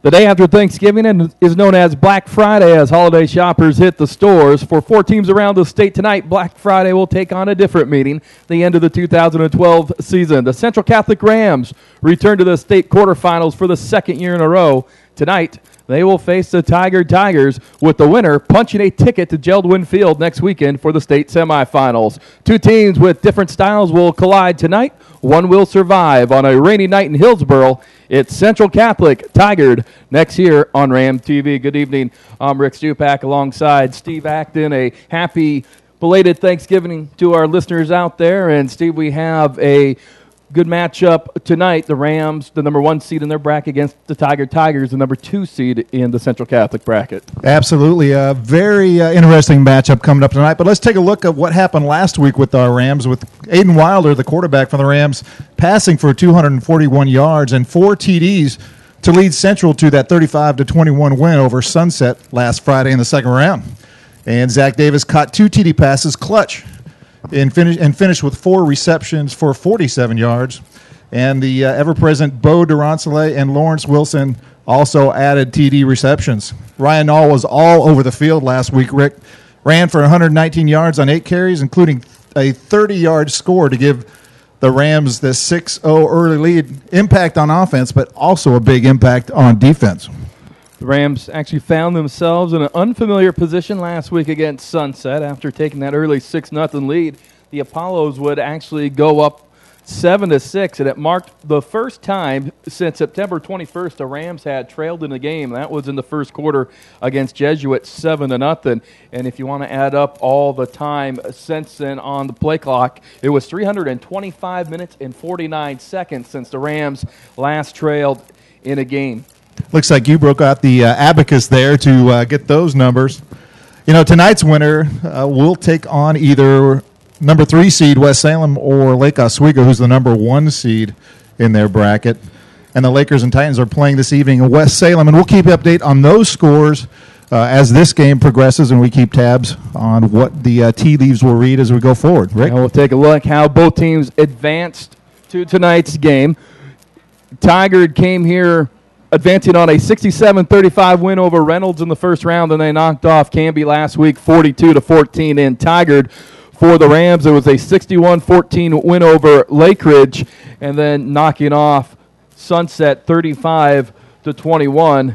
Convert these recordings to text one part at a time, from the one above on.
The day after Thanksgiving is known as Black Friday as holiday shoppers hit the stores. For 4 teams around the state tonight, Black Friday will take on a different meaning. The end of the 2012 season. The Central Catholic Rams return to the state quarterfinals for the second year in a row. Tonight, they will face the Tigard Tigers, with the winner punching a ticket to Geldwin Field next weekend for the state semifinals. 2 teams with different styles will collide tonight. One will survive on a rainy night in Hillsboro. It's Central Catholic Tigard next year on Ram TV. Good evening. I'm Rick Stupak alongside Steve Acton. A happy belated Thanksgiving to our listeners out there. And Steve, we have a good matchup tonight. The Rams, the number 1 seed in their bracket, against the Tigard Tigers, the number 2 seed in the Central Catholic bracket. Absolutely. A very interesting matchup coming up tonight. But let's take a look at what happened last week with our Rams, with Aiden Wilder, the quarterback for the Rams, passing for 241 yards and 4 TDs to lead Central to that 35-21 win over Sunset last Friday in the second round. And Zach Davis caught 2 TD passes clutch and finished with 4 receptions for 47 yards. And the ever-present Bo Durantale and Lawrence Wilson also added TD receptions. Ryan Nall was all over the field last week, Rick. Ran for 119 yards on 8 carries, including a 30-yard score to give the Rams the 6-0 early lead. Impact on offense, but also a big impact on defense. The Rams actually found themselves in an unfamiliar position last week against Sunset. After taking that early 6-0 lead, the Apollos would actually go up 7-6, and it marked the first time since September 21st the Rams had trailed in the game. That was in the first quarter against Jesuit, 7-0. And if you want to add up all the time since then on the play clock, it was 325 minutes and 49 seconds since the Rams last trailed in a game. Looks like you broke out the abacus there to get those numbers. You know, tonight's winner will take on either number 3 seed West Salem or Lake Oswego, who's the number 1 seed in their bracket. And the Lakers and Titans are playing this evening in West Salem, and we'll keep you update on those scores as this game progresses, and we keep tabs on what the tea leaves will read as we go forward. Rick? And we'll take a look how both teams advanced to tonight's game. Tigard came here advancing on a 67-35 win over Reynolds in the first round, and they knocked off Canby last week 42-14 in Tigard. For the Rams, it was a 61-14 win over Lake Ridge, and then knocking off Sunset 35-21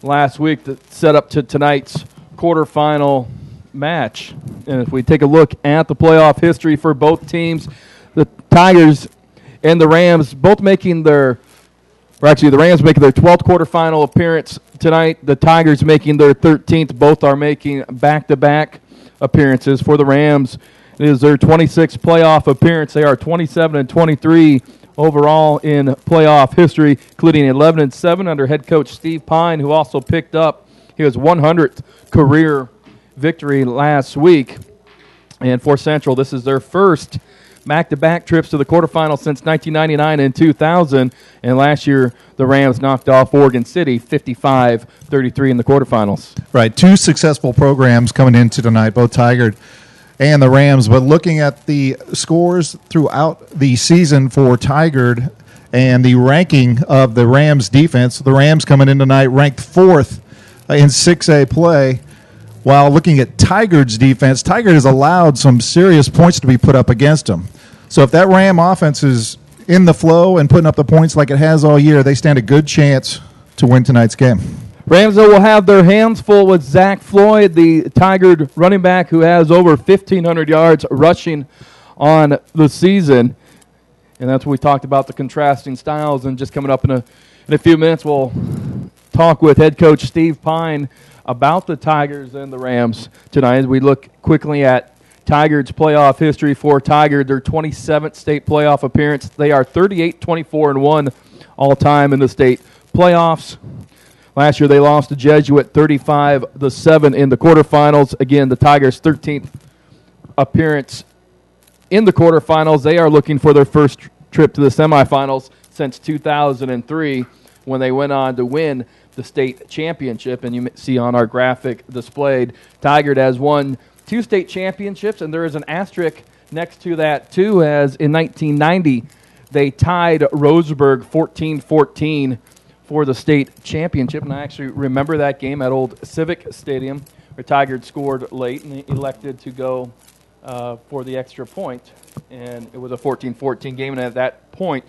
last week to set up to tonight's quarterfinal match. And if we take a look at the playoff history for both teams, the Tigers and the Rams both making the Rams making their 12th quarterfinal appearance tonight. The Tigers making their 13th. Both are making back-to-back appearances. For the Rams, it is their 26th playoff appearance. They are 27-23 overall in playoff history, including 11-7 under head coach Steve Pine, who also picked up his 100th career victory last week. And for Central, this is their first back-to-back trips to the quarterfinals since 1999 and 2000. And last year, the Rams knocked off Oregon City 55-33 in the quarterfinals. Right, 2 successful programs coming into tonight, both Tigard and the Rams. But looking at the scores throughout the season for Tigard and the ranking of the Rams defense, the Rams coming in tonight ranked 4th in 6A play. While looking at Tigard's defense, Tigard has allowed some serious points to be put up against them. So if that Ram offense is in the flow and putting up the points like it has all year, they stand a good chance to win tonight's game. Rams will have their hands full with Zach Floyd, the Tigard running back who has over 1,500 yards rushing on the season. And that's what we talked about, the contrasting styles. And just coming up in a few minutes, we'll talk with head coach Steve Pine about the Tigers and the Rams tonight as we look quickly at Tigard's playoff history. For Tigard, their 27th state playoff appearance. They are 38-24-1 all-time in the state playoffs. Last year they lost to Jesuit 35-7 in the quarterfinals. Again, the Tigers' 13th appearance in the quarterfinals. They are looking for their first trip to the semifinals since 2003 when they went on to win the state championship. And you see on our graphic displayed, Tigard has won 2 state championships, and there is an asterisk next to that too, as in 1990 they tied Roseburg 14-14 for the state championship. And I actually remember that game at Old Civic Stadium where Tigard scored late and elected to go for the extra point. And it was a 14-14 game, and at that point,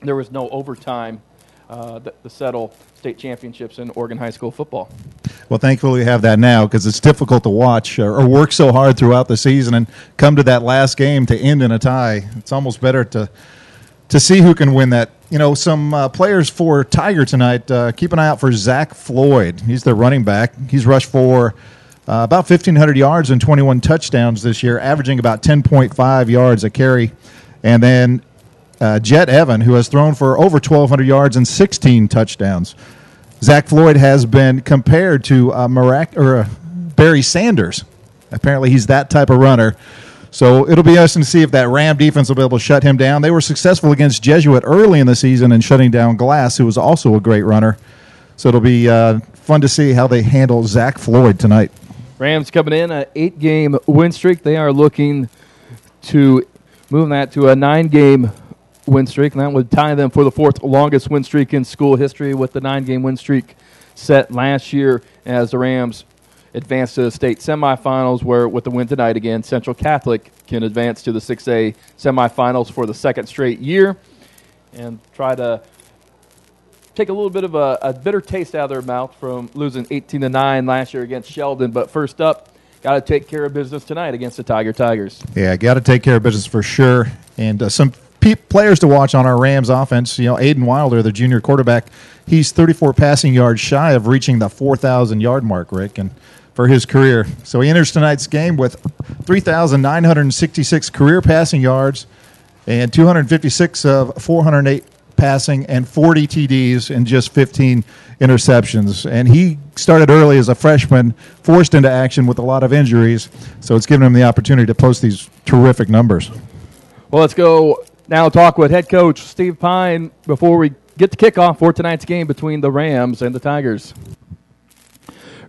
there was no overtime to settle state championships in Oregon high school football. Well, thankfully we have that now because it's difficult to watch or work so hard throughout the season and come to that last game to end in a tie. It's almost better to see who can win that. You know, some players for Tiger tonight, keep an eye out for Zach Floyd. He's the running back. He's rushed for about 1,500 yards and 21 touchdowns this year, averaging about 10.5 yards a carry. And then Jet Evan, who has thrown for over 1,200 yards and 16 touchdowns. Zach Floyd has been compared to Barry Sanders. Apparently he's that type of runner. So it'll be interesting to see if that Ram defense will be able to shut him down. They were successful against Jesuit early in the season in shutting down Glass, who was also a great runner. So it'll be fun to see how they handle Zach Floyd tonight. Rams coming in an 8-game win streak. They are looking to move that to a 9-game win streak, and that would tie them for the 4th longest win streak in school history, with the 9-game win streak set last year as the Rams advanced to the state semifinals, where with the win tonight again, Central Catholic can advance to the 6A semifinals for the 2nd straight year and try to take a little bit of a bitter taste out of their mouth from losing 18-9 last year against Sheldon. But first up, got to take care of business tonight against the Tiger Tigers. Yeah, got to take care of business for sure. And some players to watch on our Rams offense. You know, Aiden Wilder, the junior quarterback, he's 34 passing yards shy of reaching the 4,000-yard mark, Rick, and for his career. So he enters tonight's game with 3,966 career passing yards and 256 of 408 passing and 40 TDs and just 15 interceptions. And he started early as a freshman, forced into action with a lot of injuries, so it's given him the opportunity to post these terrific numbers. Well, let's go now talk with head coach Steve Pine before we get the kickoff for tonight's game between the Rams and the Tigers.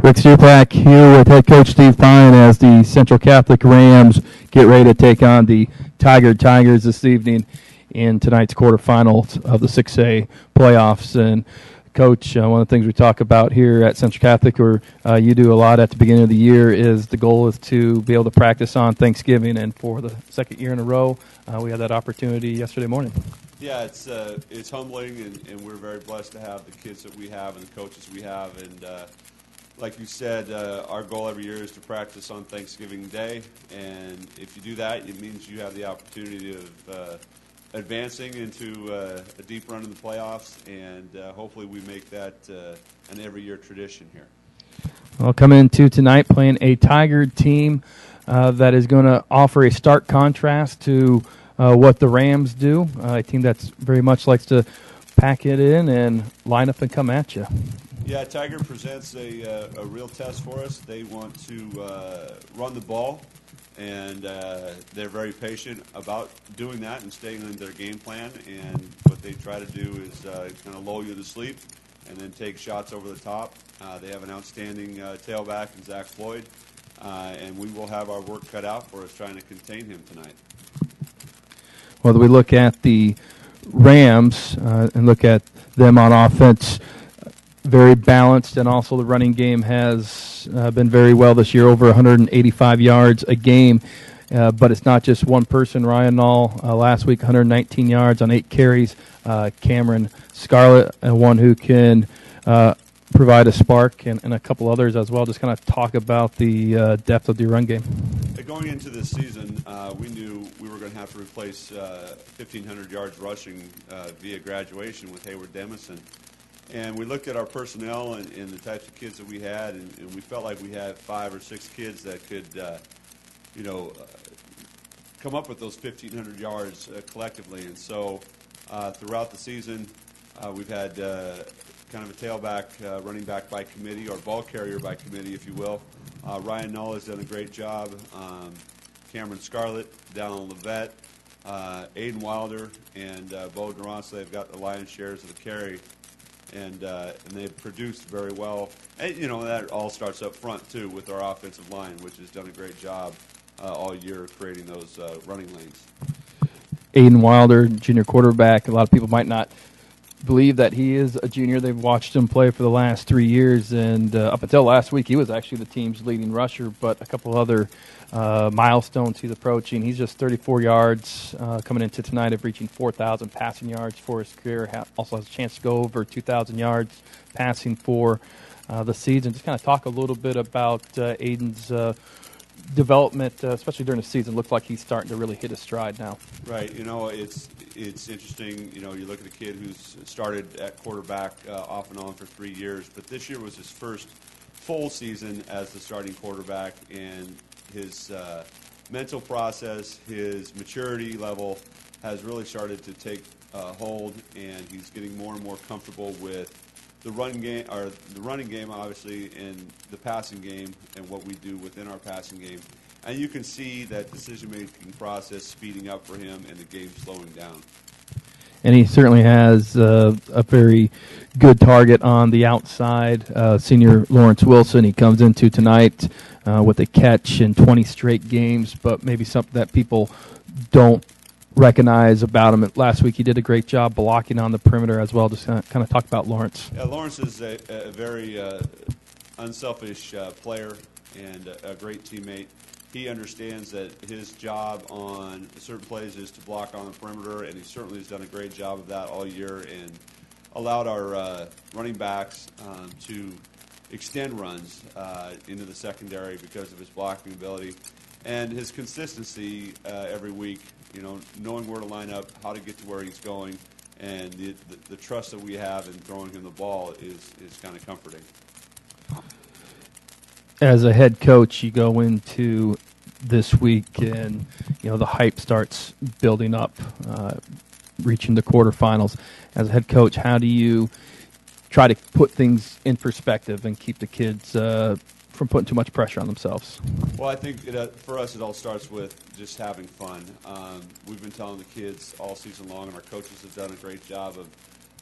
Rick Stupak here with head coach Steve Pine as the Central Catholic Rams get ready to take on the Tigard Tigers this evening in tonight's quarterfinals of the 6A playoffs. And Coach, one of the things we talk about here at Central Catholic, or you do a lot at the beginning of the year, is the goal is to be able to practice on Thanksgiving. And for the 2nd year in a row, we had that opportunity yesterday morning. Yeah, it's humbling, and we're very blessed to have the kids that we have and the coaches we have. And like you said, our goal every year is to practice on Thanksgiving Day. And if you do that, it means you have the opportunity of advancing into a deep run in the playoffs, and hopefully we make that an every-year tradition here. Well, coming into tonight playing a Tiger team that is going to offer a stark contrast to what the Rams do, a team that's very much likes to pack it in and line up and come at you. Yeah, Tiger presents a real test for us. They want to run the ball, and they're very patient about doing that and staying in their game plan. And what they try to do is kind of lull you to sleep and then take shots over the top. They have an outstanding tailback in Zach Floyd, and we will have our work cut out for us trying to contain him tonight. Whether we look at the Rams and look at them on offense, very balanced, and also the running game has been very well this year, over 185 yards a game. But it's not just one person. Ryan Nall last week, 119 yards on 8 carries. Cameron Scarlett, one who can provide a spark, and a couple others as well. Just kind of talk about the depth of the run game. Going into this season, we knew we were going to have to replace 1,500 yards rushing via graduation with Hayward Demison. And we looked at our personnel and the types of kids that we had, and we felt like we had 5 or 6 kids that could, come up with those 1,500 yards collectively. And so throughout the season, we've had kind of a tailback, running back by committee, or ball carrier by committee, if you will. Ryan Null has done a great job. Cameron Scarlett, down Levette, Aiden Wilder, and Bo Durance, they've got the lion's shares of the carry. And they've produced very well. And, that all starts up front, too, with our offensive line, which has done a great job all year creating those running lanes. Aiden Wilder, junior quarterback. A lot of people might not believe that he is a junior. They've watched him play for the last 3 years, and up until last week, he was actually the team's leading rusher, but a couple other milestones he's approaching. He's just 34 yards coming into tonight of reaching 4,000 passing yards for his career. Also has a chance to go over 2,000 yards passing for the season. Just kind of talk a little bit about Aiden's development, especially during the season. Looks like he's starting to really hit his stride now. Right. It's interesting. You look at a kid who's started at quarterback off and on for 3 years, but this year was his first full season as the starting quarterback, and his mental process, his maturity level has really started to take hold, and he's getting more and more comfortable with the running game, obviously, and the passing game, and what we do within our passing game. And you can see that decision-making process speeding up for him and the game slowing down. And he certainly has a very good target on the outside. Senior Lawrence Wilson, he comes into tonight with a catch in 20 straight games, but maybe something that people don't recognize about him. Last week he did a great job blocking on the perimeter as well. Just kind of talk about Lawrence. Yeah, Lawrence is a very unselfish player and a great teammate. He understands that his job on certain plays is to block on the perimeter, and he certainly has done a great job of that all year and allowed our running backs to extend runs into the secondary because of his blocking ability and his consistency every week, knowing where to line up, how to get to where he's going, and the trust that we have in throwing him the ball is kind of comforting. As a head coach, you go into this week and the hype starts building up, reaching the quarterfinals. As a head coach, how do you try to put things in perspective and keep the kids from putting too much pressure on themselves? Well, I think for us it all starts with just having fun. We've been telling the kids all season long, and our coaches have done a great job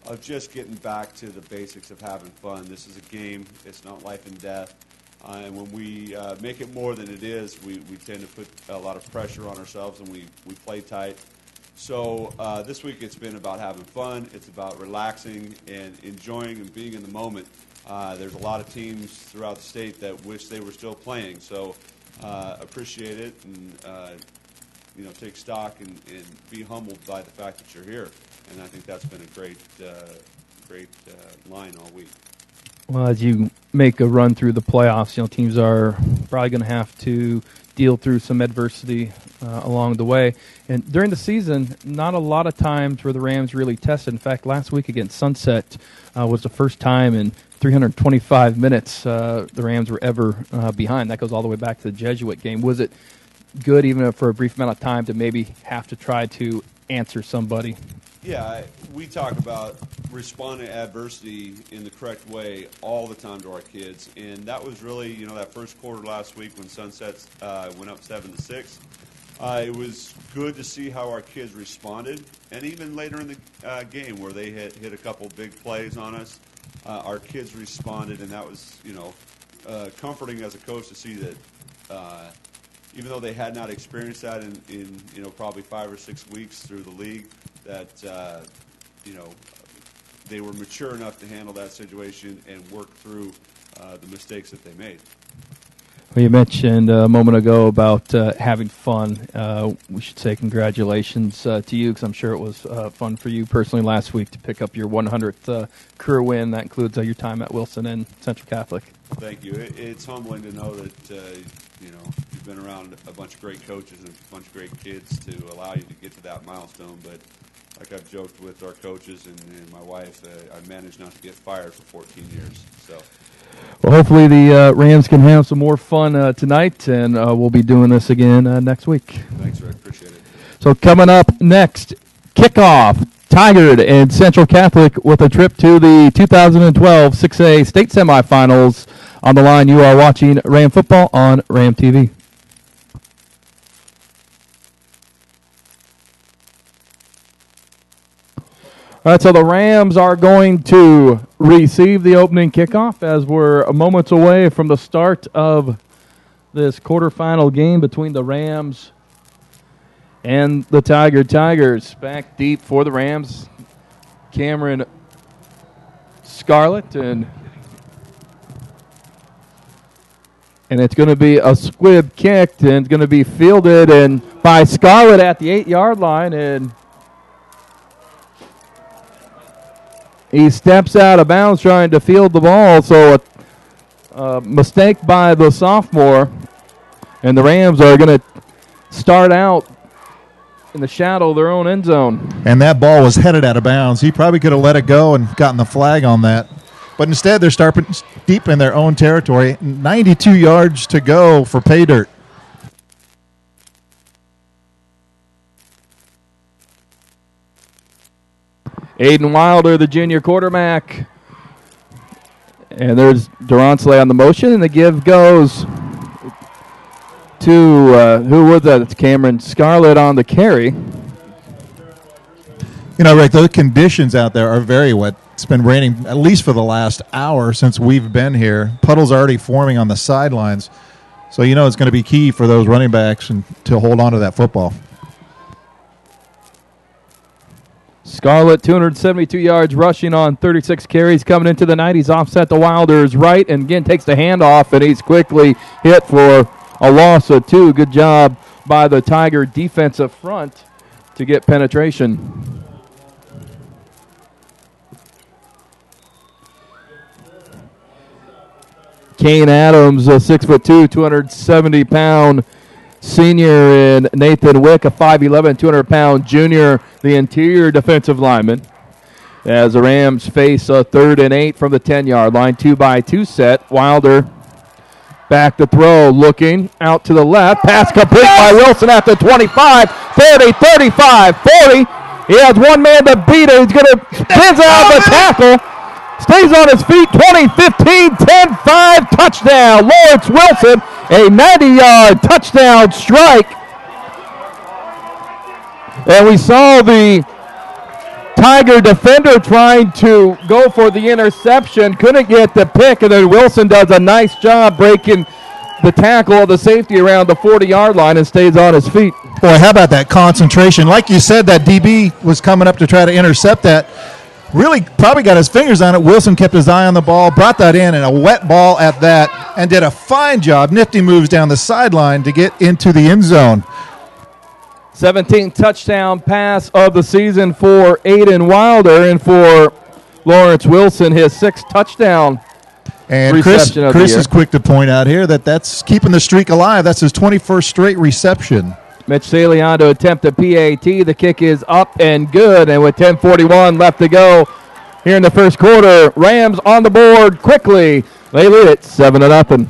of just getting back to the basics of having fun. This is a game. It's not life and death. And when we make it more than it is, we tend to put a lot of pressure on ourselves, and we play tight. So this week it's been about having fun. It's about relaxing and enjoying and being in the moment. There's a lot of teams throughout the state that wish they were still playing. So appreciate it and take stock and be humbled by the fact that you're here. And I think that's been a great line all week. Well, as you make a run through the playoffs, teams are probably going to have to deal through some adversity along the way. And during the season, not a lot of times where the Rams really tested. In fact, last week against Sunset was the first time in 325 minutes the Rams were ever behind. That goes all the way back to the Jesuit game. Was it good, even for a brief amount of time, to maybe have to try to answer somebody? Yeah, we talk about responding to adversity in the correct way all the time to our kids, and that was really, that first quarter last week when Sunsets went up 7-6. It was good to see how our kids responded, and even later in the game where they hit a couple big plays on us, our kids responded, and that was, comforting as a coach to see that. Even though they had not experienced that in probably 5 or 6 weeks through the league, that they were mature enough to handle that situation and work through the mistakes that they made. Well, you mentioned a moment ago about having fun. We should say congratulations to you, because I'm sure it was fun for you personally last week to pick up your 100th career win. That includes your time at Wilson and Central Catholic. Thank you. It's humbling to know that you've been around a bunch of great coaches and a bunch of great kids to allow you to get to that milestone. But like I've joked with our coaches and my wife, I managed not to get fired for 14 years. So. Well, hopefully the Rams can have some more fun tonight, and we'll be doing this again next week. Thanks, Rick. Appreciate it. So coming up next, kickoff, Tigard and Central Catholic with a trip to the 2012 6A state semifinals. On the line, you are watching Ram football on Ram TV. All right, so the Rams are going to receive the opening kickoff as we're moments away from the start of this quarterfinal game between the Rams and the Tigard Tigers. Back deep for the Rams, Cameron Scarlett, and it's going to be a squib kicked, and it's going to be fielded and by Scarlett at the 8-yard line, and he steps out of bounds trying to field the ball, so a mistake by the sophomore, and the Rams are going to start out in the shadow of their own end zone. And that ball was headed out of bounds. He probably could have let it go and gotten the flag on that. But instead, they're starting deep in their own territory. 92 yards to go for pay dirt. Aiden Wilder, the junior quarterback. And there's Duransley on the motion, and the give goes to, who was that? It's Cameron Scarlett on the carry. You know, Rick, those conditions out there are very wet. It's been raining at least for the last hour since we've been here. Puddles already forming on the sidelines. So you know it's going to be key for those running backs to hold on to that football. Scarlett, 272 yards rushing on 36 carries coming into the night. He's offset to Wilder's right and again takes the handoff, and he's quickly hit for a loss of 2. Good job by the Tiger defensive front to get penetration. Kane Adams, a 6'2", 270-pound senior, and Nathan Wick, a 5'11", 200-pound junior, the interior defensive lineman. As the Rams face a 3rd and 8 from the 10-yard line, 2-by-2 set. Wilder back to throw, looking out to the left. Pass complete by Wilson at the 25, 30, 35, 40. He has one man to beat it. He's going to spins out the tackle. Stays on his feet, 20-15, 10-5 touchdown. Lawrence Wilson, a 90-yard touchdown strike. And we saw the Tiger defender trying to go for the interception, couldn't get the pick, and then Wilson does a nice job breaking the tackle of the safety around the 40-yard line and stays on his feet. Boy, how about that concentration? Like you said, that DB was coming up to try to intercept that. Really probably got his fingers on it. Wilson kept his eye on the ball, brought that in, and a wet ball at that, and did a fine job. Nifty moves down the sideline to get into the end zone. 17th touchdown pass of the season for Aiden Wilder, and for Lawrence Wilson, his 6th touchdown and reception of the year. Chris is quick to point out here that that's keeping the streak alive. That's his 21st straight reception. Mitch Saley on to attempt a PAT. The kick is up and good, and with 10:41 left to go here in the first quarter, Rams on the board quickly. They lead it 7-0.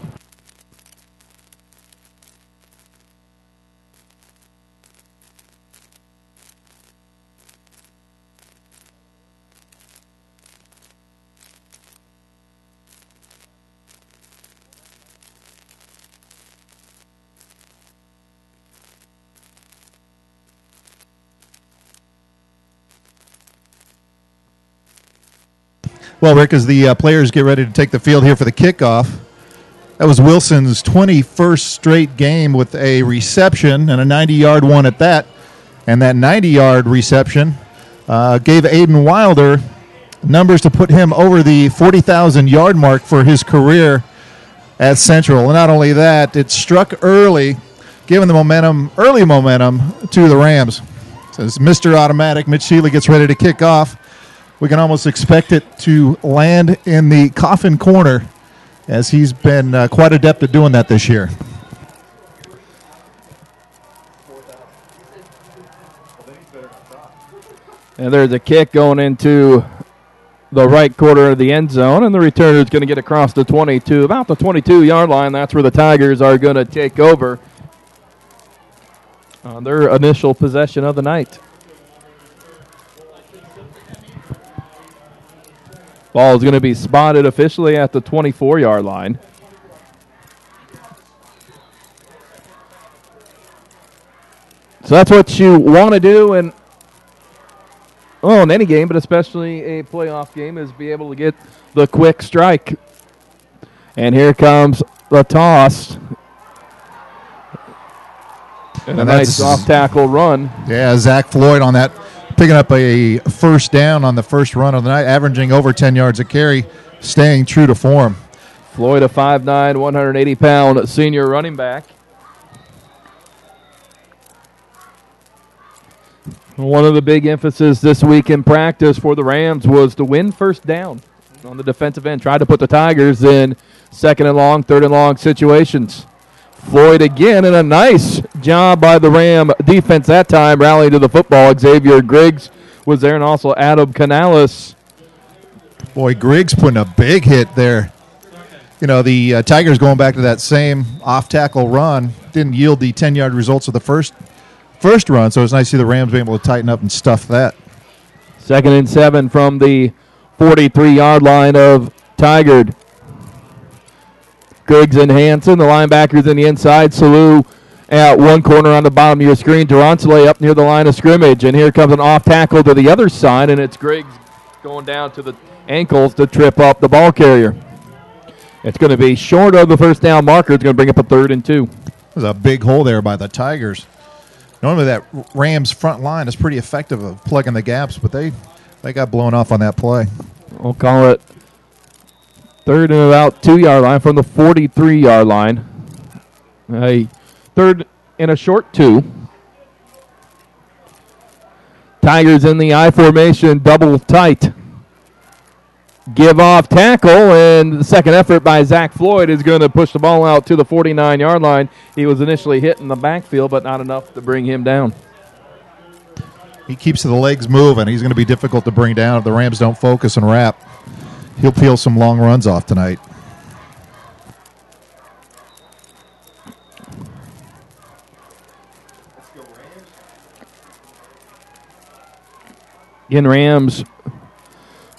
Well, Rick, as the players get ready to take the field here for the kickoff, that was Wilson's 21st straight game with a reception and a 90-yard one at that. And that 90-yard reception gave Aiden Wilder numbers to put him over the 40,000-yard mark for his career at Central. And not only that, it struck early, giving the early momentum to the Rams. So as Mr. Automatic, Mitch Shealy, gets ready to kick off, we can almost expect it to land in the coffin corner, as he's been quite adept at doing that this year. And there's a kick going into the right quarter of the end zone, and the returner is going to get across the 22, about the 22-yard line. That's where the Tigers are going to take over on their initial possession of the night. Ball is going to be spotted officially at the 24-yard line. So that's what you want to do in any game, but especially a playoff game, is be able to get the quick strike. And here comes the toss. And a nice off-tackle run. Yeah, Zach Floyd on that picking up a first down on the first run of the night, averaging over 10 yards a carry, staying true to form. Floyd, a 5'9", 180-pound senior running back. One of the big emphasis this week in practice for the Rams was to win first down on the defensive end. Tried to put the Tigers in second and long, third and long situations. Floyd again, and a nice job by the Ram defense that time, rallying to the football. Xavier Griggs was there, and also Adam Canales. Boy, Griggs putting a big hit there. You know, the Tigers going back to that same off-tackle run didn't yield the 10-yard results of the first run, so it's nice to see the Rams being able to tighten up and stuff that. 2nd and 7 from the 43-yard line of Tigard. Griggs and Hanson, the linebackers in the inside. Salou at one corner on the bottom of your screen. Durantale up near the line of scrimmage. And here comes an off tackle to the other side, and it's Griggs going down to the ankles to trip up the ball carrier. It's going to be short of the first down marker. It's going to bring up a 3rd and 2. There's a big hole there by the Tigers. Normally that Rams front line is pretty effective of plugging the gaps, but they got blown off on that play. We'll call it 3rd and about 2-yard line from the 43-yard line. A 3rd and a short 2. Tigers in the I formation, double tight. Give off tackle, and the second effort by Zach Floyd is going to push the ball out to the 49-yard line. He was initially hit in the backfield, but not enough to bring him down. He keeps the legs moving. He's going to be difficult to bring down if the Rams don't focus and wrap. He'll peel some long runs off tonight. Again, Rams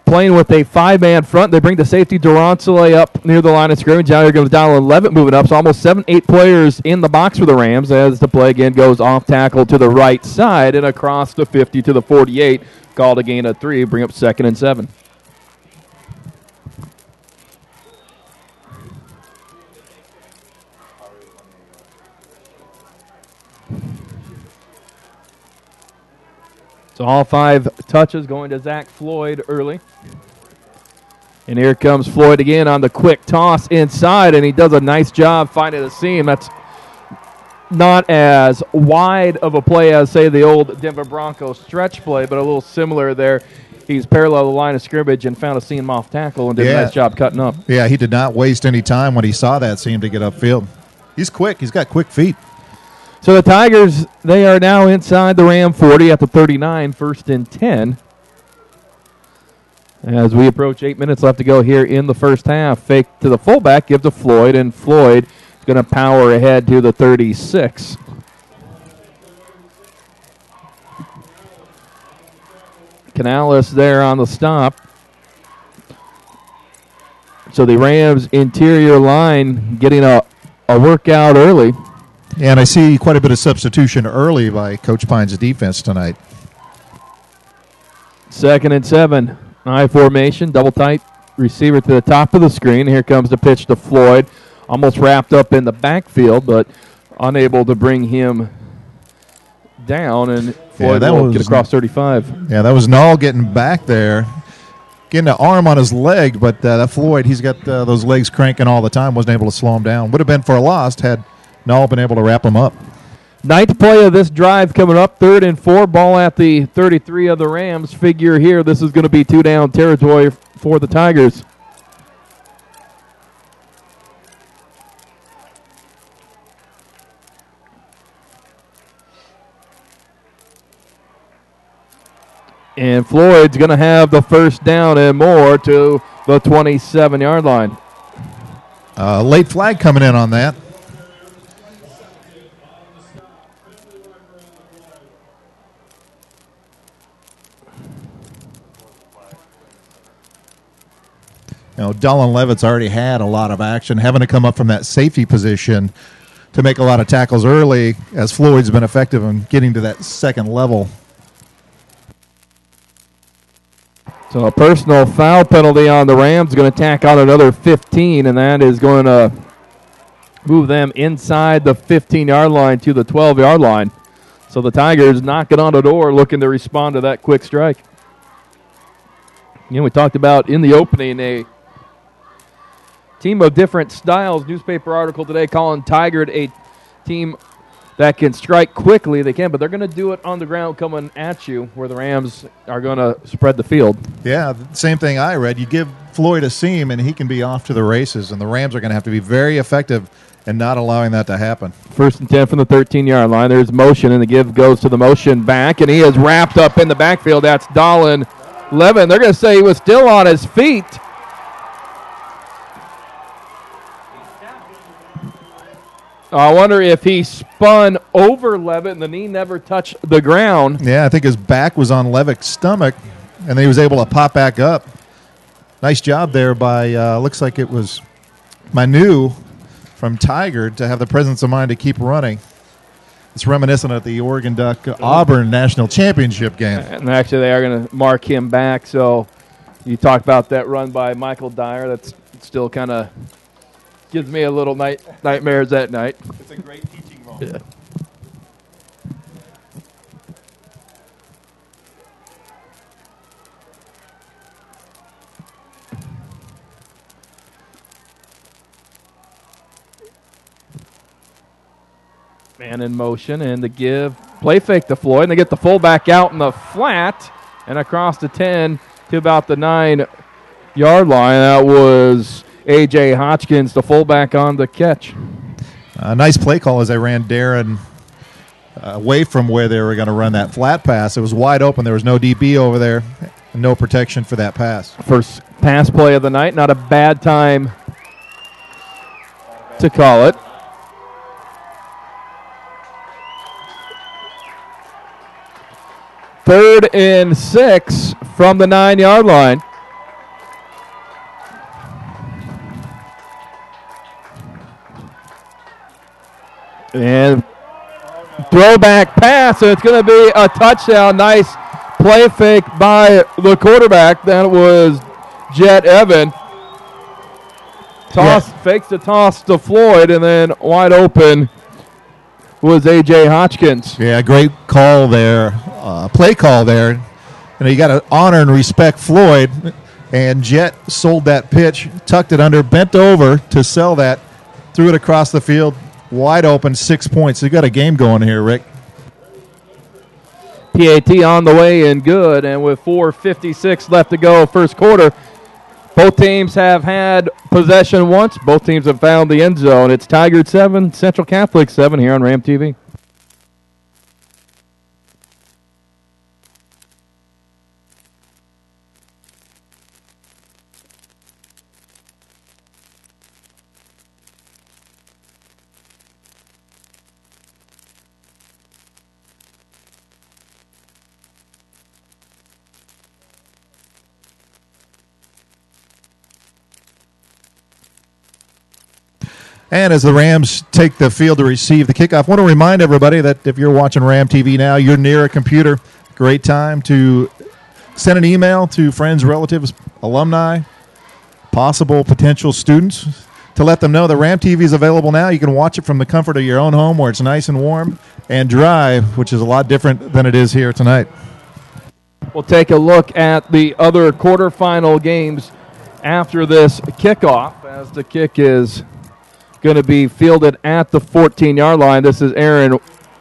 playing with a 5-man front. They bring the safety Durantale up near the line of scrimmage. Now here goes Donald Levitt moving up. So almost 7-8 players in the box for the Rams as the play again goes off tackle to the right side and across the 50 to the 48. Called a gain of 3. Bring up 2nd and 7. So all 5 touches going to Zach Floyd early. And here comes Floyd again on the quick toss inside, and he does a nice job finding a seam. That's not as wide of a play as, say, the old Denver Broncos stretch play, but a little similar there. He's parallel the line of scrimmage and found a seam off tackle and did a nice job cutting up. Yeah, he did not waste any time when he saw that seam to get upfield. He's quick. He's got quick feet. So the Tigers, they are now inside the Ram 40 at the 39, 1st and 10. As we approach 8 minutes left to go here in the first half. Fake to the fullback, give to Floyd, and Floyd is going to power ahead to the 36. Canales there on the stop. So the Rams interior line getting a workout early. Yeah, and I see quite a bit of substitution early by Coach Pine's defense tonight. 2nd and 7. I formation, double tight receiver to the top of the screen. Here comes the pitch to Floyd. Almost wrapped up in the backfield, but unable to bring him down. And Floyd will get across 35. Yeah, that was Nall getting back there. Getting an arm on his leg, but that Floyd, he's got those legs cranking all the time. Wasn't able to slow him down. Would have been for a loss had Nall been able to wrap him up. 9th play of this drive coming up, 3rd and 4. Ball at the 33 of the Rams. Figure here, this is going to be 2-down territory for the Tigers. And Floyd's going to have the first down and more to the 27-yard line. Late flag coming in on that. You know, Dolan Levitt's already had a lot of action, having to come up from that safety position to make a lot of tackles early, as Floyd's been effective in getting to that second level. So a personal foul penalty on the Rams, going to tack on another 15, and that is going to move them inside the 15-yard line to the 12-yard line. So the Tigers knocking on the door looking to respond to that quick strike. We talked about in the opening a team of different styles. Newspaper article today calling Tigard a team that can strike quickly. They can, but they're going to do it on the ground coming at you where the Rams are going to spread the field. Yeah, same thing I read. You give Floyd a seam, and he can be off to the races, and the Rams are going to have to be very effective in not allowing that to happen. 1st and 10 from the 13-yard line. There's motion, and the give goes to the motion back, and he is wrapped up in the backfield. That's Dolan Levin. They're going to say he was still on his feet. I wonder if he spun over Levitt and the knee never touched the ground. Yeah, I think his back was on Levick's stomach, and then he was able to pop back up. Nice job there by, looks like it was Manu from Tigard to have the presence of mind to keep running. It's reminiscent of the Oregon Duck Auburn National Championship game. And actually they are going to mark him back. So you talk about that run by Michael Dyer. That's still kind of gives me a little nightmares that night. It's a great teaching moment. Yeah. Man in motion, and the give. Play fake to Floyd, and they get the fullback out in the flat and across the 10 to about the 9-yard line. That was A.J. Hotchkins, the fullback on the catch. A nice play call as they ran Darren away from where they were going to run that flat pass. It was wide open. There was no DB over there, and no protection for that pass. First pass play of the night. Not a bad time to call it. Third and 6 from the 9-yard line. And throwback pass, and it's going to be a touchdown. Nice play fake by the quarterback. That was Jet Evan. Fakes the toss to Floyd, and then wide open was A.J. Hotchkins. Yeah, great call there, play call there. You got to honor and respect Floyd, and Jet sold that pitch, tucked it under, bent over to sell that, threw it across the field, wide open, 6 points. You got a game going here, Rick. PAT on the way and good, and with 4:56 left to go first quarter, both teams have had possession once. Both teams have found the end zone. It's Tigard 7, Central Catholic 7 here on Ram TV. And as the Rams take the field to receive the kickoff, I want to remind everybody that if you're watching Ram TV now, you're near a computer. Great time to send an email to friends, relatives, alumni, possible potential students to let them know that Ram TV is available now. You can watch it from the comfort of your own home where it's nice and warm and dry, which is a lot different than it is here tonight. We'll take a look at the other quarterfinal games after this kickoff as the kick is going to be fielded at the 14-yard line. This is Aaron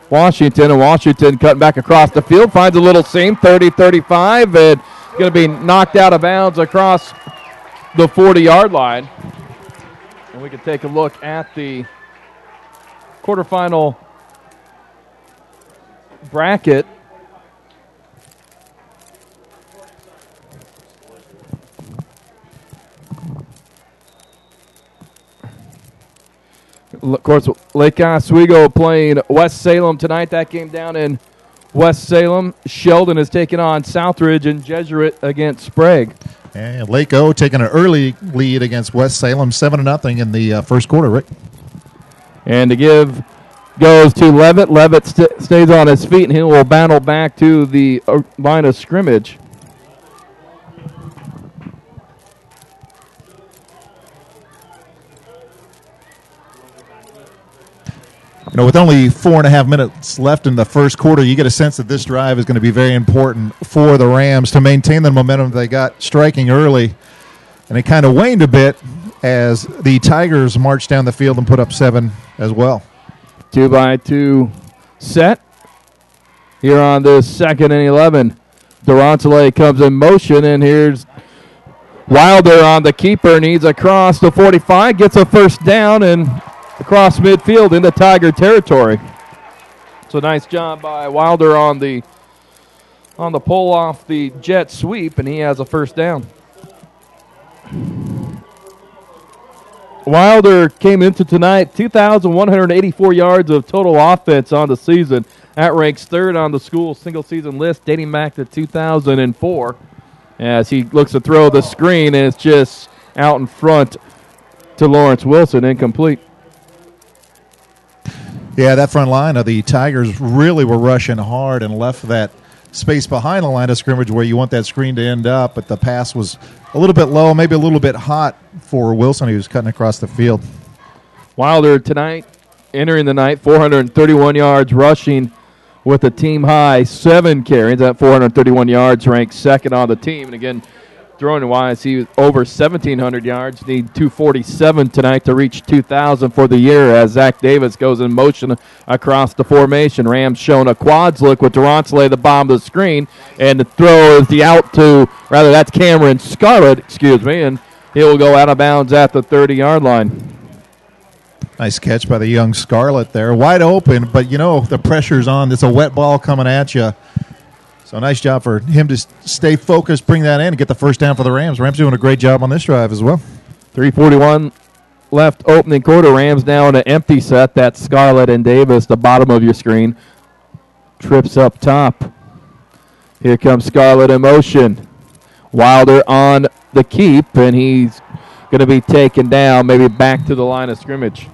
Washington, and Washington cutting back across the field, finds a little seam, 30-35, and going to be knocked out of bounds across the 40-yard line. And we can take a look at the quarterfinal bracket. Of course, Lake Oswego playing West Salem tonight. That game down in West Salem. Sheldon is taking on Southridge, and Jesuit against Sprague. And Lake O taking an early lead against West Salem, 7-0 in the first quarter, Rick. And the give goes to Levitt. Levitt stays on his feet, and he will battle back to the line of scrimmage. with only 4.5 minutes left in the first quarter, you get a sense that this drive is going to be very important for the Rams to maintain the momentum they got striking early. And it kind of waned a bit as the Tigers marched down the field and put up 7 as well. 2-by-2 set here on this 2nd and 11. Durantale comes in motion, and here's Wilder on the keeper, needs a cross to 45, gets a first down, and across midfield into Tiger territory. So nice job by Wilder on the pull off the jet sweep, and he has a first down. Wilder came into tonight 2,184 yards of total offense on the season. That ranks 3rd on the school's single-season list dating back to 2004. As he looks to throw the screen, and it's just out in front to Lawrence Wilson, incomplete. Yeah, that front line of the Tigers really were rushing hard and left that space behind the line of scrimmage where you want that screen to end up, but the pass was a little bit low, maybe a little bit hot for Wilson. He was cutting across the field. Wilder tonight, entering the night, 431 yards rushing with a team high 7 carries. At 431 yards, ranked 2nd on the team. And again, throwing wise, he was over 1,700 yards. Need 247 tonight to reach 2,000 for the year as Zach Davis goes in motion across the formation. Rams showing a quads look with Durantale the bottom of the screen, and the throw is that's Cameron Scarlett, and he will go out of bounds at the 30-yard line. Nice catch by the young Scarlett there. Wide open, but the pressure's on. It's a wet ball coming at you. So nice job for him to stay focused, bring that in, and get the first down for the Rams. Rams doing a great job on this drive as well. 3:41 left opening quarter. Rams now in an empty set. That's Scarlett and Davis, the bottom of your screen. Trips up top. Here comes Scarlett in motion. Wilder on the keep, and he's going to be taken down, maybe back to the line of scrimmage.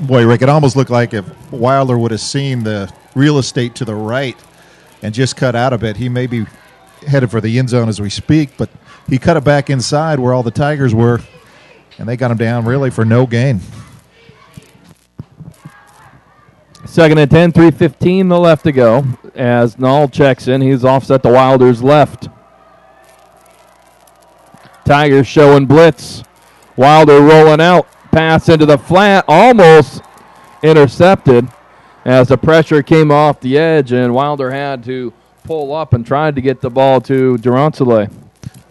Boy, Rick, it almost looked like if Wilder would have seen the real estate to the right and just cut out a bit, he may be headed for the end zone as we speak, but he cut it back inside where all the Tigers were, and they got him down really for no gain. 2nd and 10, 3:15 left to go. As Nall checks in, he's offset to Wilder's left. Tigers showing blitz. Wilder rolling out. Pass into the flat, almost intercepted as the pressure came off the edge, and Wilder had to pull up and tried to get the ball to Durantale.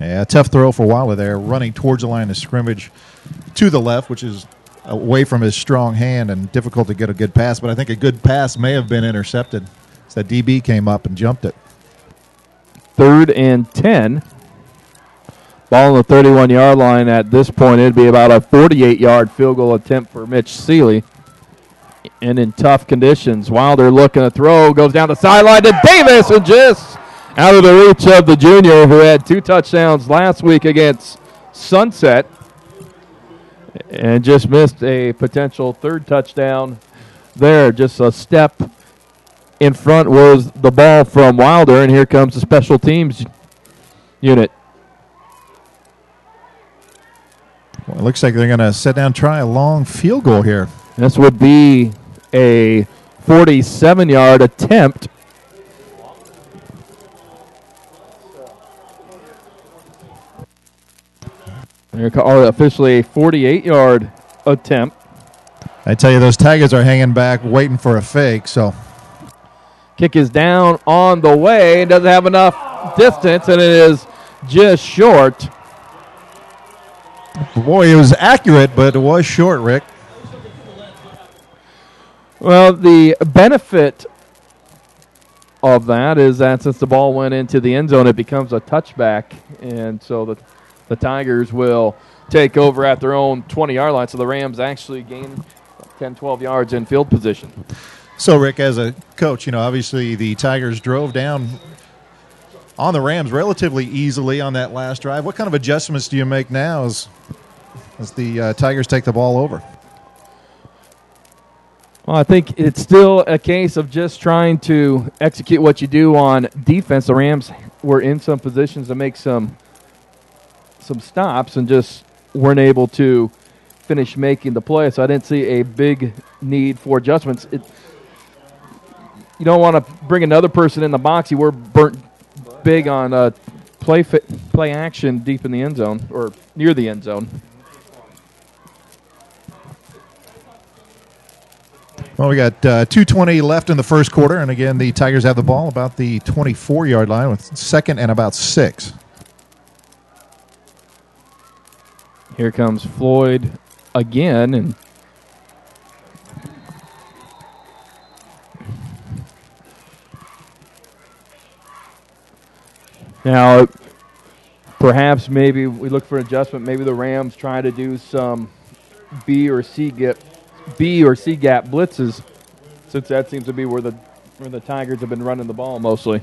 Yeah, tough throw for Wilder there, running towards the line of scrimmage to the left, which is away from his strong hand and difficult to get a good pass, but I think a good pass may have been intercepted. So that DB came up and jumped it. 3rd and 10. Ball on the 31-yard line. At this point, it'd be about a 48-yard field goal attempt for Mitch Seeley. And in tough conditions, Wilder looking to throw, goes down the sideline to Davis, and just out of the reach of the junior who had 2 touchdowns last week against Sunset and just missed a potential 3rd touchdown there. Just a step in front was the ball from Wilder, and here comes the special teams unit. Well, it looks like they're going to sit down and try a long field goal here. This would be a 47-yard attempt. They're officially a 48-yard attempt. I tell you, those Tigers are hanging back, waiting for a fake. So, kick is down on the way. Doesn't have enough distance, and it is just short. Boy, it was accurate, but it was short, Rick. Well, the benefit of that is that since the ball went into the end zone, it becomes a touchback, and so the Tigers will take over at their own 20-yard line. So the Rams actually gain 10, 12 yards in field position. So, Rick, as a coach, obviously the Tigers drove down on the Rams relatively easily on that last drive. What kind of adjustments do you make now as the Tigers take the ball over? Well, I think it's still a case of just trying to execute what you do on defense. The Rams were in some positions to make some stops and just weren't able to finished making the play, so I didn't see a big need for adjustments. You don't want to bring another person in the box. You were burnt big on play action deep in the end zone or near the end zone. Well, we got 2:20 left in the first quarter, and again, the Tigers have the ball about the 24-yard line with second and about 6. Here comes Floyd again, and now perhaps maybe we look for adjustment. Maybe the Rams try to do some B or C gap blitzes, since that seems to be where the Tigers have been running the ball mostly.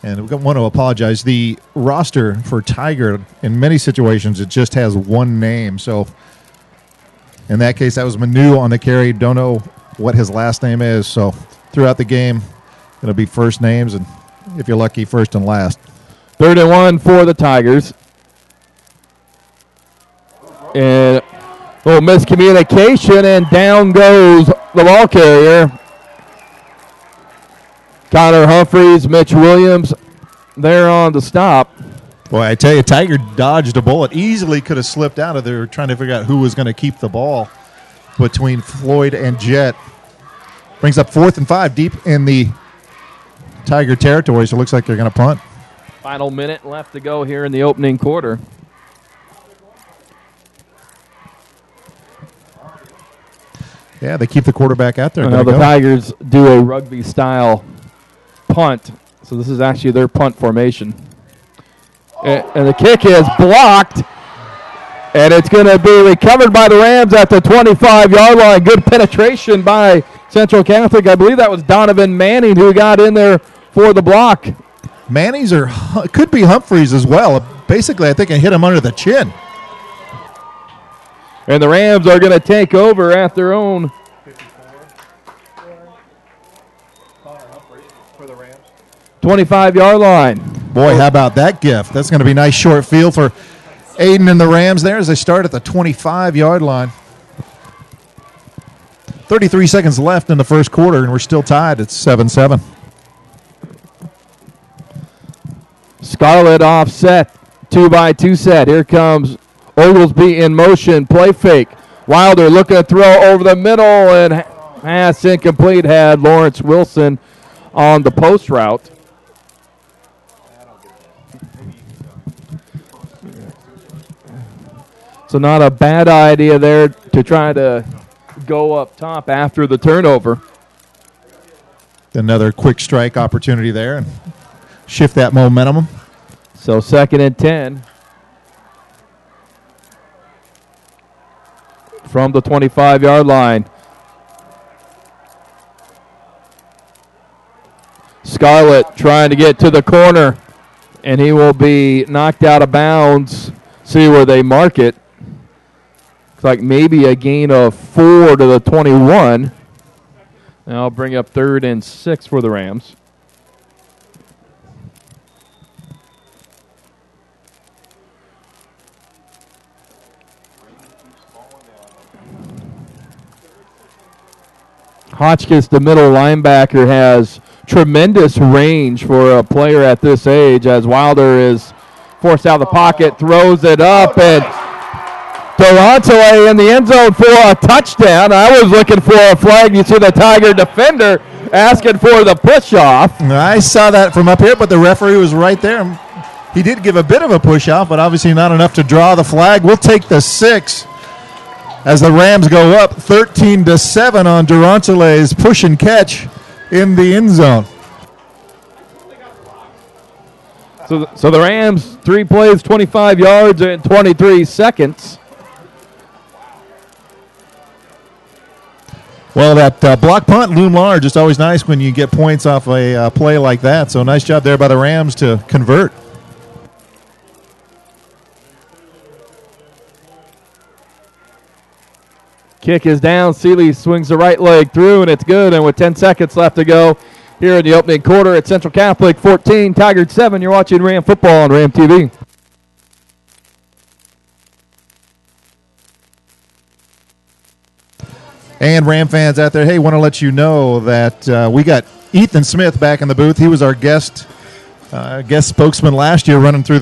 And we want to apologize. The roster for Tigard, in many situations, it just has one name. So in that case, that was Manu on the carry. Don't know what his last name is. So throughout the game, it'll be first names, and if you're lucky, first and last. 3rd and 1 for the Tigers. And a little miscommunication, and down goes the ball carrier. Connor Humphreys, Mitch Williams, there on the stop. Boy, I tell you, Tiger dodged a bullet. Easily could have slipped out of there trying to figure out who was going to keep the ball between Floyd and Jet. Brings up 4th and 5 deep in the Tiger territory, so it looks like they're going to punt. Final minute left to go here in the opening quarter. Yeah, they keep the quarterback out there. Now the Tigers do a rugby-style punt, so this is actually their punt formation. And the kick is blocked, and it's going to be recovered by the Rams at the 25-yard line. Good penetration by Central Catholic. I believe that was Donovan Manning who got in there for the block. Manning's or could be Humphreys as well. Basically, I think it hit him under the chin. And the Rams are going to take over at their own 25-yard line. Boy, how about that gift? That's going to be a nice short field for Aiden and the Rams there as they start at the 25-yard line. 33 seconds left in the first quarter, and we're still tied at 7-7. Scarlett offset, 2-by-2 set. Here comes Oglesby in motion, play fake. Wilder looking to throw over the middle, and pass incomplete. Had Lawrence Wilson on the post route. So not a bad idea there to try to go up top after the turnover. Another quick strike opportunity there and shift that momentum. So 2nd and 10. From the 25-yard line. Scarlett trying to get to the corner, and he will be knocked out of bounds. See where they mark it. Looks like maybe a gain of 4 to the 21. Now I'll bring up 3rd and 6 for the Rams. Hotchkiss, the middle linebacker, has tremendous range for a player at this age, as Wilder is forced out of the pocket, throws it up, and Durante in the end zone for a touchdown. I was looking for a flag. You see the Tiger defender asking for the push-off. I saw that from up here, but the referee was right there. He did give a bit of a push-off, but obviously not enough to draw the flag. We'll take the 6 as the Rams go up 13-7 on Durante's push and catch in the end zone. So the Rams, 3 plays, 25 yards in 23 seconds. Well, that block punt loomed large. It's always nice when you get points off a play like that. So nice job there by the Rams to convert. Kick is down. Seeley swings the right leg through, and it's good. And with 10 seconds left to go here in the opening quarter at Central Catholic 14, Tigard 7. You're watching Ram football on Ram TV. And Ram fans out there, hey, want to let you know that we got Ethan Smith back in the booth. He was our guest spokesman last week running through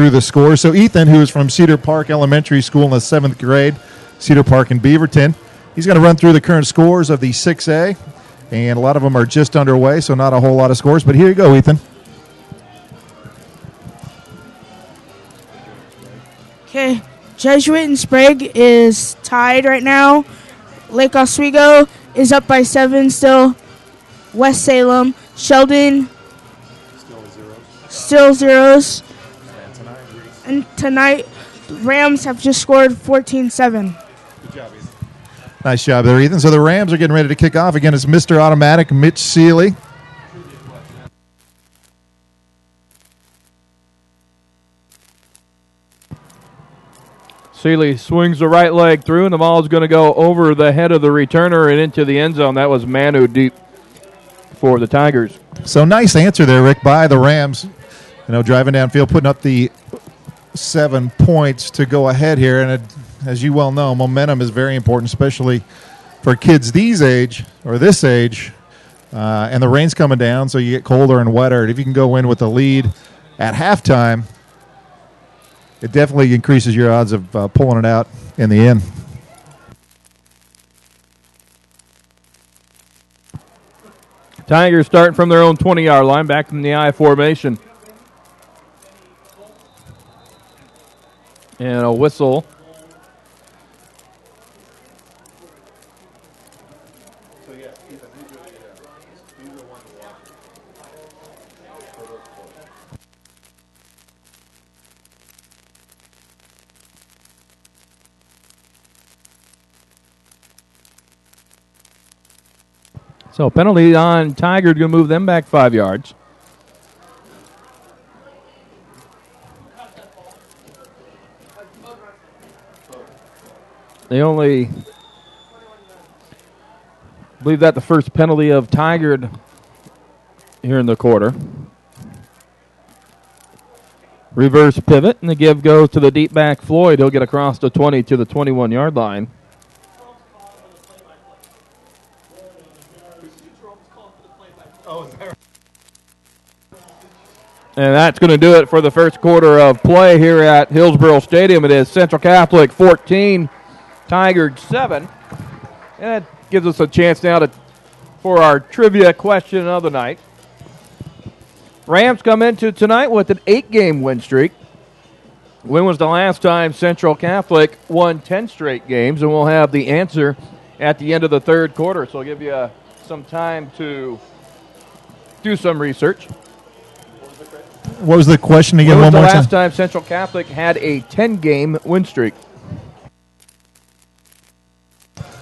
the scores. So Ethan, who is from Cedar Park Elementary School in the 7th grade, Cedar Park in Beaverton, he's going to run through the current scores of the 6A, and a lot of them are just underway, so not a whole lot of scores. But here you go, Ethan. Okay. Jesuit and Sprague is tied right now. Lake Oswego is up by 7 still. West Salem, Sheldon, still zeros. And tonight, Rams have just scored 14-7. Good job, Ethan. Nice job there, Ethan. So the Rams are getting ready to kick off. Again, it's Mr. Automatic, Mitch Seeley. Seeley swings the right leg through, and the ball is going to go over the head of the returner and into the end zone. That was Manu deep for the Tigers. So nice answer there, Rick, by the Rams. Driving downfield, putting up the 7 points to go ahead here. And as you well know, momentum is very important, especially for kids this age, and the rain's coming down, so you get colder and wetter. And if you can go in with the lead at halftime, it definitely increases your odds of pulling it out in the end. Tigers starting from their own 20-yard line, back from the I formation. And a whistle. So penalty on Tigard, going to move them back 5 yards. They only believe that the first penalty of Tigard here in the quarter. Reverse pivot, and the give goes to the deep back Floyd. He'll get across the 20 to the 21-yard line. And that's going to do it for the first quarter of play here at Hillsboro Stadium. It is Central Catholic 14, Tigard 7. And that gives us a chance now for our trivia question of the night. Rams come into tonight with an 8-game win streak. When was the last time Central Catholic won 10 straight games? And we'll have the answer at the end of the third quarter. So I'll give you some time to do some research. What was the question again? When was one more the last time? time Central Catholic had a 10-game win streak?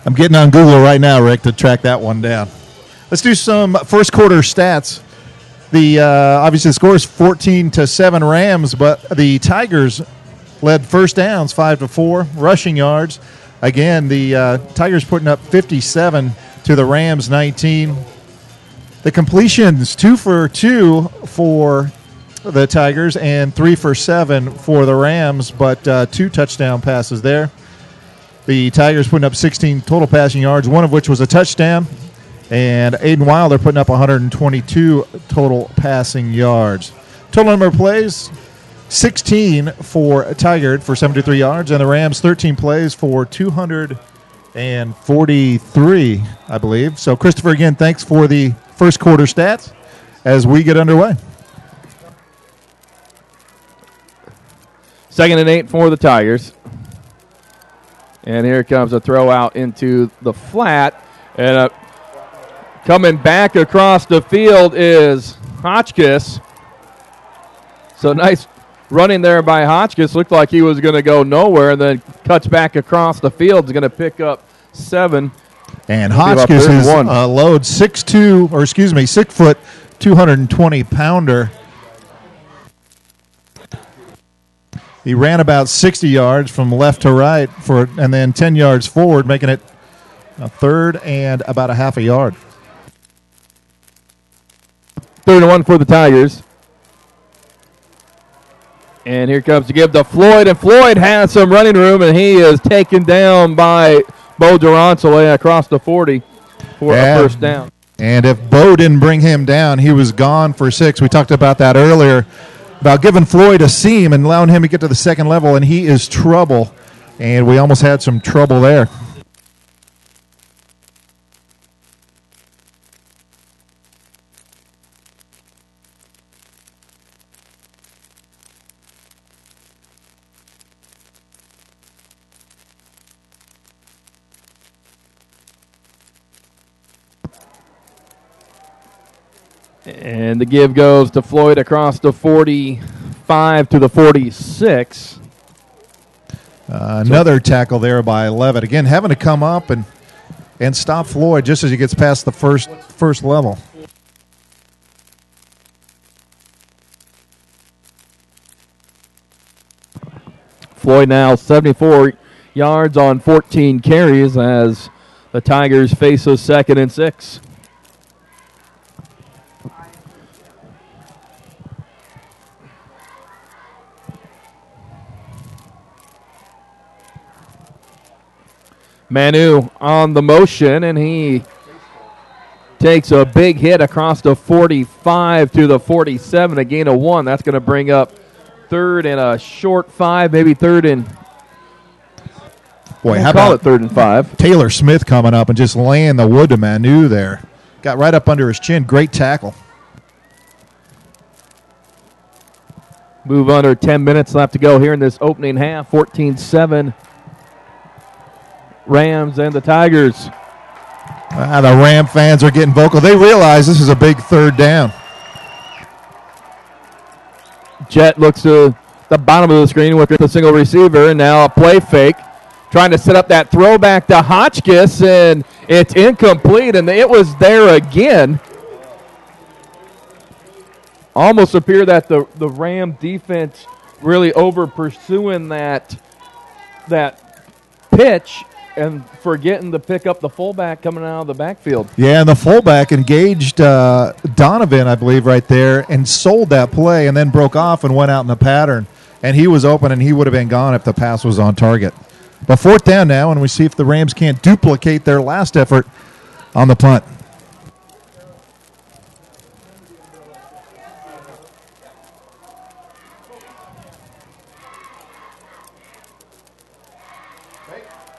I'm getting on Google right now, Rick, to track that one down. Let's do some first quarter stats. Obviously the score is 14-7 Rams, but the Tigers led first downs 5-4, rushing yards. Again, the Tigers putting up 57 to the Rams 19. The completions 2 for 2 for the Tigers and 3 for 7 for the Rams, but 2 touchdown passes there. The Tigers putting up 16 total passing yards, one of which was a touchdown. And Aiden Wilder putting up 122 total passing yards. Total number of plays, 16 for Tigard for 73 yards, and the Rams 13 plays for 243, I believe. So, Christopher, again, thanks for the first quarter stats as we get underway. 2nd and 8 for the Tigers. And here comes a throw out into the flat. And coming back across the field is Hotchkiss. So nice running there by Hotchkiss. Looked like he was going to go nowhere, and then cuts back across the field. He's going to pick up 7. And Hotchkiss is load 6 foot, 220-pounder. He ran about 60 yards from left to right and then 10 yards forward, making it a third and about a half a yard. Third and 1 for the Tigers. And here comes to give to Floyd, and Floyd has some running room, and he is taken down by Bo Durantole across the 40 for a first down. And if Bo didn't bring him down, he was gone for 6. We talked about that earlier, about giving Floyd a seam and allowing him to get to the second level, and he is trouble. And we almost had some trouble there. And the give goes to Floyd across the 45 to the 46. Another tackle there by Levitt. Again, having to come up and stop Floyd just as he gets past the first level. Floyd now 74 yards on 14 carries as the Tigers face a 2nd and 6. Manu on the motion, and he takes a big hit across the 45 to the 47, a gain of 1. That's going to bring up 3rd and a short 5, maybe 3rd and... Boy, how call about it 3rd and 5. Taylor Smith coming up and just laying the wood to Manu there. Got right up under his chin. Great tackle. Move under 10 minutes left to go here in this opening half. 14-7. Rams and the Tigers. The Ram fans are getting vocal. They realize this is a big 3rd down. Jet looks to the bottom of the screen with the single receiver, and now a play fake. Trying to set up that throwback to Hotchkiss, and it's incomplete, and it was there again. Almost appeared that the Ram defense really over pursuing that pitch and forgetting to pick up the fullback coming out of the backfield. Yeah, and the fullback engaged Donovan, I believe, right there, and sold that play and then broke off and went out in the pattern. And he was open, and he would have been gone if the pass was on target. But 4th down now, and we see if the Rams can't duplicate their last effort on the punt.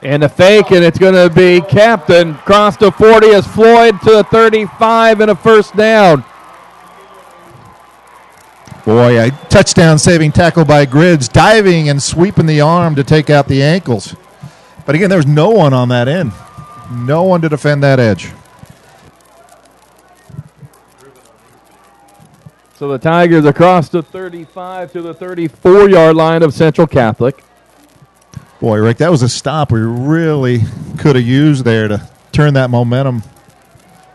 And a fake, and it's going to be capped and cross to 40 as Floyd to the 35 and a first down. Boy, a touchdown-saving tackle by Grids, diving and sweeping the arm to take out the ankles. But again, there's no one on that end. No one to defend that edge. So the Tigers across the 35 to the 34-yard line of Central Catholic. Boy, Rick, that was a stop we really could have used there to turn that momentum.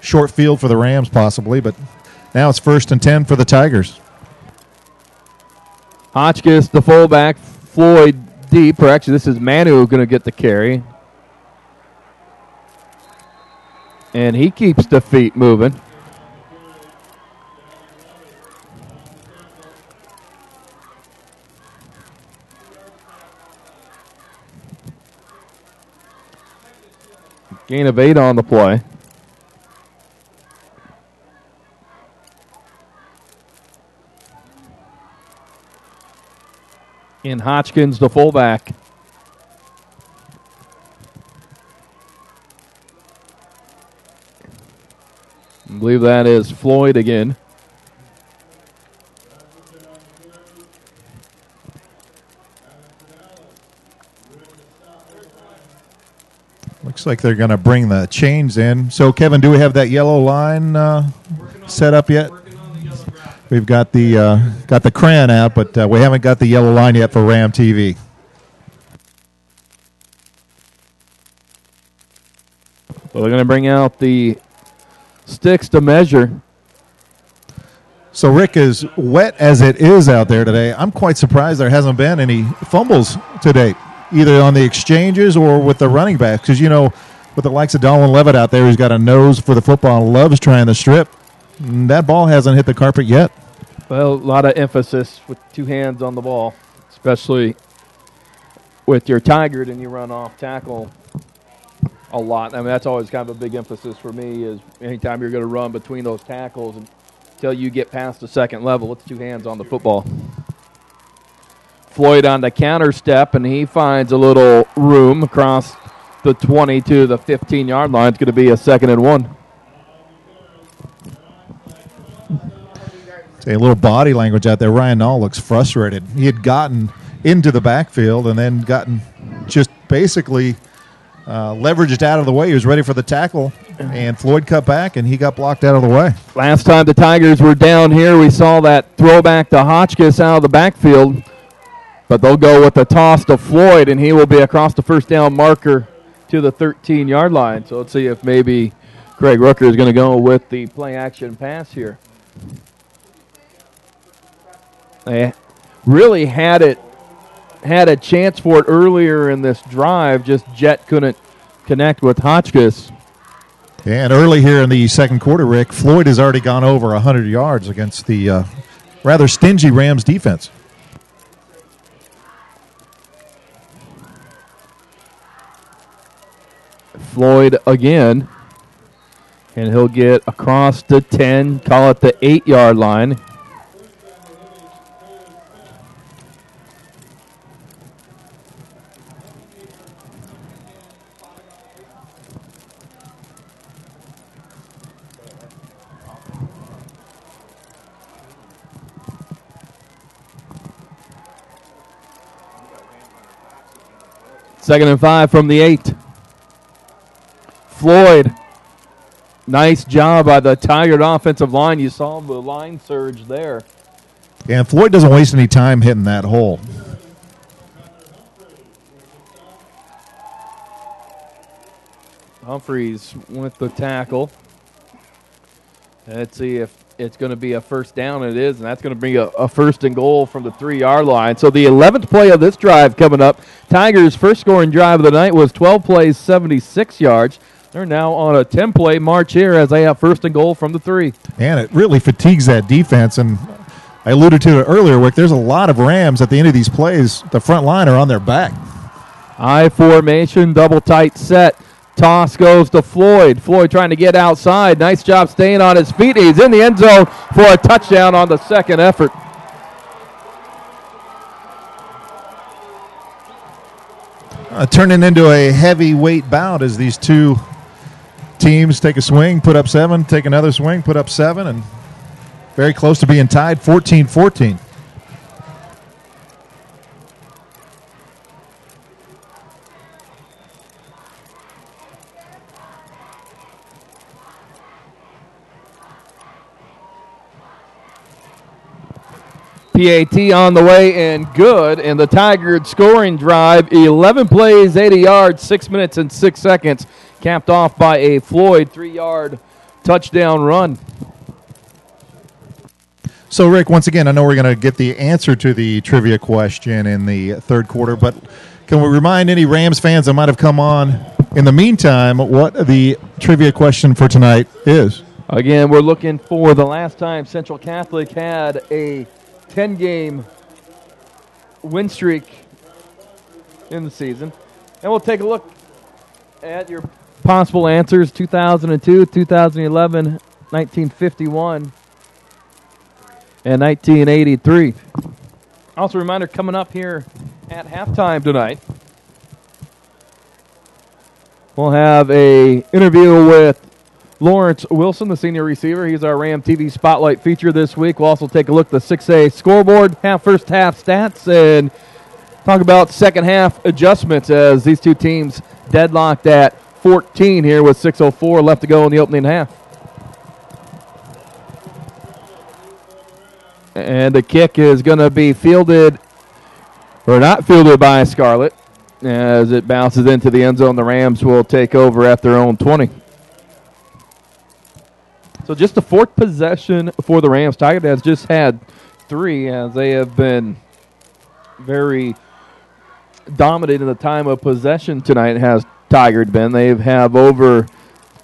Short field for the Rams possibly, but now it's 1st and 10 for the Tigers. Hotchkiss, the fullback, Floyd deep, or actually this is Manu going to get the carry. And he keeps the feet moving. Gain of 8 on the play. In Hotchkins, the fullback. I believe that is Floyd again. Looks like they're going to bring the chains in. So, Kevin, do we have that yellow line set up yet? We've got the crayon out, but we haven't got the yellow line yet for Ram TV. Well, they're going to bring out the sticks to measure. So, Rick, as wet as it is out there today, I'm quite surprised there hasn't been any fumbles to date, either on the exchanges or with the running backs. Because, you know, with the likes of Donald Levitt out there, who's got a nose for the football and loves trying the strip, That ball hasn't hit the carpet yet. Well, a lot of emphasis with two hands on the ball, especially with your Tigard and you run off tackle a lot. I mean, that's always kind of a big emphasis for me is anytime you're going to run between those tackles until you get past the second level, it's two hands on the football. Floyd on the counter step, and he finds a little room across the 20 to the 15-yard line. It's going to be a 2nd and 1. A little body language out there. Ryan Nall looks frustrated. He had gotten into the backfield and then gotten just basically leveraged out of the way. He was ready for the tackle, and Floyd cut back, and he got blocked out of the way. Last time the Tigers were down here, we saw that throwback to Hotchkiss out of the backfield, but they'll go with the toss to Floyd, and he will be across the first down marker to the 13-yard line. So let's see if maybe Craig Rooker is going to go with the play-action pass here. They really had a chance for it earlier in this drive. Just Jet couldn't connect with Hotchkiss. And early here in the second quarter, Rick, Floyd has already gone over 100 yards against the rather stingy Rams defense. Floyd again, and he'll get across the 10, call it the 8-yard line. Second and 5 from the 8. Floyd, nice job by the Tigard offensive line. You saw the line surge there. And Floyd doesn't waste any time hitting that hole. Humphreys with the tackle. Let's see if it's going to be a first down. It is, and that's going to be a first and goal from the 3-yard line. So the 11th play of this drive coming up. Tigers' first scoring drive of the night was 12 plays, 76 yards. They're now on a 10-play march here as they have first and goal from the 3. And it really fatigues that defense. And I alluded to it earlier, Wick, there's a lot of Rams at the end of these plays. The front line are on their back. I formation, double tight set. Toss goes to Floyd. Floyd trying to get outside. Nice job staying on his feet. He's in the end zone for a touchdown on the second effort. Turning into a heavyweight bout as these two teams take a swing, put up 7, take another swing, put up 7, and very close to being tied 14-14. PAT on the way and good. And the Tigard scoring drive, 11 plays, 80 yards, 6 minutes and 6 seconds, capped off by a Floyd 3-yard touchdown run. So, Rick, once again, I know we're going to get the answer to the trivia question in the third quarter, but can we remind any Rams fans that might have come on in the meantime what the trivia question for tonight is? Again, we're looking for the last time Central Catholic had a 10-game win streak in the season. And we'll take a look at your possible answers: 2002, 2011, 1951, and 1983. Also, a reminder, coming up here at halftime tonight, we'll have a interview with Lawrence Wilson, the senior receiver. He's our Ram TV Spotlight feature this week. We'll also take a look at the 6A scoreboard, first half stats, and talk about second half adjustments as these two teams deadlocked at 14 here with 6:04 left to go in the opening half. And the kick is going to be fielded, or not fielded, by Scarlett. As it bounces into the end zone, the Rams will take over at their own 20. So just the fourth possession for the Rams. Tigard has just had 3 as they have been very dominant in the time of possession tonight, has Tigard been. They have over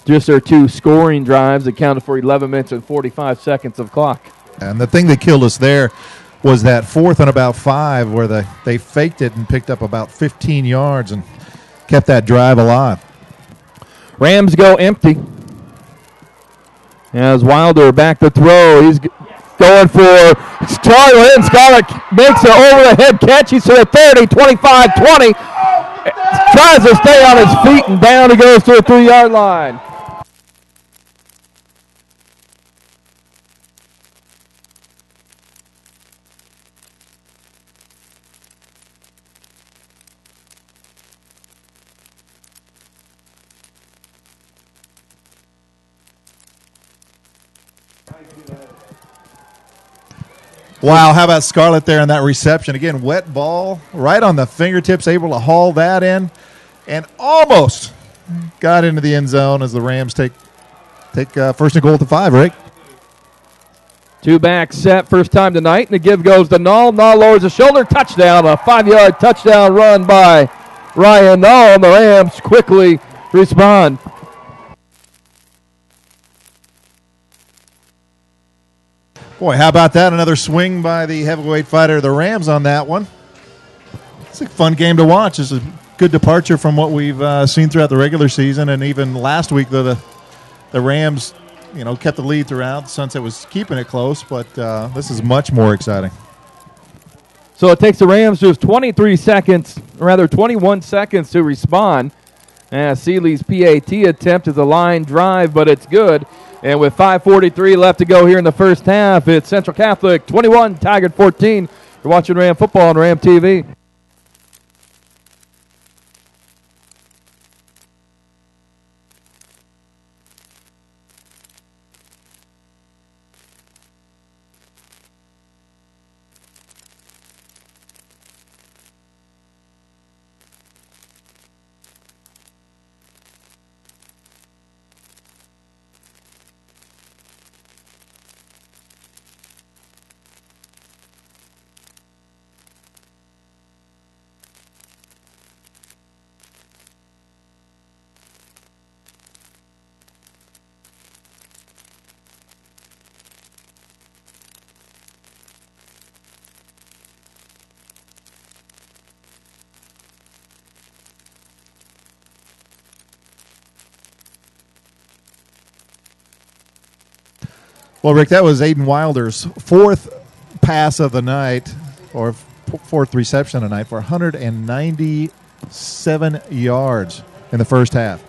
just their 2 scoring drives accounted for 11 minutes and 45 seconds of clock. And the thing that killed us there was that 4th and about 5 where they faked it and picked up about 15 yards and kept that drive alive. Rams go empty. As Wilder back to throw, he's going for Charlie, and Scarlett makes an over-the-head catch. He's to the 30, 25, 20. Tries to stay on his feet, and down he goes to the 3-yard line. Wow, how about Scarlett there in that reception? Again, wet ball, right on the fingertips, able to haul that in, and almost got into the end zone as the Rams take first and goal at the 5, Rick. 2-back set, first time tonight, and the give goes to Null. Null lowers the shoulder, touchdown, a 5-yard touchdown run by Ryan Null, and the Rams quickly respond. Boy, how about that? Another swing by the heavyweight fighter, the Rams, on that one. It's a fun game to watch. It's a good departure from what we've seen throughout the regular season, and even last week, though the Rams, kept the lead throughout. Sunset was keeping it close, but this is much more exciting. So it takes the Rams just 21 seconds to respond. Seeley's PAT attempt is a line drive, but it's good. And with 5:43 left to go here in the first half, it's Central Catholic 21, Tigard 14. You're watching Ram football on Ram TV. Well, Rick, that was Aiden Wilder's 4th pass of the night, or 4th reception of the night, for 197 yards in the first half.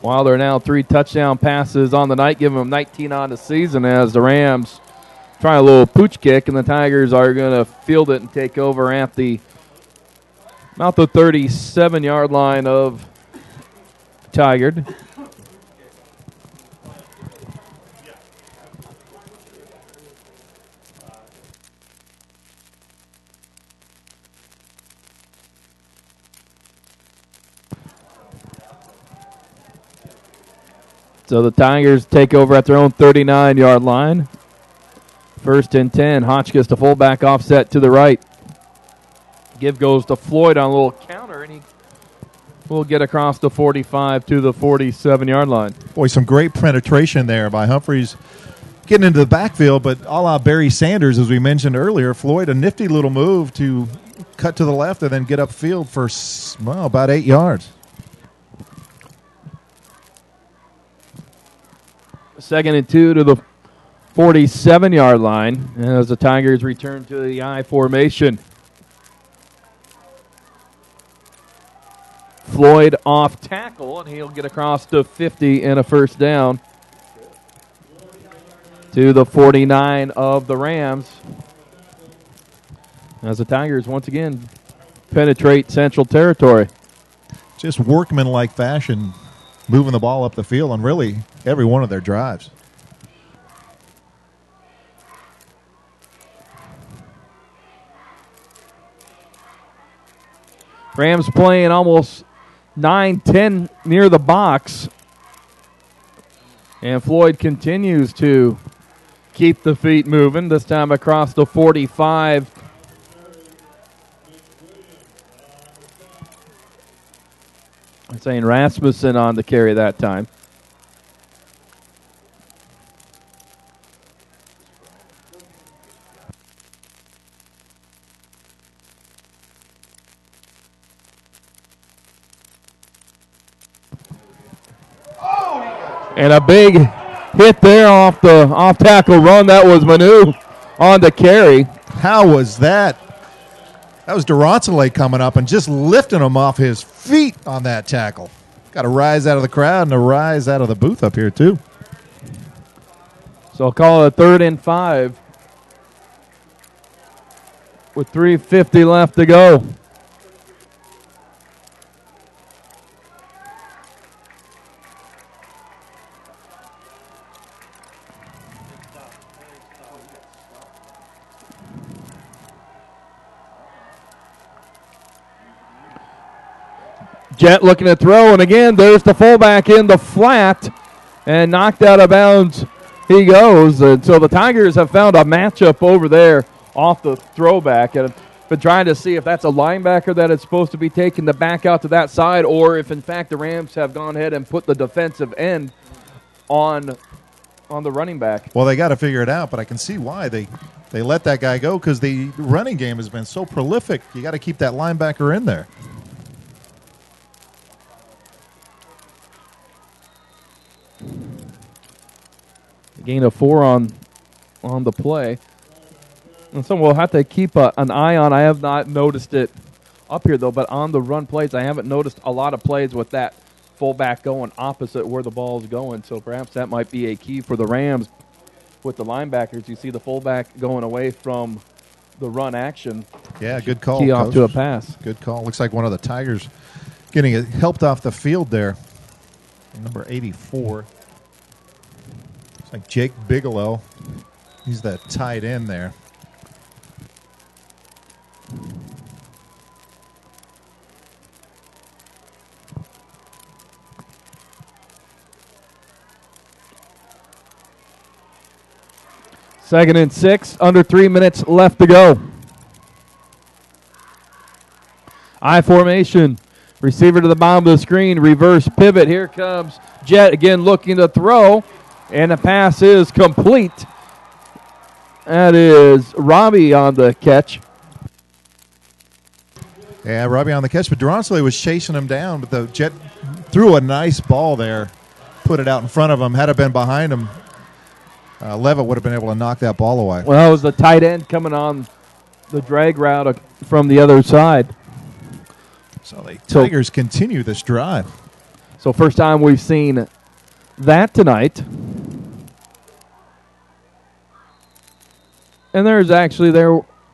Wilder now 3 touchdown passes on the night, giving him 19 on the season as the Rams try a little pooch kick, and the Tigers are going to field it and take over at about the 37-yard line of Tigard. So the Tigers take over at their own 39-yard line. 1st and 10. Hotchkiss, the fullback, offset to the right. Give goes to Floyd on a little counter, and he will get across the 45 to the 47-yard line. Boy, some great penetration there by Humphreys getting into the backfield, but a la Barry Sanders, as we mentioned earlier, Floyd, a nifty little move to cut to the left and then get upfield for, about 8 yards. 2nd and 2 to the 47-yard line as the Tigers return to the I formation. Floyd off tackle, and he'll get across to 50 and a first down to the 49 of the Rams. As the Tigers once again penetrate Central territory. Just workmanlike fashion, moving the ball up the field on really every one of their drives. Rams playing almost 9-10 near the box. And Floyd continues to keep the feet moving, this time across the 45. I'm saying Rasmussen on the carry that time. And a big hit there off the off-tackle run. That was Manu on the carry. How was that? That was Durantale coming up and just lifting him off his feet on that tackle. Got a rise out of the crowd and a rise out of the booth up here, too. So I'll call it a 3rd and 5 with 3:50 left to go. Jet looking to throw, and again, there's the fullback in the flat, and knocked out of bounds he goes. And so the Tigers have found a matchup over there off the throwback, and been trying to see if that's a linebacker that is supposed to be taking the back out to that side, or if, in fact, the Rams have gone ahead and put the defensive end on the running back. Well, they got to figure it out, but I can see why they let that guy go, because the running game has been so prolific. You got to keep that linebacker in there. Gain of 4 on the play. And so we'll have to keep an eye on. I have not noticed it up here, though, but on the run plays, I haven't noticed a lot of plays with that fullback going opposite where the ball is going. So perhaps that might be a key for the Rams with the linebackers. You see the fullback going away from the run action. Yeah, good call. Key off to a pass. Good call. Looks like one of the Tigers getting it helped off the field there. Number 84. It's like Jake Bigelow. He's that tight end there. Second and 6, under 3 minutes left to go. I formation. Receiver to the bottom of the screen. Reverse pivot. Here comes Jet again looking to throw. And the pass is complete. That is Robbie on the catch. Yeah, Robbie on the catch. But Durantale was chasing him down. But the Jet threw a nice ball there. Put it out in front of him. Had it been behind him, Levitt would have been able to knock that ball away. Well, it was the tight end coming on the drag route from the other side. So the Tigers continue this drive. So first time we've seen that tonight. And there's actually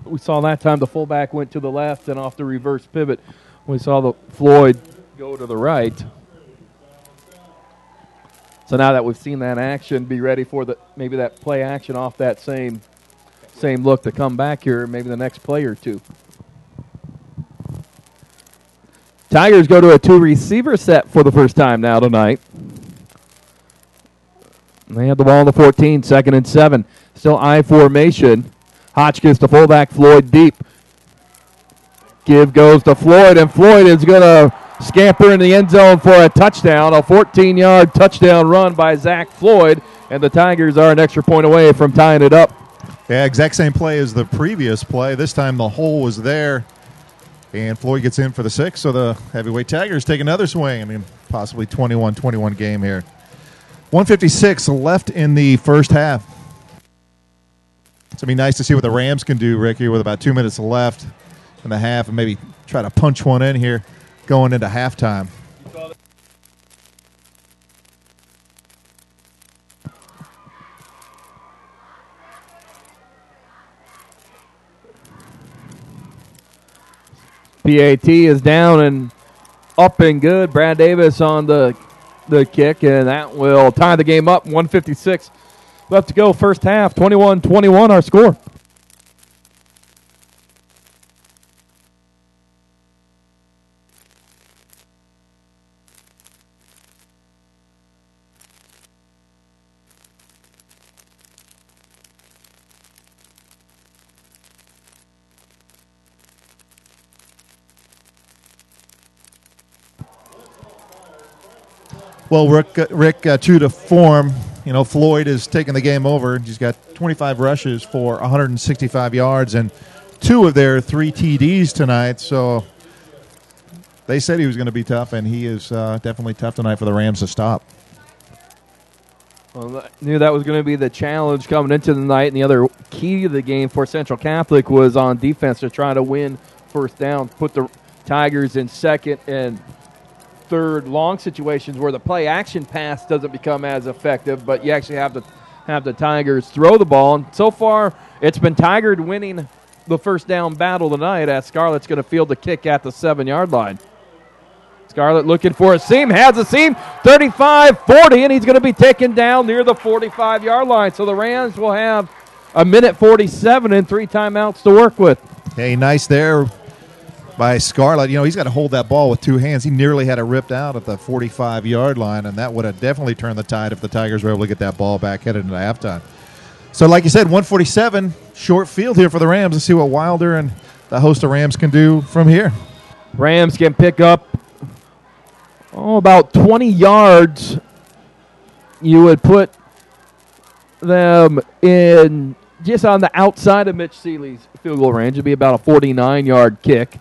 we saw that time the fullback went to the left and off the reverse pivot. We saw the Floyd go to the right. So now that we've seen that action, be ready for maybe that play action off that same look to come back here, maybe the next play or two. Tigers go to a 2-receiver set for the first time now tonight. They have the ball on the 14, 2nd and 7. Still I formation. Hotchkiss to fullback, Floyd deep. Give goes to Floyd, and Floyd is going to scamper in the end zone for a touchdown, a 14-yard touchdown run by Zach Floyd, and the Tigers are an extra point away from tying it up. Yeah, exact same play as the previous play. This time the hole was there, and Floyd gets in for the 6, so the heavyweight Tigers take another swing. I mean, possibly 21-21 game here. 1:56 left in the first half. It's going to be nice to see what the Rams can do, Ricky, with about 2 minutes left in the half, and maybe try to punch one in here going into halftime. PAT is down and up and good. Brad Davis on the kick, and that will tie the game up. 1:56 left to go. First half, 21-21 our score. Well, Rick, true to form, Floyd is taking the game over. He's got 25 rushes for 165 yards and 2 of their 3 TDs tonight. So they said he was going to be tough, and he is definitely tough tonight for the Rams to stop. Well, I knew that was going to be the challenge coming into the night, and the other key to the game for Central Catholic was on defense to try to win first down, put the Tigers in second and third long situations where the play action pass doesn't become as effective, but you actually have the Tigers throw the ball. And so far, it's been Tigard winning the first down battle tonight, as Scarlett's going to field the kick at the 7-yard line. Scarlett looking for a seam, has a seam, 35-40, and he's going to be taken down near the 45-yard line. So the Rams will have a minute 47 and 3 timeouts to work with. Hey, nice there by Scarlett. You know, he's got to hold that ball with 2 hands. He nearly had it ripped out at the 45-yard line, and that would have definitely turned the tide if the Tigers were able to get that ball back headed into halftime. So like you said, 147, short field here for the Rams. Let's see what Wilder and the host of Rams can do from here. Rams can pick up about 20 yards. You would put them in just on the outside of Mitch Seeley's field goal range. It'd be about a 49-yard kick.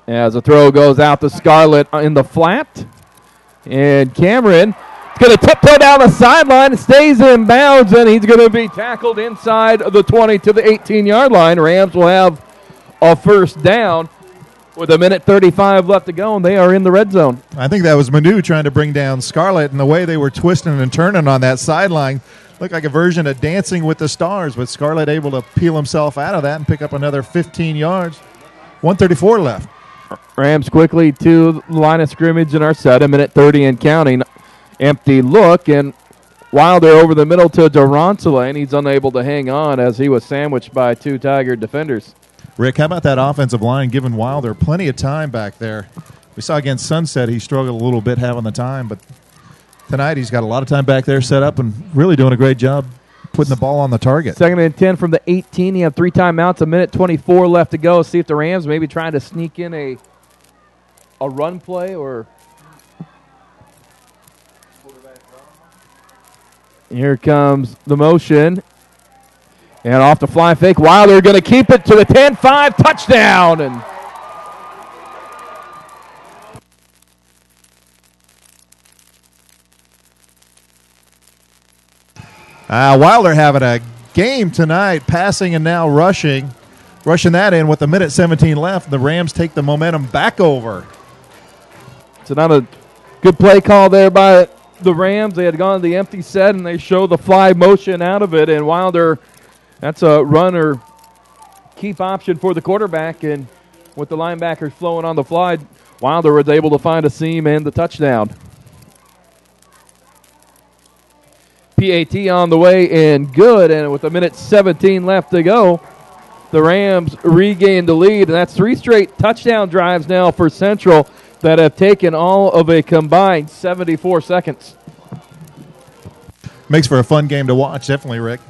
As the throw goes out to Scarlett in the flat. And Cameron is going to tiptoe down the sideline, stays in bounds, and he's going to be tackled inside the 20 to the 18-yard line. Rams will have a first down with a minute 35 left to go, and they are in the red zone. I think that was Manu trying to bring down Scarlett, and the way they were twisting and turning on that sideline looked like a version of Dancing with the Stars, with Scarlett able to peel himself out of that and pick up another 15 yards. 1:34 left. Rams quickly to the line of scrimmage and are set, a minute 30 and counting. Empty look, and Wilder over the middle to Durantula, and he's unable to hang on as he was sandwiched by 2 Tiger defenders. Rick, how about that offensive line giving Wilder plenty of time back there? We saw against Sunset he struggled a little bit having the time, but tonight he's got a lot of time back there set up and really doing a great job putting the ball on the target. 2nd and 10 from the 18. You have 3 timeouts, a minute 24 left to go. See if the Rams maybe trying to sneak in a run play or... Here comes the motion. And off the fly fake, Wilder going to keep it to the 10-5, touchdown. And Wilder having a game tonight, passing and now rushing. Rushing that in with a minute 17 left. The Rams take the momentum back over. it's another good play call there by the Rams. They had gone to the empty set, and they show the fly motion out of it. And Wilder, that's a run or keep option for the quarterback. And with the linebackers flowing on the fly, Wilder was able to find a seam and the touchdown. PAT on the way and good. And with a minute 17 left to go, the Rams regained the lead. And that's 3 straight touchdown drives now for Central that have taken all of a combined 74 seconds. Makes for a fun game to watch, definitely, Rick.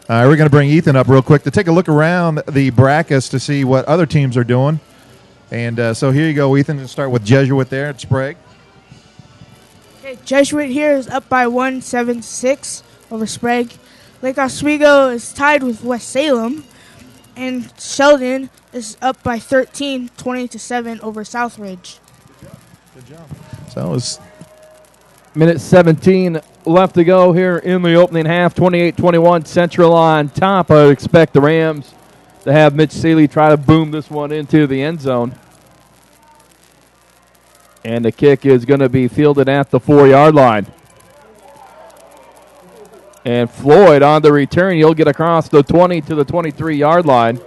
We're going to bring Ethan up real quick to take a look around the brackets to see what other teams are doing. And so here you go, Ethan. We'll start with Jesuit there at Sprague. Okay, Jesuit here is up by 1-7-6 over Sprague. Lake Oswego is tied with West Salem. And Sheldon is up by 13, 20-7 over Southridge. Good job. So it was minute 17 left to go here in the opening half. 28-21, Central on top. I would expect the Rams to have Mitch Seeley try to boom this one into the end zone. And the kick is going to be fielded at the 4-yard line. And Floyd on the return. He'll get across the 20 to the 23-yard line.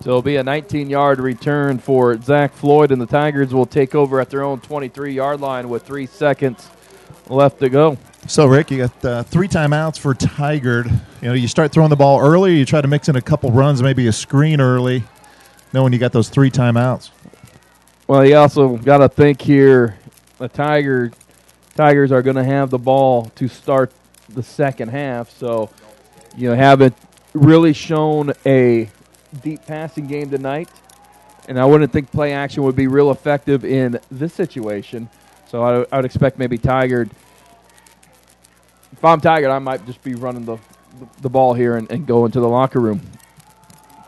So it'll be a 19-yard return for Zach Floyd, and the Tigers will take over at their own 23-yard line with 3 seconds left to go. So, Rick, you got 3 timeouts for Tigard. You know, you start throwing the ball early, you try to mix in a couple runs, maybe a screen early, knowing you got those 3 timeouts. Well, you also got to think here, the Tigers are going to have the ball to start the second half. So, haven't really shown a deep passing game tonight. And I wouldn't think play action would be real effective in this situation. So I would expect maybe Tigard. If I'm Tigard, I might just be running the ball here and go into the locker room.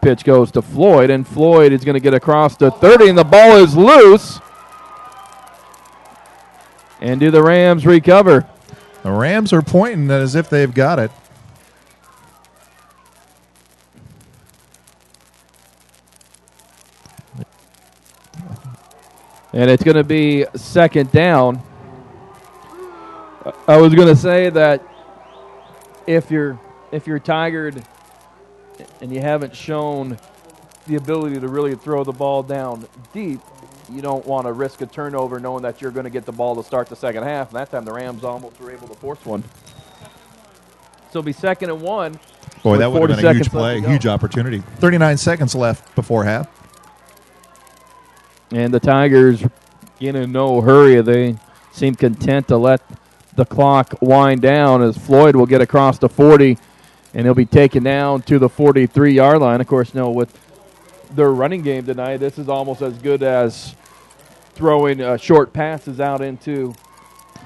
Pitch goes to Floyd, and Floyd is going to get across to 30, and the ball is loose. And do the Rams recover? The Rams are pointing as if they've got it. And it's going to be second down. I was going to say that if you're Tigard and you haven't shown the ability to really throw the ball down deep, you don't want to risk a turnover knowing that you're going to get the ball to start the second half. And that time the Rams almost were able to force one. So it'll be 2nd and 1. Boy, that would have been a huge play, huge opportunity. 39 seconds left before half. And the Tigers in no hurry. They seem content to let the clock wind down as Floyd will get across the 40, and he'll be taken down to the 43-yard line. Of course, with their running game tonight, this is almost as good as throwing short passes out into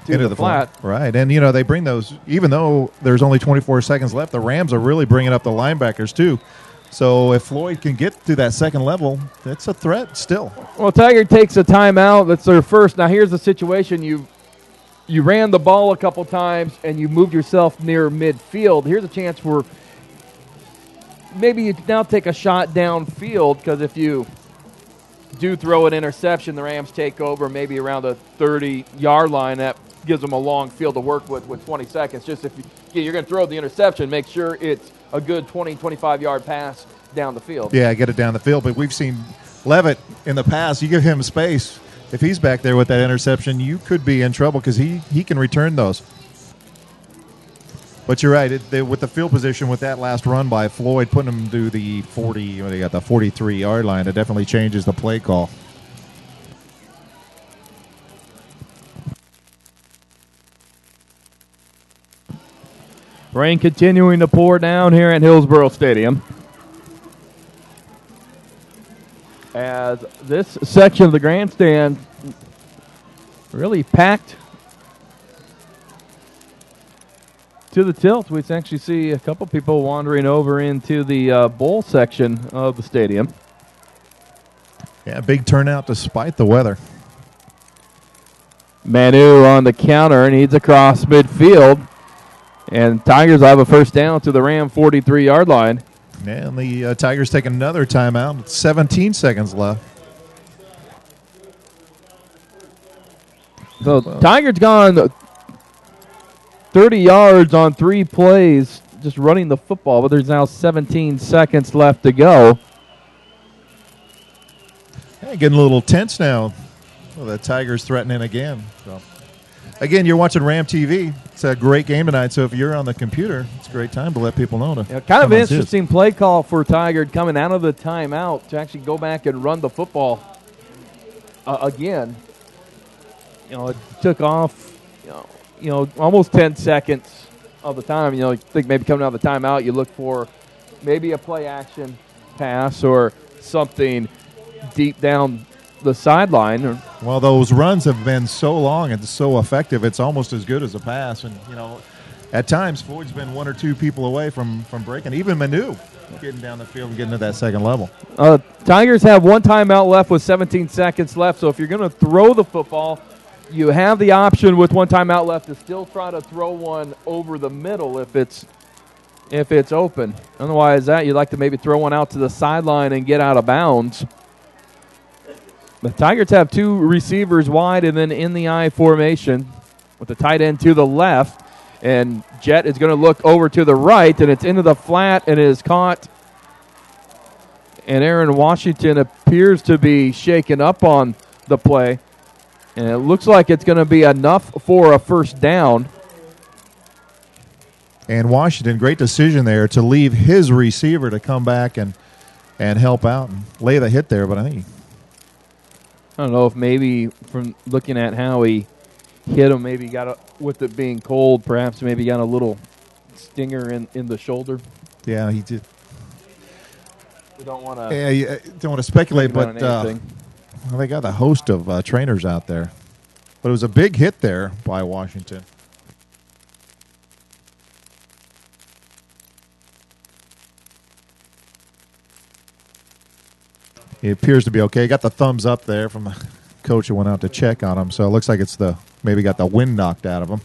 the flat. Right, and they bring those, even though there's only 24 seconds left, the Rams are really bringing up the linebackers too. So if Floyd can get to that second level, that's a threat still. Well, Tigard takes a timeout. That's their first. Now here's the situation. You ran the ball a couple times and you moved yourself near midfield. Here's a chance for maybe you now take a shot downfield, because if you do throw an interception, the Rams take over maybe around the 30-yard line. That gives them a long field to work with 20 seconds. Just if you're going to throw the interception, make sure it's a good 20, 25-yard pass down the field. Yeah, get it down the field. But we've seen Levitt in the past. You give him space. If he's back there with that interception, you could be in trouble because he can return those. But you're right. With the field position, with that last run by Floyd, putting him to the 43-yard line, it definitely changes the play call. Rain continuing to pour down here at Hillsboro Stadium, as this section of the grandstand really packed to the tilt. We actually see a couple people wandering over into the bowl section of the stadium. Yeah, big turnout despite the weather. Manu on the counter, needs across midfield. And Tigers will have a first down to the Ram 43-yard line. And the Tigers take another timeout. 17 seconds left. So Tigers gone 30 yards on 3 plays just running the football, but there's now 17 seconds left to go. Hey, getting a little tense now. Well, the Tigers threatening again. So. Again, you're watching Ram TV. It's a great game tonight, so if you're on the computer, it's a great time to let people know. Kind of an interesting play call for Tigard coming out of the timeout to actually go back and run the football again. It took off, almost 10 seconds of the time. You think maybe coming out of the timeout, you look for maybe a play action pass or something deep down the sideline. Well, those runs have been so long and so effective, it's almost as good as a pass. And, at times, Floyd's been 1 or 2 people away from breaking. Even Manu getting down the field and getting to that second level. Tigers have 1 timeout left with 17 seconds left. So if you're going to throw the football, you have the option with 1 timeout left to still try to throw one over the middle if it's open. Otherwise, you'd like to maybe throw one out to the sideline and get out of bounds. The Tigers have 2 receivers wide and then in the I formation with the tight end to the left. And Jet is going to look over to the right, and it's into the flat and it is caught. And Aaron Washington appears to be shaken up on the play. And it looks like it's going to be enough for a first down. And Washington, great decision there to leave his receiver to come back and help out and lay the hit there. But I don't know if maybe from looking at how he hit him. Maybe with it being cold, perhaps maybe got a little stinger in the shoulder. Yeah, he did. We don't want to. Yeah, you don't want to speculate, but anything. they got a host of trainers out there. But it was a big hit there by Washington. He appears to be okay. Got the thumbs up there from the coach who went out to check on him. So it looks like it's maybe got the wind knocked out of him.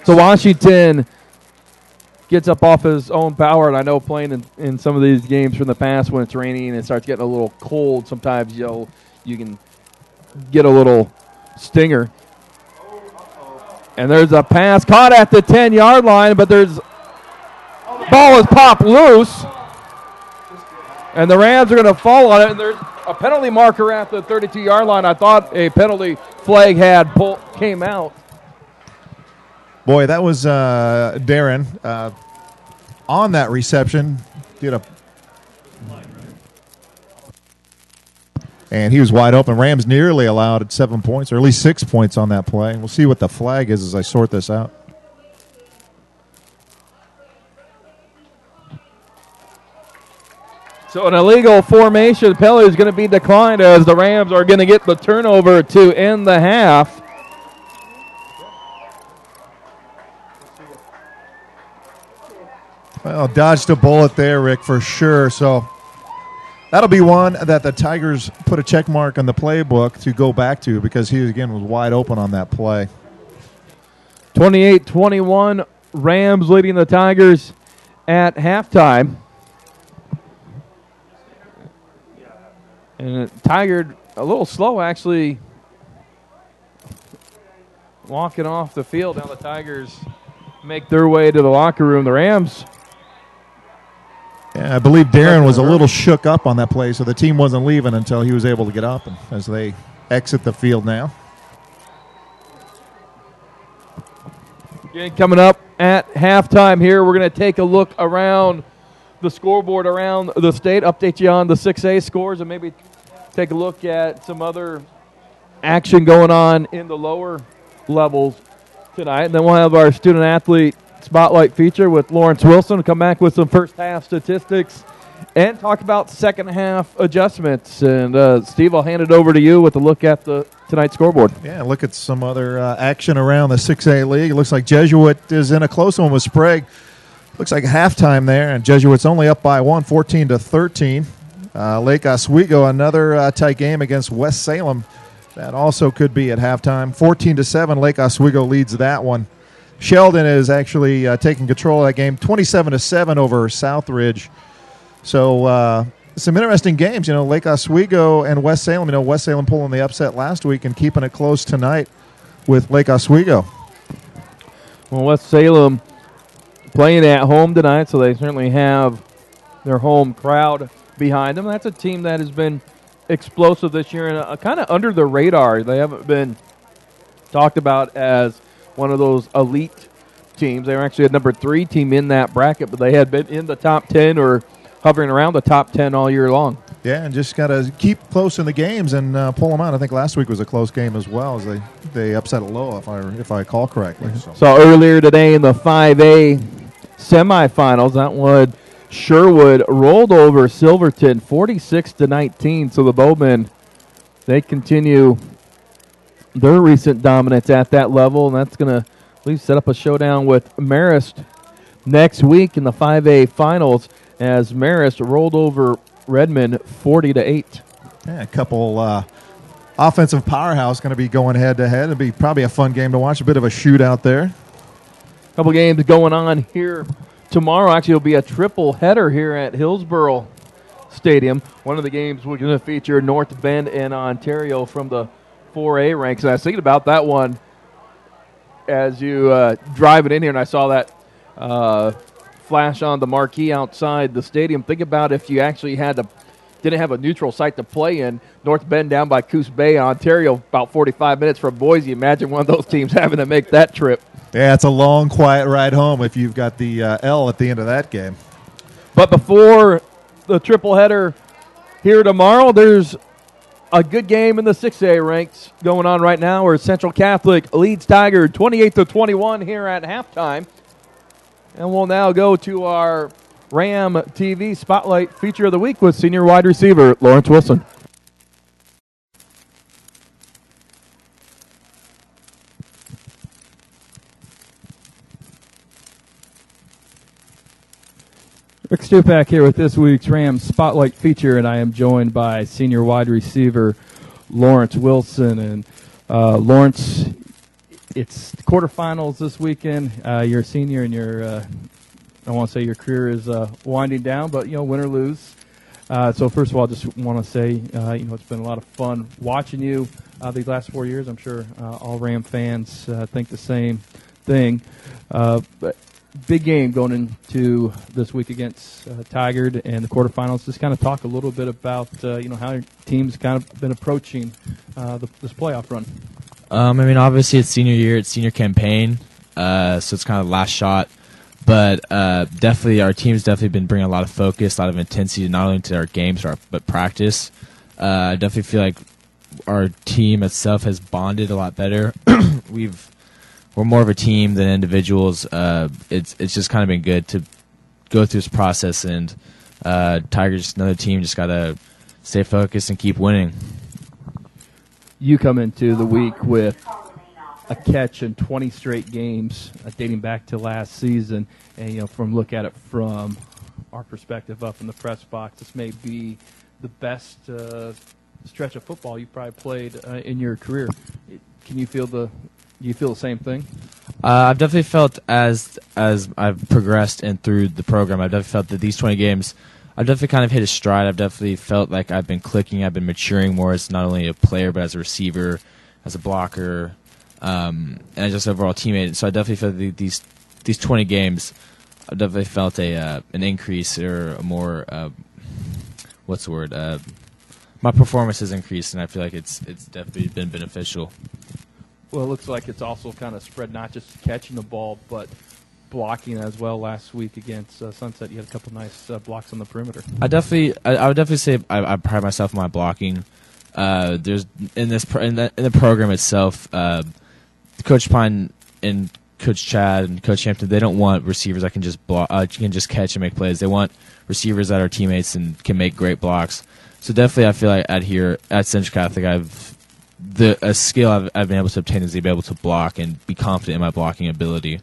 So Washington gets up off his own power, and I know playing in some of these games from the past when it's raining and it starts getting a little cold, sometimes you can get a little stinger. And there's a pass caught at the 10-yard line, but ball is popped loose. And the Rams are going to fall on it, and there's a penalty marker at the 32-yard line. I thought a penalty flag came out. Boy, that was Darren on that reception. And he was wide open. Rams nearly allowed 7 points, or at least 6 points on that play. We'll see what the flag is as I sort this out. So an illegal formation penalty is going to be declined as the Rams are going to get the turnover to end the half. Well, dodged a bullet there, Rick, for sure. So that'll be one that the Tigers put a check mark on the playbook to go back to because he, again, was wide open on that play. 28-21, Rams leading the Tigers at halftime. And Tigard a little slow, actually, walking off the field. Now the Tigers make their way to the locker room. The Rams. Yeah, I believe Darren was a little shook up on that play, so the team wasn't leaving until he was able to get up as they exit the field now. Again, coming up at halftime here, we're going to take a look around the scoreboard around the state, update you on the 6A scores, and maybe take a look at some other action going on in the lower levels tonight. And then we'll have our student-athlete spotlight feature with Lawrence Wilson, come back with some first-half statistics and talk about second-half adjustments. And, Steve, I'll hand it over to you with a look at tonight's scoreboard. Yeah, look at some other action around the 6A league. It looks like Jesuit is in a close one with Sprague. Looks like halftime there, and Jesuit's only up by 1, 14-13. Lake Oswego, another tight game against West Salem. That also could be at halftime. 14-7, Lake Oswego leads that one. Sheldon is actually taking control of that game, 27-7 over Southridge. So some interesting games. Lake Oswego and West Salem. West Salem pulling the upset last week and keeping it close tonight with Lake Oswego. Well, West Salem playing at home tonight, so they certainly have their home crowd behind them. That's a team that has been explosive this year and kind of under the radar. They haven't been talked about as one of those elite teams. They were actually a number 3 team in that bracket, but they had been in the top 10 or hovering around the top 10 all year long. Yeah, and just got to keep close in the games and pull them out. I think last week was a close game as well as they upset Aloha, if I recall correctly. So earlier today in the 5A semifinals, that one Sherwood rolled over Silverton 46-19. So the Bowmen, they continue their recent dominance at that level, and that's going to at least set up a showdown with Marist next week in the 5A finals as Marist rolled over Redmond 40-8. Yeah, a couple offensive powerhouse going to be going head-to-head. It'll be probably a fun game to watch, a bit of a shootout there. A couple games going on here tomorrow. Actually, it'll be a triple header here at Hillsboro Stadium. One of the games we're going to feature North Bend and Ontario from the 4A ranks. And I was thinking about that one as you drive it in here, and I saw that flash on the marquee outside the stadium. Think about if you actually didn't have a neutral site to play in. North Bend down by Coos Bay, Ontario, about 45 minutes from Boise. Imagine one of those teams having to make that trip. Yeah, it's a long, quiet ride home if you've got the L at the end of that game. But before the triple header here tomorrow, there's a good game in the 6A ranks going on right now where Central Catholic leads Tigard 28-21 here at halftime. And we'll now go to our Ram TV Spotlight Feature of the Week with senior wide receiver Lawrence Wilson. Rick Stupak here with this week's Rams Spotlight Feature, and I am joined by senior wide receiver Lawrence Wilson. And Lawrence, it's the quarterfinals this weekend. You're a senior, and I want to say your career is winding down, but win or lose. So first of all, I just want to say it's been a lot of fun watching you these last 4 years. I'm sure all Ram fans think the same thing. But big game going into this week against Tigard and the quarterfinals. Just kind of talk a little bit about how your team's kind of been approaching this playoff run. Obviously it's senior year, it's senior campaign, so it's kind of last shot. But definitely our team's definitely been bringing a lot of focus, a lot of intensity, not only to our games but practice. I definitely feel like our team itself has bonded a lot better. We're more of a team than individuals. It's just kind of been good to go through this process, and Tigers, another team, just got to stay focused and keep winning. You come into the week with a catch in 20 straight games dating back to last season, and from look at it from our perspective up in the press box, this may be the best stretch of football you probably played in your career. Do you feel the same thing? I've definitely felt as I've progressed and through the program, I've definitely felt that these 20 games, I've definitely kind of hit a stride. I've definitely felt like I've been clicking. I've been maturing more as not only a player, but as a receiver, as a blocker, and as just overall teammate. So I definitely felt that these 20 games, I've definitely felt an increase or a more my performance has increased, and I feel like it's definitely been beneficial. Well, it looks like it's also kind of spread not just catching the ball, but blocking as well. Last week against Sunset, you had a couple nice blocks on the perimeter. I would definitely say I pride myself on my blocking. There's in the program itself, Coach Pine and Coach Chad and Coach Hampton, they don't want receivers that can just block, can just catch and make plays. They want receivers that are teammates and can make great blocks. So definitely, I feel like at Central Catholic, a skill I've been able to obtain is to be able to block and be confident in my blocking ability.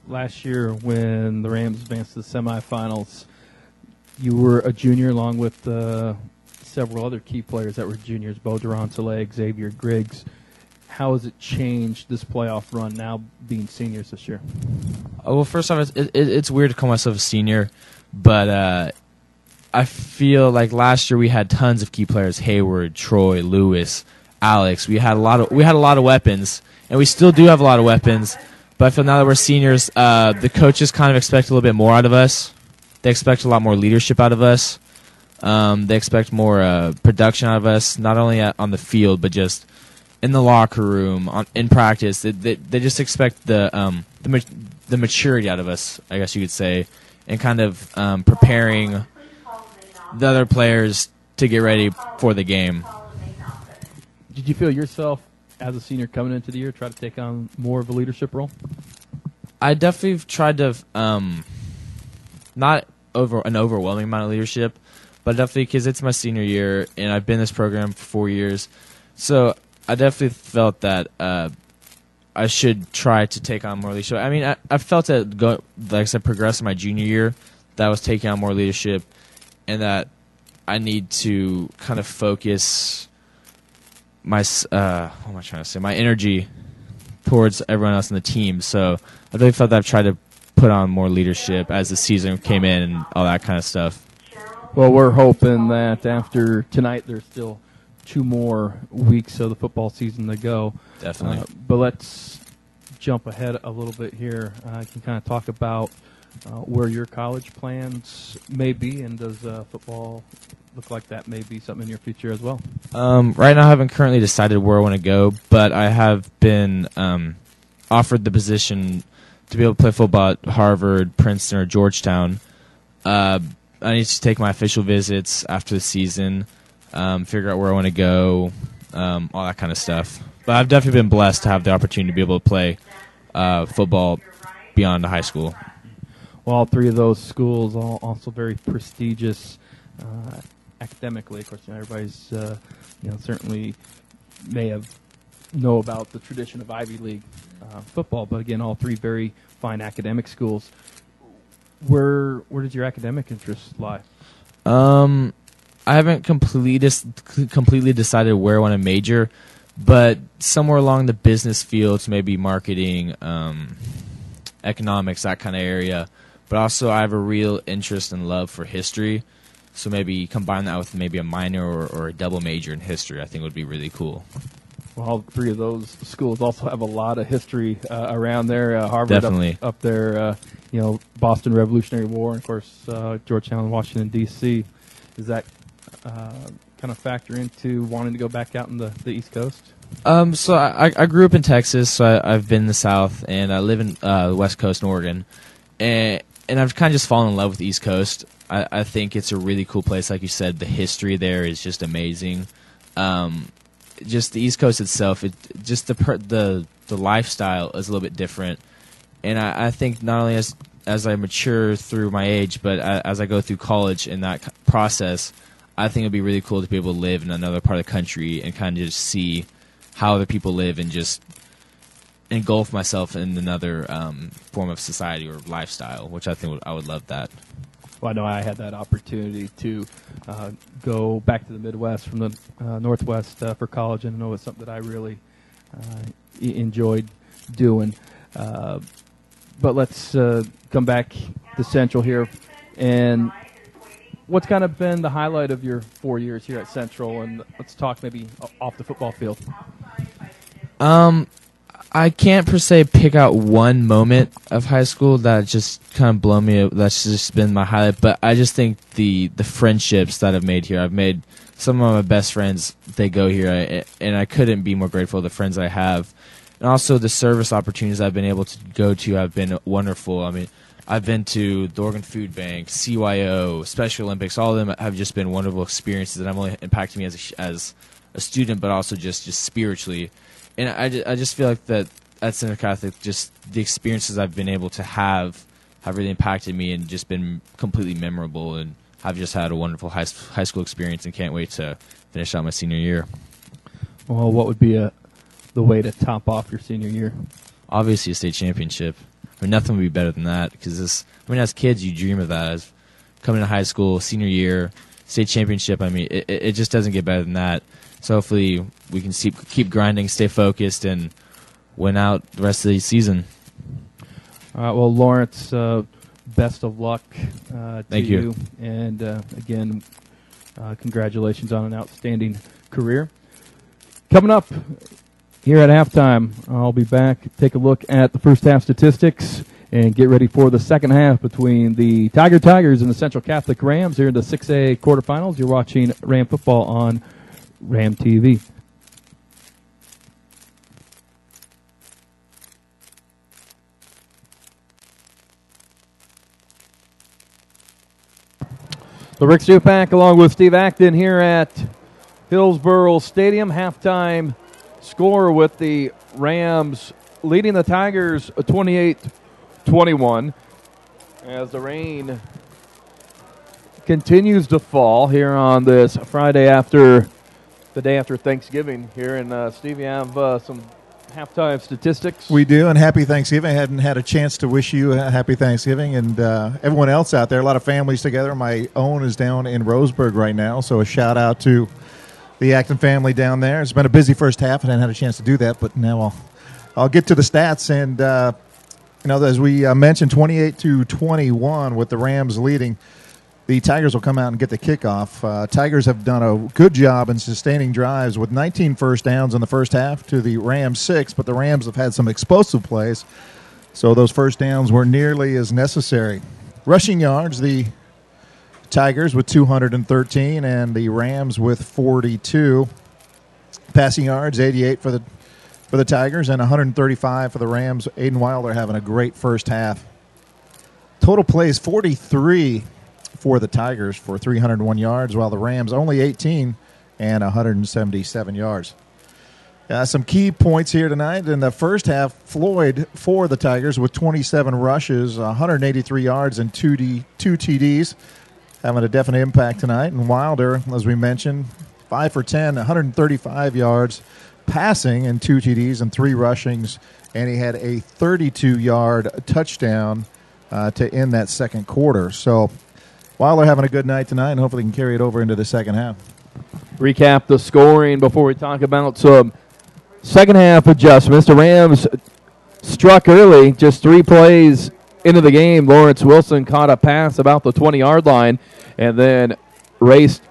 Last year, when the Rams advanced to the semifinals, you were a junior along with several other key players that were juniors, Bo Durant-Soleil, Xavier Griggs. How has it changed this playoff run now being seniors this year? Well, first off, it's weird to call myself a senior, but I feel like last year we had tons of key players: Hayward, Troy, Lewis, Alex. We had a lot of weapons, and we still do have a lot of weapons. But I feel now that we're seniors, the coaches kind of expect a little bit more out of us. They expect a lot more leadership out of us. They expect more production out of us, not only on the field, but just in the locker room, in practice. They just expect the maturity out of us, I guess you could say, and kind of preparing the other players to get ready for the game. Did you feel yourself, as a senior coming into the year, try to take on more of a leadership role? I definitely tried to, not over an overwhelming amount of leadership, but definitely because it's my senior year and I've been in this program for 4 years. So I definitely felt that I should try to take on more leadership. I mean, I felt that, like I said, progress in my junior year, that I was taking on more leadership, and that I need to kind of focus my my energy towards everyone else in the team. So I really felt that I've tried to put on more leadership as the season came in and all that kind of stuff. Well, we're hoping that after tonight there's still 2 more weeks of the football season to go. Definitely. But let's jump ahead a little bit here. I can kind of talk about where your college plans may be, and does football look like that may be something in your future as well? Right now I haven't currently decided where I want to go, but I have been offered the position to be able to play football at Harvard, Princeton, or Georgetown. I need to take my official visits after the season, figure out where I want to go, all that kind of stuff. But I've definitely been blessed to have the opportunity to be able to play football beyond high school. Well, all three of those schools are also very prestigious academically. Of course, everybody's certainly may know about the tradition of Ivy League football, but again, all three very fine academic schools. Where does your academic interest lie? I haven't completely decided where I want to major, but somewhere along the business fields, maybe marketing, economics, that kind of area. But also I have a real interest and love for history, so maybe combine that with maybe a minor or a double major in history. I think would be really cool. Well, all three of those schools also have a lot of history around there. Harvard Definitely. up there, Boston Revolutionary War, and of course Georgetown, Washington, D.C. Does that kind of factor into wanting to go back out in the East Coast? So I grew up in Texas, so I've been in the South, and I live in the West Coast in Oregon. And I've kind of just fallen in love with the East Coast. I think it's a really cool place. Like you said, the history there is just amazing. Just the East Coast itself, the lifestyle is a little bit different. And I think not only as I mature through my age, but as I go through college in that process, I think it would be really cool to be able to live in another part of the country and kind of just see how other people live and just engulf myself in another form of society or lifestyle, which I think I would love that. Well, I know I had that opportunity to go back to the Midwest from the Northwest for college, and I know it's something that I really enjoyed doing. But let's come back to Central here. And what's kind of been the highlight of your 4 years here at Central? And let's talk maybe off the football field. I can't per se pick out one moment of high school that just kind of blown me. That's just been my highlight. But I just think the friendships that I've made here. I've made some of my best friends. They go here, and I couldn't be more grateful for the friends I have. And also the service opportunities I've been able to go to have been wonderful. I mean, I've been to the Oregon Food Bank, CYO, Special Olympics. All of them have just been wonderful experiences that have only impacted me as a student, but also just spiritually. And I just feel like that at Center Catholic, just the experiences I've been able to have really impacted me and just been completely memorable. And I've just had a wonderful high school experience and can't wait to finish out my senior year. Well, what would be the way to top off your senior year? Obviously, a state championship. I mean, nothing would be better than that because as kids, you dream of that. As coming to high school, senior year, state championship. I mean, it just doesn't get better than that. So hopefully we can keep grinding, stay focused, and win out the rest of the season. All right. Well, Lawrence, best of luck Thank you. And again, congratulations on an outstanding career. Coming up here at halftime, I'll be back, take a look at the first half statistics, and get ready for the second half between the Tigard Tigers and the Central Catholic Rams here in the 6A quarterfinals. You're watching Ram football on Ram TV. So Rick Stupak along with Steve Acton here at Hillsboro Stadium. Halftime score with the Rams leading the Tigers 28-21 as the rain continues to fall here on this Friday after the day after Thanksgiving here. And Steve, you have some halftime statistics. We do, and happy Thanksgiving. I hadn't had a chance to wish you a happy Thanksgiving, and everyone else out there, a lot of families together. My own is down in Roseburg right now, so a shout-out to the Acton family down there. It's been a busy first half, and I hadn't had a chance to do that, but now I'll get to the stats. And, as we mentioned, 28-21 with the Rams leading. The Tigers will come out and get the kickoff. Tigers have done a good job in sustaining drives with 19 first downs in the first half to the Rams 6, but the Rams have had some explosive plays, so those first downs were nearly as necessary. Rushing yards, the Tigers with 213 and the Rams with 42. Passing yards, 88 for the Tigers and 135 for the Rams. Aiden Wilder having a great first half. Total plays, 43 for the Tigers for 301 yards, while the Rams only 18 and 177 yards. Some key points here tonight. In the first half, Floyd for the Tigers with 27 rushes, 183 yards, and two TDs, having a definite impact tonight. And Wilder, as we mentioned, 5 for 10, 135 yards, passing and 2 TDs and 3 rushings, and he had a 32-yard touchdown to end that second quarter. So Wilder having a good night tonight, and hopefully can carry it over into the second half. Recap the scoring before we talk about some second half adjustments. The Rams struck early, just 3 plays into the game. Lawrence Wilson caught a pass about the 20-yard line and then raced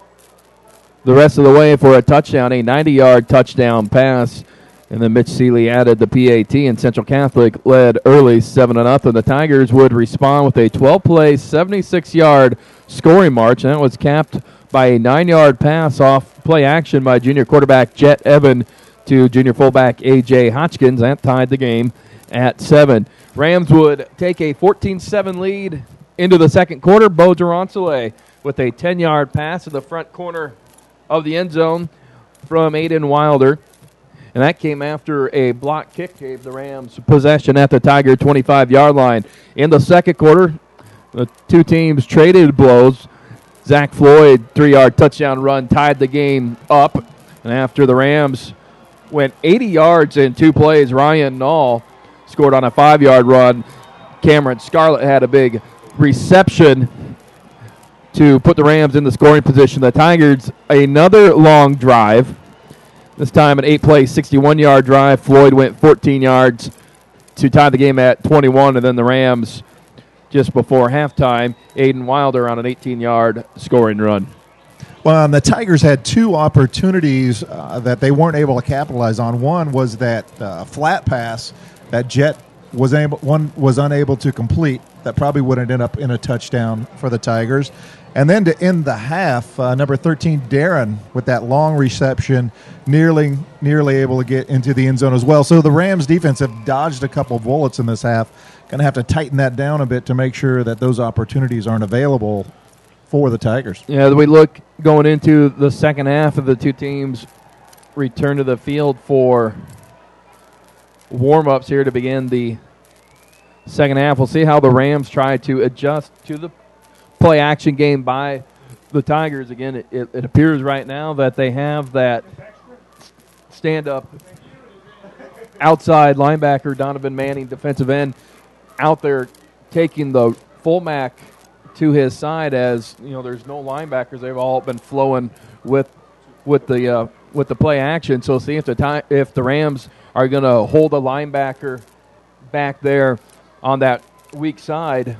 the rest of the way for a touchdown, a 90-yard touchdown pass. And then Mitch Seeley added the PAT, and Central Catholic led early 7-0. The Tigers would respond with a 12-play, 76-yard scoring march, and that was capped by a 9-yard pass off play action by junior quarterback Jet Evan to junior fullback A.J. Hotchkins. That tied the game at 7. Rams would take a 14-7 lead into the second quarter. Bo Durantale with a 10-yard pass in the front corner of the end zone from Aiden Wilder. And that came after a block kick gave the Rams possession at the Tiger 25-yard line. In the second quarter, the two teams traded blows. Zach Floyd, 3-yard touchdown run, tied the game up. And after the Rams went 80 yards in 2 plays, Ryan Nall scored on a 5-yard run. Cameron Scarlett had a big reception to put the Rams in the scoring position. The Tigers, another long drive. This time an 8-play, 61-yard drive. Floyd went 14 yards to tie the game at 21, and then the Rams, just before halftime, Aiden Wilder on an 18-yard scoring run. Well, and the Tigers had 2 opportunities that they weren't able to capitalize on. One was that flat pass that Jet was unable to complete. That probably would have ended up in a touchdown for the Tigers. And then to end the half, number 13, Darren, with that long reception, nearly able to get into the end zone as well. So the Rams defense have dodged a couple bullets in this half. Going to have to tighten that down a bit to make sure that those opportunities aren't available for the Tigers. Yeah, we look going into the second half of the two teams return to the field for warm-ups here to begin the second half. We'll see how the Rams try to adjust to the play-action game by the Tigers. Again, it appears right now that they have that stand-up outside linebacker, Donovan Manning, defensive end, out there taking the fullback to his side. As you know, there's no linebackers; they've all been flowing with the play action. So see if the Rams are going to hold a linebacker back there on that weak side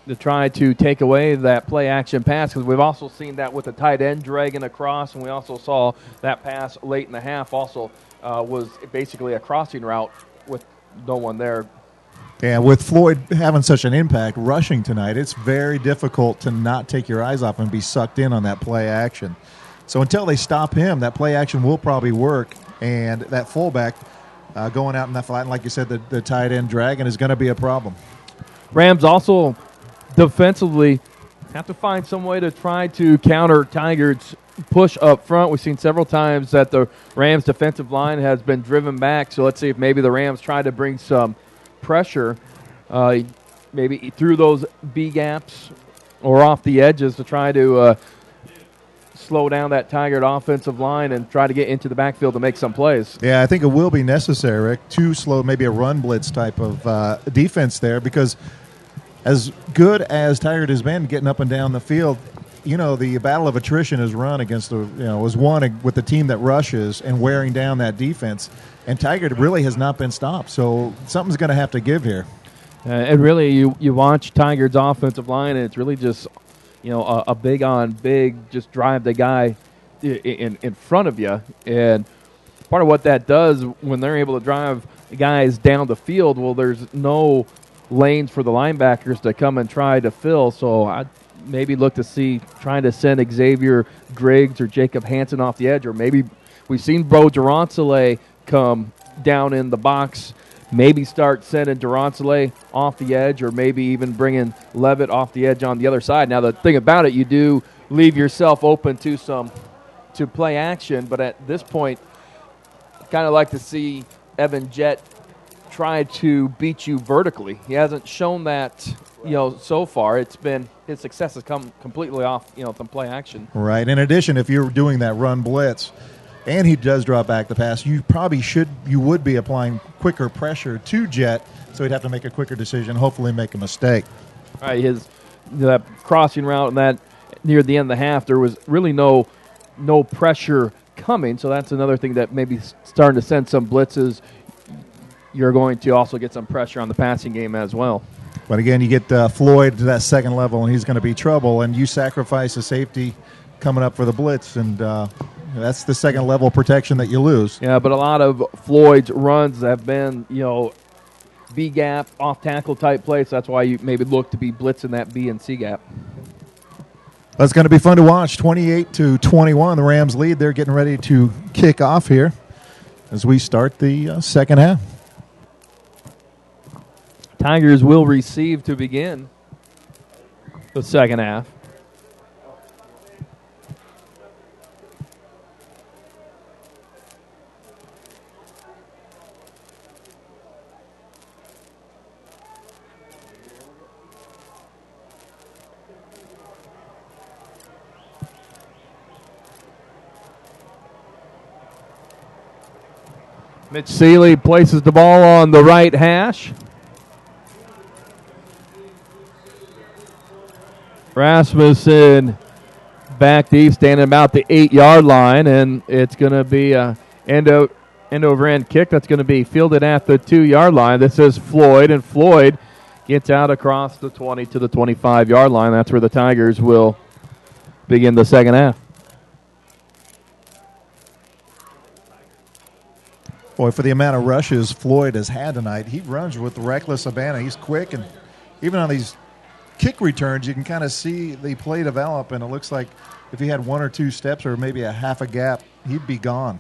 to try to take away that play action pass, because we've also seen that with the tight end dragging across, and we also saw that pass late in the half also was basically a crossing route with no one there. Yeah, with Floyd having such an impact rushing tonight, it's very difficult to not take your eyes off and be sucked in on that play action. So until they stop him, that play action will probably work, and that fullback going out in that flat, and like you said, the tight end dragging is going to be a problem. Rams also defensively have to find some way to try to counter Tigers' push up front. We've seen several times that the Rams' defensive line has been driven back, so let's see if maybe the Rams try to bring some pressure, maybe through those B gaps or off the edges to try to slow down that Tigard offensive line and try to get into the backfield to make some plays. Yeah, I think it will be necessary, Rick, to slow maybe a run blitz type of defense there, because as good as Tigard has been getting up and down the field, you know, the battle of attrition is run against was won with the team that rushes and wearing down that defense. And Tigard really has not been stopped. So something's going to have to give here. And really, you watch Tigard's offensive line, and it's really just, a big on big, just drive the guy in front of you. And part of what that does when they're able to drive guys down the field, well, there's no lanes for the linebackers to come and try to fill. So I'd maybe look to see trying to send Xavier Griggs or Jacob Hansen off the edge, or maybe we've seen Bo Durantale come down in the box maybe start sending Durantale off the edge, or maybe even bringing Levitt off the edge on the other side. Now, the thing about it, you do leave yourself open to play action, but at this point, kind of like to see Evan Jett try to beat you vertically. He hasn't shown that, so far. It's been his success has come completely off, from play action. Right. In addition, if you're doing that run blitz and he does drop back the pass, you would be applying quicker pressure to Jett, so he'd have to make a quicker decision, hopefully make a mistake. All right, that crossing route and that near the end of the half, there was really no pressure coming, so that's another thing that maybe starting to send some blitzes. You're going to also get some pressure on the passing game as well. But again, you get Floyd to that second level, and he's going to be trouble, and you sacrifice a safety coming up for the blitz, and that's the second level protection that you lose. Yeah, but a lot of Floyd's runs have been, B gap, off tackle type plays. That's why you maybe look to be blitzing that B and C gap. That's going to be fun to watch. 28-21, the Rams lead. They're getting ready to kick off here as we start the second half. Tigers will receive to begin the second half. Mitch Seeley places the ball on the right hash. Rasmussen back deep, standing about the 8-yard line, and it's going to be a end-over-end kick that's going to be fielded at the 2-yard line. This is Floyd, and Floyd gets out across the 20 to the 25-yard line. That's where the Tigers will begin the second half. Boy, for the amount of rushes Floyd has had tonight, he runs with reckless abandon. He's quick, and even on these kick returns, you can kind of see the play develop, and it looks like if he had one or two steps or maybe a half a gap, he'd be gone.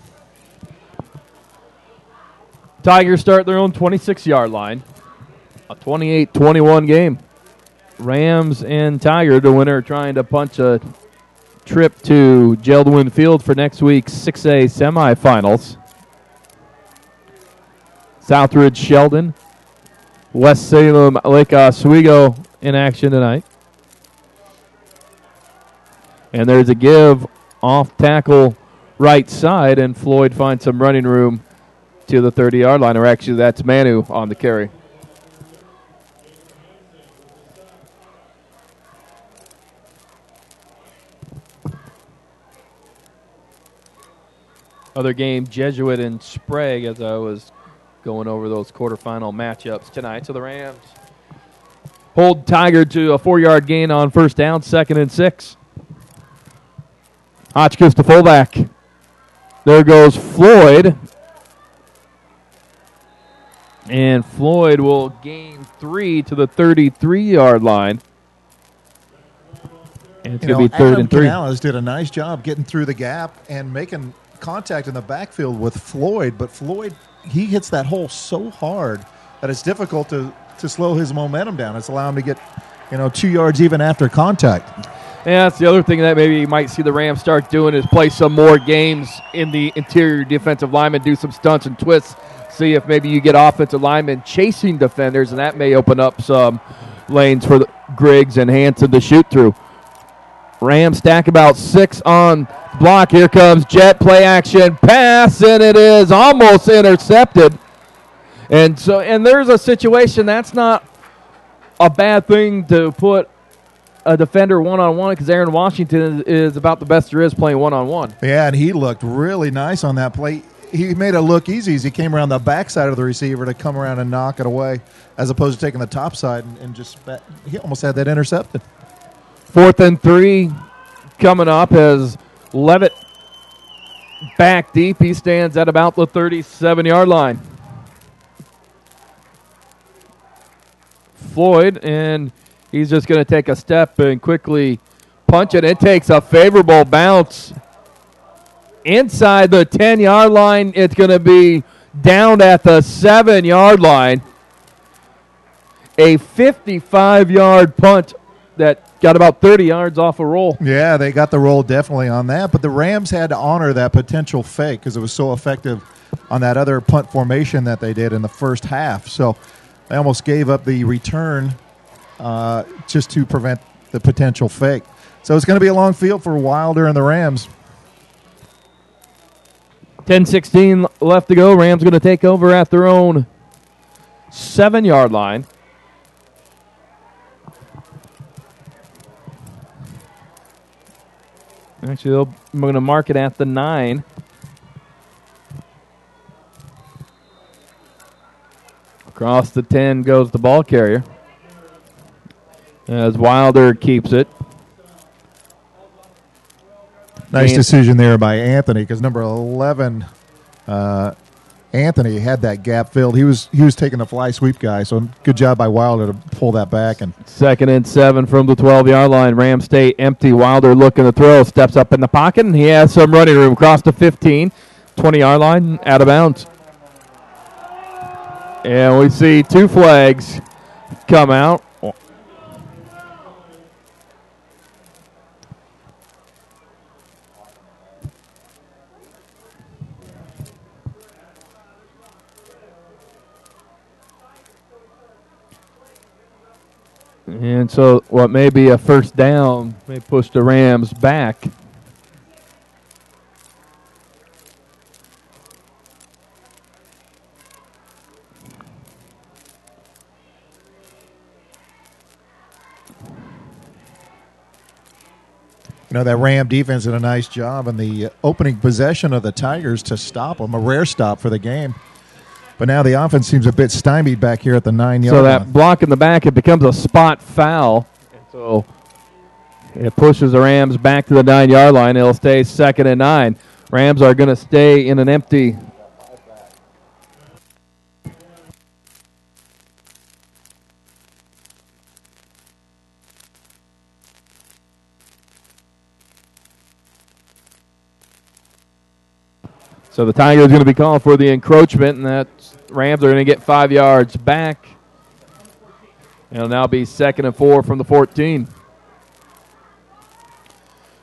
Tigers start their own 26-yard line. A 28-21 game. Rams and Tiger, the winner, trying to punch a trip to Geldwin Field for next week's 6A semifinals. Southridge Sheldon, West Salem Lake Oswego in action tonight. And there's a give off tackle right side, and Floyd finds some running room to the 30-yard line, or actually that's Manu on the carry. Other game, Jesuit and Sprague, as I was going over those quarterfinal matchups tonight. So the Rams hold Tiger to a 4-yard gain on first down, 2nd and 6. Hotchkiss to fullback. There goes Floyd. And Floyd will gain 3 to the 33-yard line. And it's going to be 3rd and 3. Canales did a nice job getting through the gap and making contact in the backfield with Floyd, but Floyd, he hits that hole so hard that it's difficult to slow his momentum down. It's allowing him to get 2 yards even after contact. Yeah, that's the other thing that maybe you might see the Rams start doing is play some more games in the interior defensive linemen, do some stunts and twists, see if maybe you get offensive linemen chasing defenders, and that may open up some lanes for the Griggs and Hanson to shoot through. Rams stack about 6 on block. Here comes Jett, play action pass, and it is almost intercepted. And there's a situation that's not a bad thing to put a defender one-on-one, because Aaron Washington is about the best there is playing one-on-one. Yeah, and he looked really nice on that play. He made it look easy as he came around the backside of the receiver to come around and knock it away, as opposed to taking the top side and just he almost had that intercepted. 4th and 3 coming up as Levitt back deep. He stands at about the 37-yard line. Floyd, and he's just going to take a step and quickly punch it. It takes a favorable bounce inside the 10-yard line. It's going to be down at the 7-yard line. A 55-yard punt that got about 30 yards off a roll. Yeah, they got the roll definitely on that, but the Rams had to honor that potential fake because it was so effective on that other punt formation that they did in the first half. So they almost gave up the return just to prevent the potential fake. So it's going to be a long field for Wilder and the Rams. 10:16 left to go. Rams going to take over at their own 7-yard line. Actually, I'm going to mark it at the 9. Across the 10 goes the ball carrier as Wilder keeps it. Nice decision there by Anthony because number 11, Anthony, had that gap filled. He was taking the fly sweep guy, so good job by Wilder to pull that back. And 2nd and 7 from the 12-yard line. Rams stay empty. Wilder looking to throw, steps up in the pocket, and he has some running room. Across the 15, 20-yard line, out of bounds. And we see 2 flags come out. And so what may be a first down may push the Rams back. You know, that Ram defense did a nice job in the opening possession of the Tigers to stop them, a rare stop for the game. But now the offense seems a bit stymied back here at the 9-yard line. So that block in the back, it becomes a spot foul. So it pushes the Rams back to the 9-yard line. It'll stay 2nd and 9. Rams are going to stay in an empty. So the Tigers are going to be calling for the encroachment, and that Rams are going to get 5 yards back. It'll now be 2nd and 4 from the 14.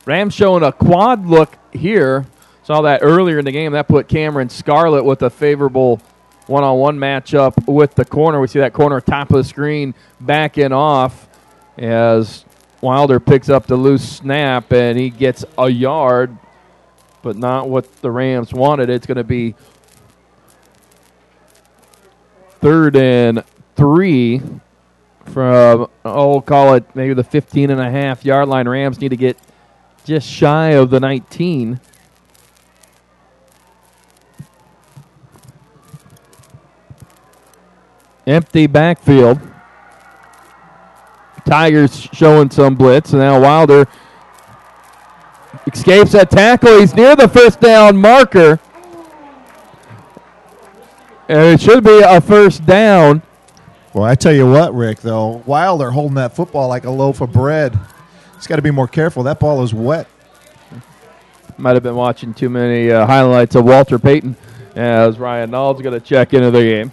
Rams showing a quad look here. Saw that earlier in the game. That put Cameron Scarlett with a favorable one-on-one matchup with the corner. We see that corner top of the screen backing off as Wilder picks up the loose snap, and he gets a yard, but not what the Rams wanted. It's going to be 3rd and 3 from, call it maybe the 15.5-yard line. Rams need to get just shy of the 19. Empty backfield. Tigers showing some blitz, and now Wilder escapes that tackle. He's near the first down marker. And it should be a first down. Well, I tell you what, Rick, though, Wilder holding that football like a loaf of bread. He's got to be more careful. That ball is wet. Might have been watching too many highlights of Walter Payton as Ryan Nall's going to check into the game.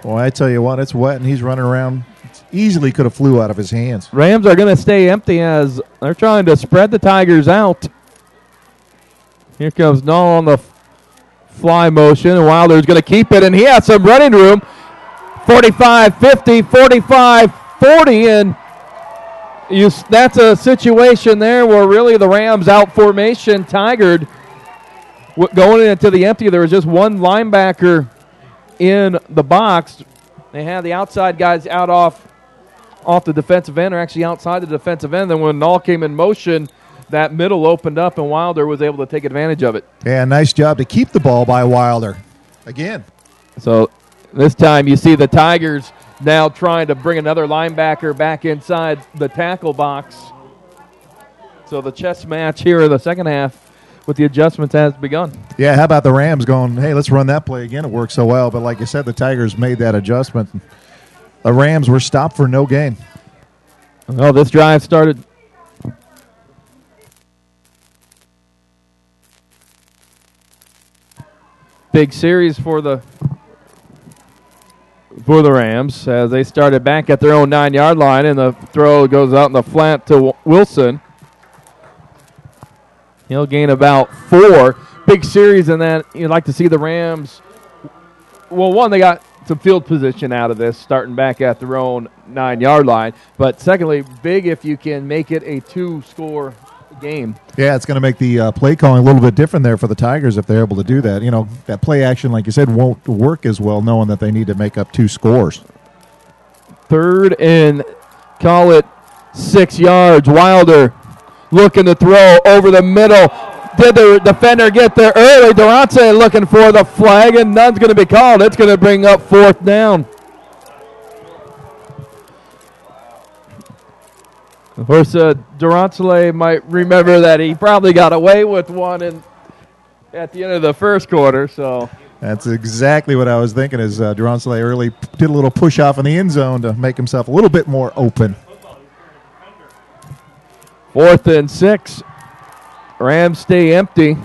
Well, I tell you what, it's wet, and he's running around. Easily could have flew out of his hands. Rams are going to stay empty as they're trying to spread the Tigers out. Here comes Nall on the fly motion, and Wilder's going to keep it, and he has some running room. 45-50, 45-40, and that's a situation there where really the Rams out formation. Tigard going into the empty. There was just one linebacker in the box. They had the outside guys out off the defensive end, or actually outside the defensive end. Then when Nall came in motion, that middle opened up, and Wilder was able to take advantage of it. Yeah, nice job to keep the ball by Wilder. Again. So this time you see the Tigers now trying to bring another linebacker back inside the tackle box. So the chess match here in the second half with the adjustments has begun. Yeah, how about the Rams going, hey, let's run that play again. It worked so well. But like you said, the Tigers made that adjustment. The Rams were stopped for no gain. Well, this drive started. big series for the Rams as they started back at their own 9-yard line, and the throw goes out in the flat to Wilson. He'll gain about 4. Big series in that you'd like to see the Rams. Well, one, they got some field position out of this, starting back at their own 9-yard line. But secondly, big if you can make it a 2-score game. Yeah, it's going to make the play calling a little bit different there for the Tigers if they're able to do that. You know, that play action, like you said, won't work as well knowing that they need to make up 2 scores. 3rd and call it 6 yards. Wilder looking to throw over the middle. Did the defender get there early? Durante looking for the flag, and none's going to be called. It's going to bring up 4th down. Of course, Durante might remember that he probably got away with one at the end of the first quarter. So that's exactly what I was thinking. Is Durante early did a little push off in the end zone to make himself a little bit more open. 4th and 6. Rams stay empty.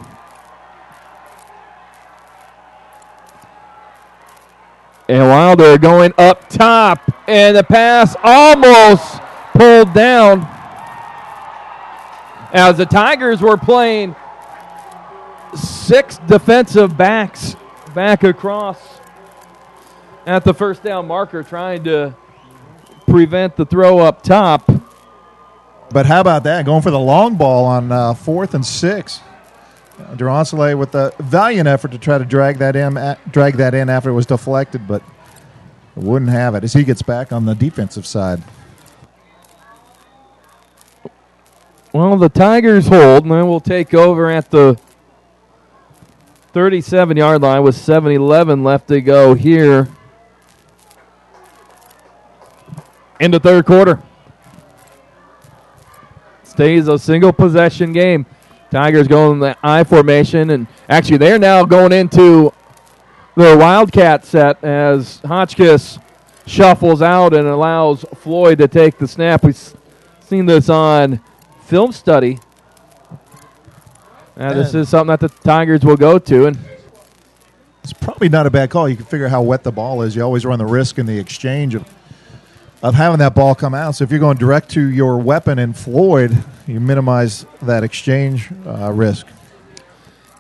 And Wilder going up top, and the pass almost pulled down as the Tigers were playing 6 defensive backs back across at the first down marker, trying to prevent the throw up top. But how about that, going for the long ball on 4th and 6. Durante with a valiant effort to try to drag that in after it was deflected, but wouldn't have it as he gets back on the defensive side. Well, the Tigers hold, and then we'll take over at the 37-yard line with 7:11 left to go here in the third quarter. Stays a single possession game. Tigers going in the I formation, and actually they're now going into the Wildcat set as Hotchkiss shuffles out and allows Floyd to take the snap. We've seen this on film study. This is something that the Tigers will go to, and it's probably not a bad call. You can figure how wet the ball is. You always run the risk in the exchange of having that ball come out. So if you're going direct to your weapon in Floyd, you minimize that exchange risk.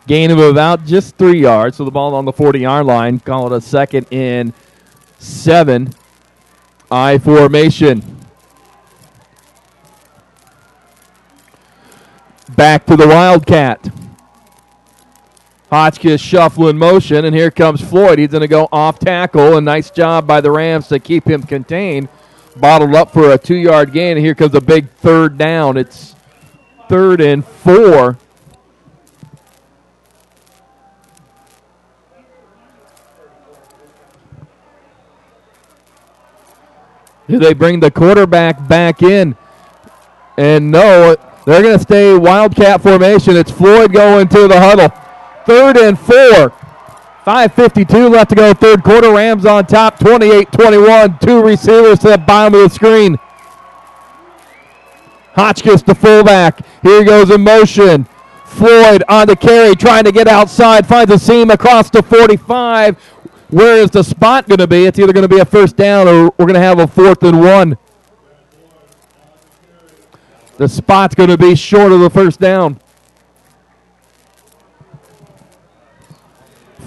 Gain of about just 3 yards, so the ball on the 40-yard line. Call it a 2nd and 7. I formation. Back to the Wildcat. Hotchkiss shuffle in motion, and here comes Floyd. He's going to go off tackle, and nice job by the Rams to keep him contained. Bottled up for a 2-yard gain, and here comes a big 3rd down. It's 3rd and 4. Do they bring the quarterback back in? And no, they're going to stay Wildcat formation. It's Floyd going to the huddle. 3rd and 4. 5:52 left to go, third quarter. Rams on top, 28-21. 2 receivers to the bottom of the screen. Hotchkiss, the fullback. Here goes in motion. Floyd on the carry, trying to get outside. Finds a seam across the 45. Where is the spot going to be? It's either going to be a first down or we're going to have a 4th and 1. The spot's going to be short of the first down.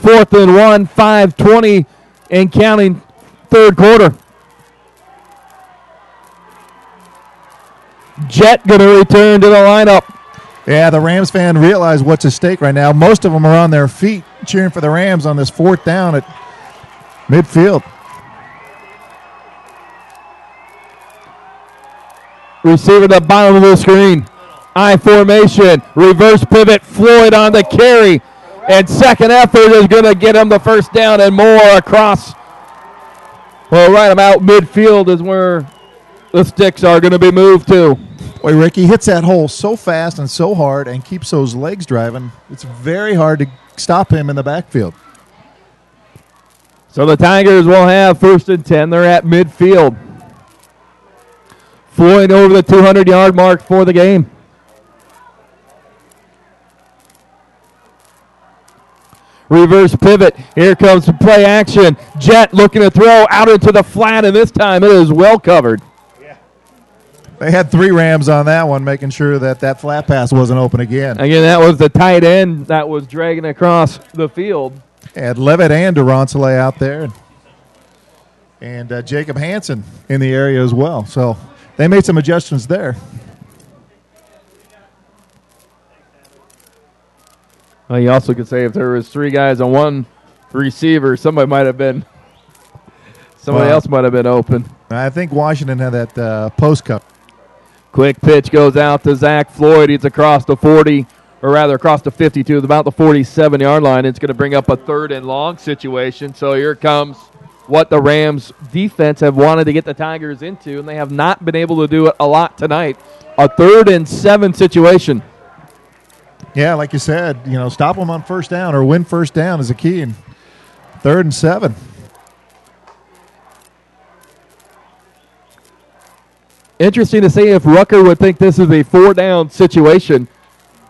4th and 1, 5:20 and counting, third quarter. Jet going to return to the lineup. Yeah, the Rams fan realize what's at stake right now. Most of them are on their feet cheering for the Rams on this 4th down at midfield. Receiver to the bottom of the screen. I formation. Reverse pivot. Floyd on the carry. And second effort is going to get him the first down and more across. Well, right about midfield is where the sticks are going to be moved to. Boy, Ricky hits that hole so fast and so hard and keeps those legs driving. It's very hard to stop him in the backfield. So the Tigers will have 1st and 10. They're at midfield. Floyd over the 200-yard mark for the game. Reverse pivot. Here comes the play action. Jet looking to throw out into the flat, and this time it is well covered. They had 3 Rams on that one, making sure that that flat pass wasn't open again. Again, that was the tight end that was dragging across the field. Had Levitt and Durantale out there. And Jacob Hansen in the area as well. So they made some adjustments there. Well, you also could say if there was 3 guys on one receiver, somebody else might have been open. I think Washington had that post cut. Quick pitch goes out to Zach Floyd. He's across the 40, or rather across the 52, about the 47-yard line. It's going to bring up a 3rd and long situation. So here comes what the Rams defense have wanted to get the Tigers into, and they have not been able to do it a lot tonight. A 3rd and 7 situation. Yeah, like you said, stop them on first down or win first down is a key. And 3rd and 7. Interesting to see if Rucker would think this is a 4-down situation,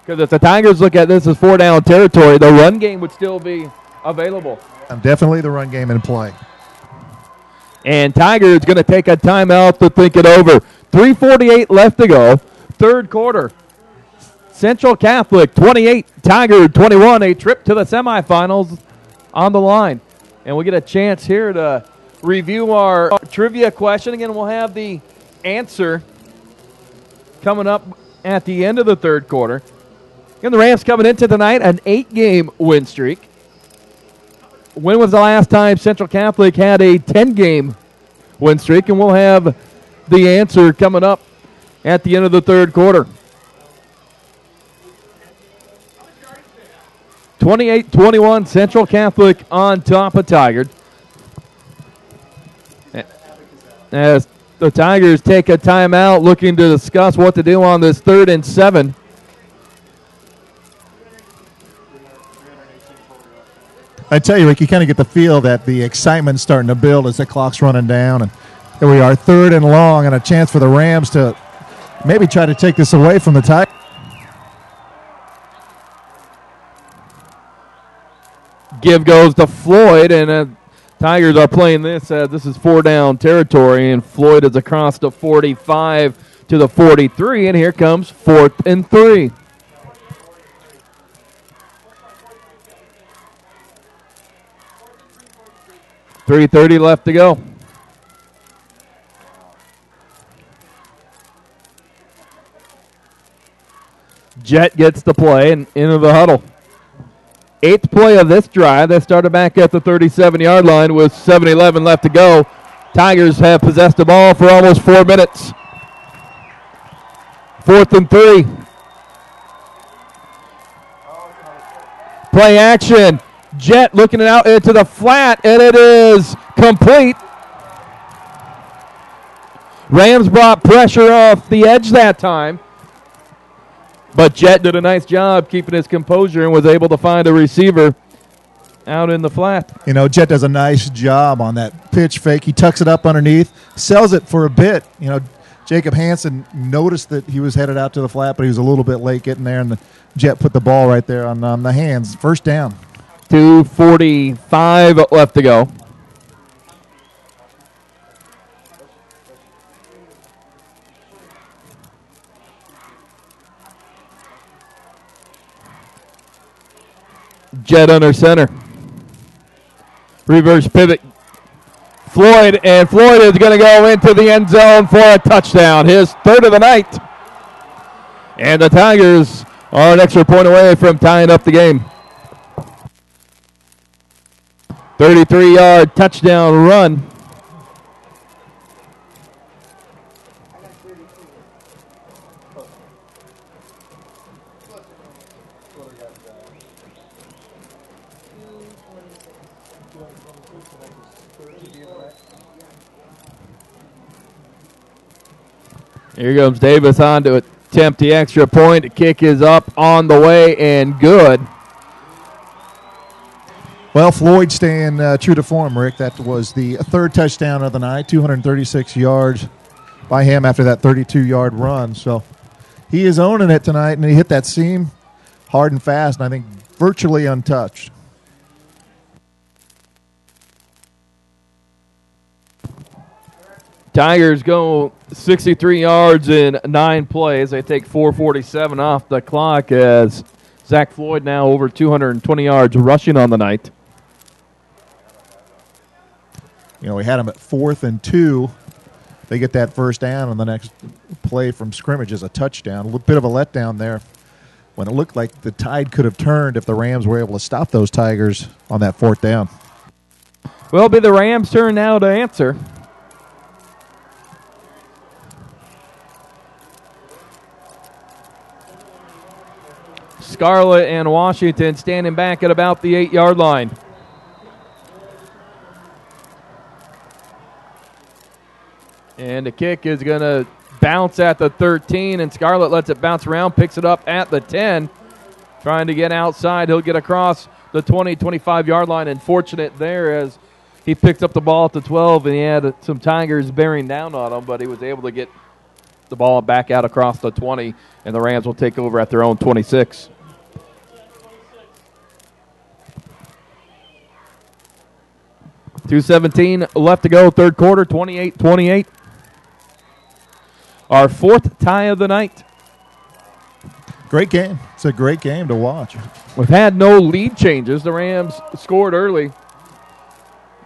because if the Tigers look at this as 4-down territory, the run game would still be available. Definitely the run game in play. And Tigers going to take a timeout to think it over. 3:48 left to go, 3rd quarter. Central Catholic 28, Tigard 21, a trip to the semifinals on the line. And we get a chance here to review our trivia question. Again, we'll have the answer coming up at the end of the 3rd quarter. And the Rams coming into tonight an 8-game win streak. When was the last time Central Catholic had a 10-game win streak? And we'll have the answer coming up at the end of the 3rd quarter. 28-21, Central Catholic on top of Tigard. As the Tigers take a timeout looking to discuss what to do on this 3rd and 7. I tell you, Rick, you kind of get the feel that the excitement's starting to build as the clock's running down. And here we are, 3rd and long, and a chance for the Rams to maybe try to take this away from the Tigers. Give goes to Floyd, and Tigers are playing this. This is 4-down territory, and Floyd is across the 45 to the 43, and here comes 4th and 3. .330 left to go. Jet gets the play and into the huddle. 8th play of this drive. They started back at the 37-yard line with 7:11 left to go. Tigers have possessed the ball for almost 4 minutes. 4th and 3. Play action. Jet looking it out into the flat, and it is complete. Rams brought pressure off the edge that time. But Jet did a nice job keeping his composure and was able to find a receiver out in the flat. Jet does a nice job on that pitch fake. He tucks it up underneath, sells it for a bit. Jacob Hansen noticed that he was headed out to the flat, but he was a little bit late getting there, and the Jet put the ball right there on the hands. First down. 2:45 left to go. Jet under center. Reverse pivot. Floyd is going to go into the end zone for a touchdown. His 3rd of the night. And the Tigers are an extra point away from tying up the game. 33-yard touchdown run. Here comes Davis on to attempt the extra point. The kick is up on the way and good. Well, Floyd staying true to form, Rick. That was the 3rd touchdown of the night, 236 yards by him after that 32-yard run. So he is owning it tonight, and he hit that seam hard and fast, and I think virtually untouched. Tigers go 63 yards in 9 plays. They take 4:47 off the clock as Zach Floyd now over 220 yards rushing on the night. You know, we had them at 4th and 2. They get that first down, and the next play from scrimmage is a touchdown. A little bit of a letdown there when it looked like the tide could have turned if the Rams were able to stop those Tigers on that 4th down. Well, it'll be the Rams' turn now to answer. Scarlett and Washington standing back at about the 8-yard line. And the kick is going to bounce at the 13, and Scarlett lets it bounce around, picks it up at the 10. Trying to get outside. He'll get across the 20, 25-yard line. And fortunate there as he picked up the ball at the 12, and he had some Tigers bearing down on him, but he was able to get the ball back out across the 20, and the Rams will take over at their own 26. .217 left to go, third quarter, 28-28. Our 4th tie of the night. Great game. It's a great game to watch. We've had no lead changes. The Rams scored early.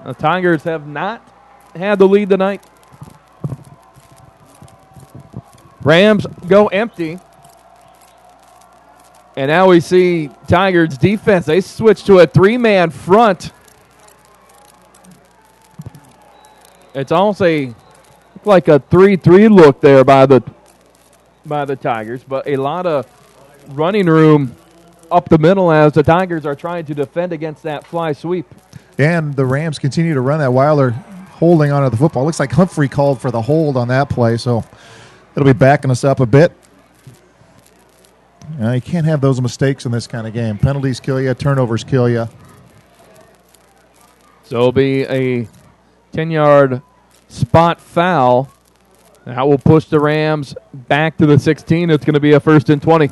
The Tigers have not had the lead tonight. Rams go empty. And now we see Tigers defense. They switch to a 3-man front. It's almost like a 3-3 look there by the Tigers, but a lot of running room up the middle as the Tigers are trying to defend against that fly sweep. And the Rams continue to run that Wilder holding onto the football. Looks like Humphrey called for the hold on that play, so it'll be backing us up a bit. You can't have those mistakes in this kind of game. Penalties kill you, turnovers kill you. So it'll be a 10-yard spot foul. That will push the Rams back to the 16. It's going to be a 1st and 20.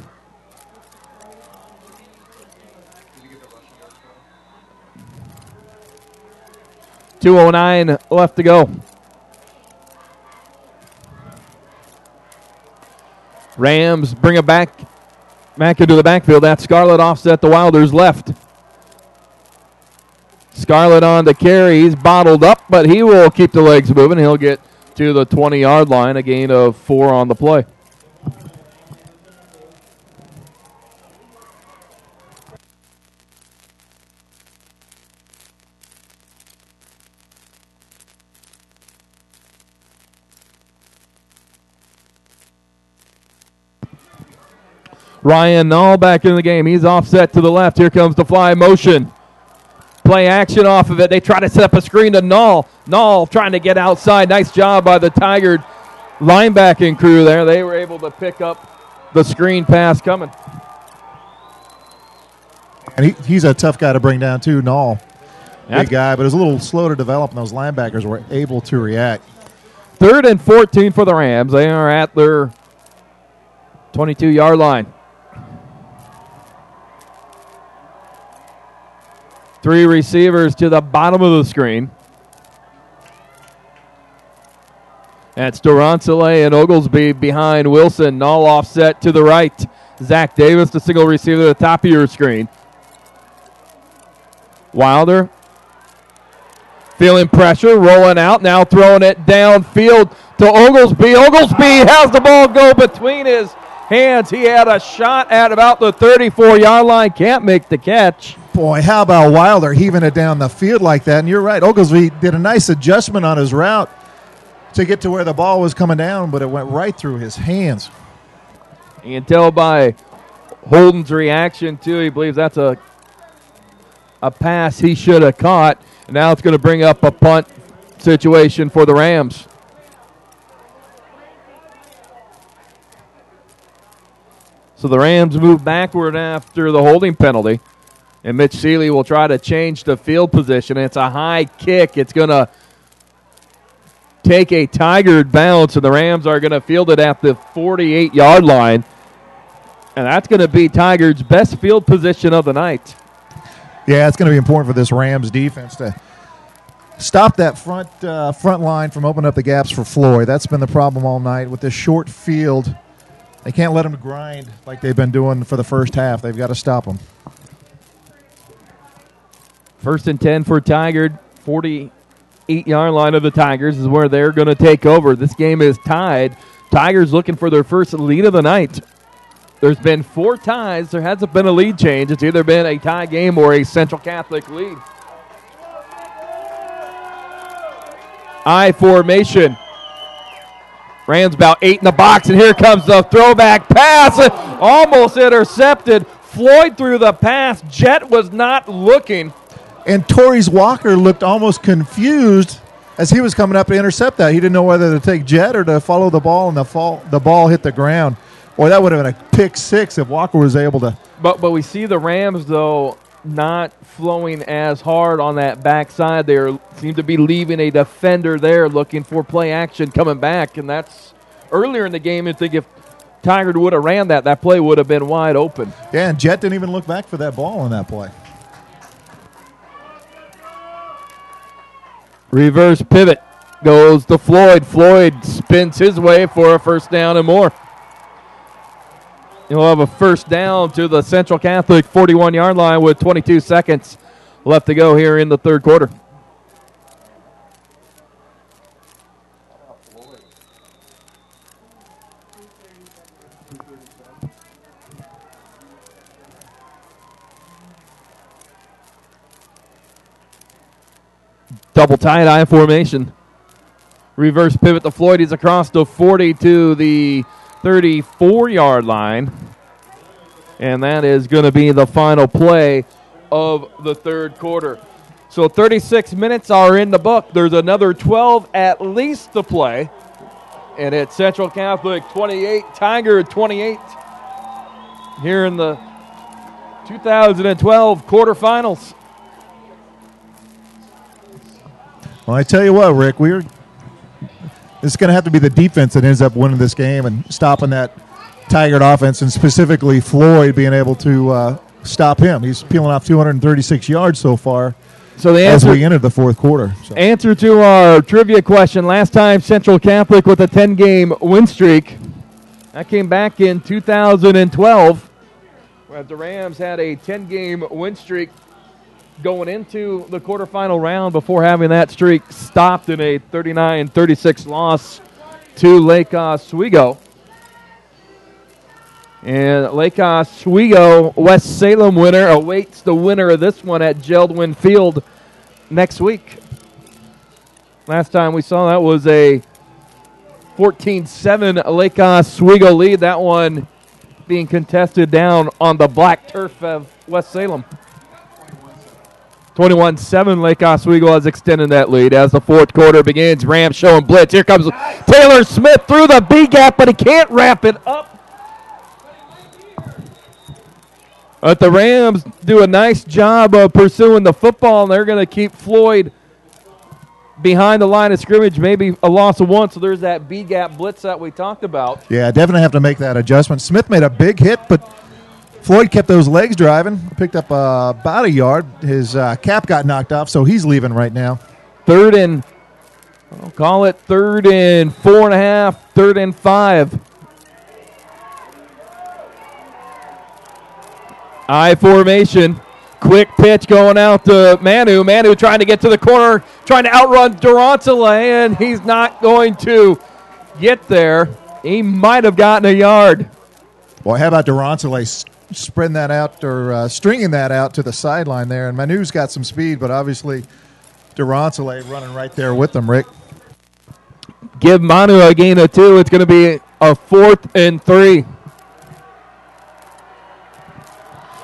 .209 left to go. Rams bring it back into the backfield. That's Scarlett offset the Wilders left. Scarlett on the carry. He's bottled up, but he will keep the legs moving. He'll get to the 20-yard line, a gain of 4 on the play. Ryan Nall back in the game. He's offset to the left. Here comes the fly motion. Play action off of it. They try to set up a screen to Nall. Nall trying to get outside. Nice job by the Tiger linebacking crew there. They were able to pick up the screen pass coming. And he's a tough guy to bring down, too, Nall. Big guy, but it was a little slow to develop, and those linebackers were able to react. 3rd and 14 for the Rams. They are at their 22-yard line. 3 receivers to the bottom of the screen. That's Durantale and Oglesby behind Wilson. Nall offset to the right. Zach Davis, the single receiver at the top of your screen. Wilder feeling pressure, rolling out, now throwing it downfield to Oglesby. Oglesby has the ball go between his hands. He had a shot at about the 34-yard line. Can't make the catch. Boy, how about Wilder heaving it down the field like that? And you're right, Oglesby did a nice adjustment on his route to get to where the ball was coming down, but it went right through his hands. You can tell by Holden's reaction, too. He believes that's a pass he should have caught. And now it's going to bring up a punt situation for the Rams. So the Rams move backward after the holding penalty. And Mitch Seeley will try to change the field position. It's a high kick. It's going to take a Tiger bounce, and the Rams are going to field it at the 48-yard line. And that's going to be Tigers' best field position of the night. Yeah, it's going to be important for this Rams defense to stop that front line from opening up the gaps for Floyd. That's been the problem all night with this short field. They can't let them grind like they've been doing for the first half. They've got to stop them. 1st and 10 for Tigard. 48-yard line of the Tigers is where they're going to take over. This game is tied. Tigers looking for their first lead of the night. There's been 4 ties. There hasn't been a lead change. It's either been a tie game or a Central Catholic lead. I formation. Rams about 8 in the box, and here comes the throwback pass. Almost intercepted. Floyd threw the pass. Jet was not looking. And Torres Walker looked almost confused as he was coming up to intercept that. He didn't know whether to take Jet or to follow the ball, and the ball hit the ground. Boy, that would have been a pick 6 if Walker was able to. But we see the Rams, though, not flowing as hard on that backside. They seem to be leaving a defender there looking for play action coming back, and that's earlier in the game. I think if Tigard would have ran that play would have been wide open. Yeah, and Jet didn't even look back for that ball on that play. Reverse pivot goes to Floyd. Floyd spins his way for a first down and more. He'll have a first down to the Central Catholic 41-yard line with 22 seconds left to go here in the third quarter. Double tight I formation. Reverse pivot to Floyd. He's across the 40 to the 34-yard line. And that is going to be the final play of the third quarter. So 36 minutes are in the book. There's another 12 at least to play. And it's Central Catholic 28, Tigard 28 here in the 2012 quarterfinals. Well, I tell you what, Rick, it's going to have to be the defense that ends up winning this game and stopping that Tigard offense, and specifically Floyd being able to stop him. He's peeling off 236 yards so far. So the answer, as we entered the fourth quarter. So. Answer to our trivia question: last time Central Catholic with a 10-game win streak, that came back in 2012, where the Rams had a 10-game win streak going into the quarterfinal round before having that streak stopped in a 39-36 loss to Lake Oswego. And Lake Oswego, West Salem winner, awaits the winner of this one at Geldwin Field next week. Last time we saw that was a 14-7 Lake Oswego lead. That one being contested down on the black turf of West Salem. 21-7, Lake Oswego has extended that lead as the fourth quarter begins. Rams showing blitz. Here comes Taylor Smith through the B-gap, but he can't wrap it up. But the Rams do a nice job of pursuing the football, and they're going to keep Floyd behind the line of scrimmage, maybe a loss of 1. So there's that B-gap blitz that we talked about. Yeah, definitely have to make that adjustment. Smith made a big hit, but Floyd kept those legs driving, picked up about a yard. His cap got knocked off, so he's leaving right now. Third and 4.5, 3rd and 5. I formation. Quick pitch going out to Manu. Manu trying to get to the corner, trying to outrun Durantale, and he's not going to get there. He might have gotten a yard. Boy, how about Durantale spreading that out or stringing that out to the sideline there? And Manu's got some speed, but obviously Durantale running right there with them, Rick. Give Manu a gain of 2. It's going to be a 4th and 3.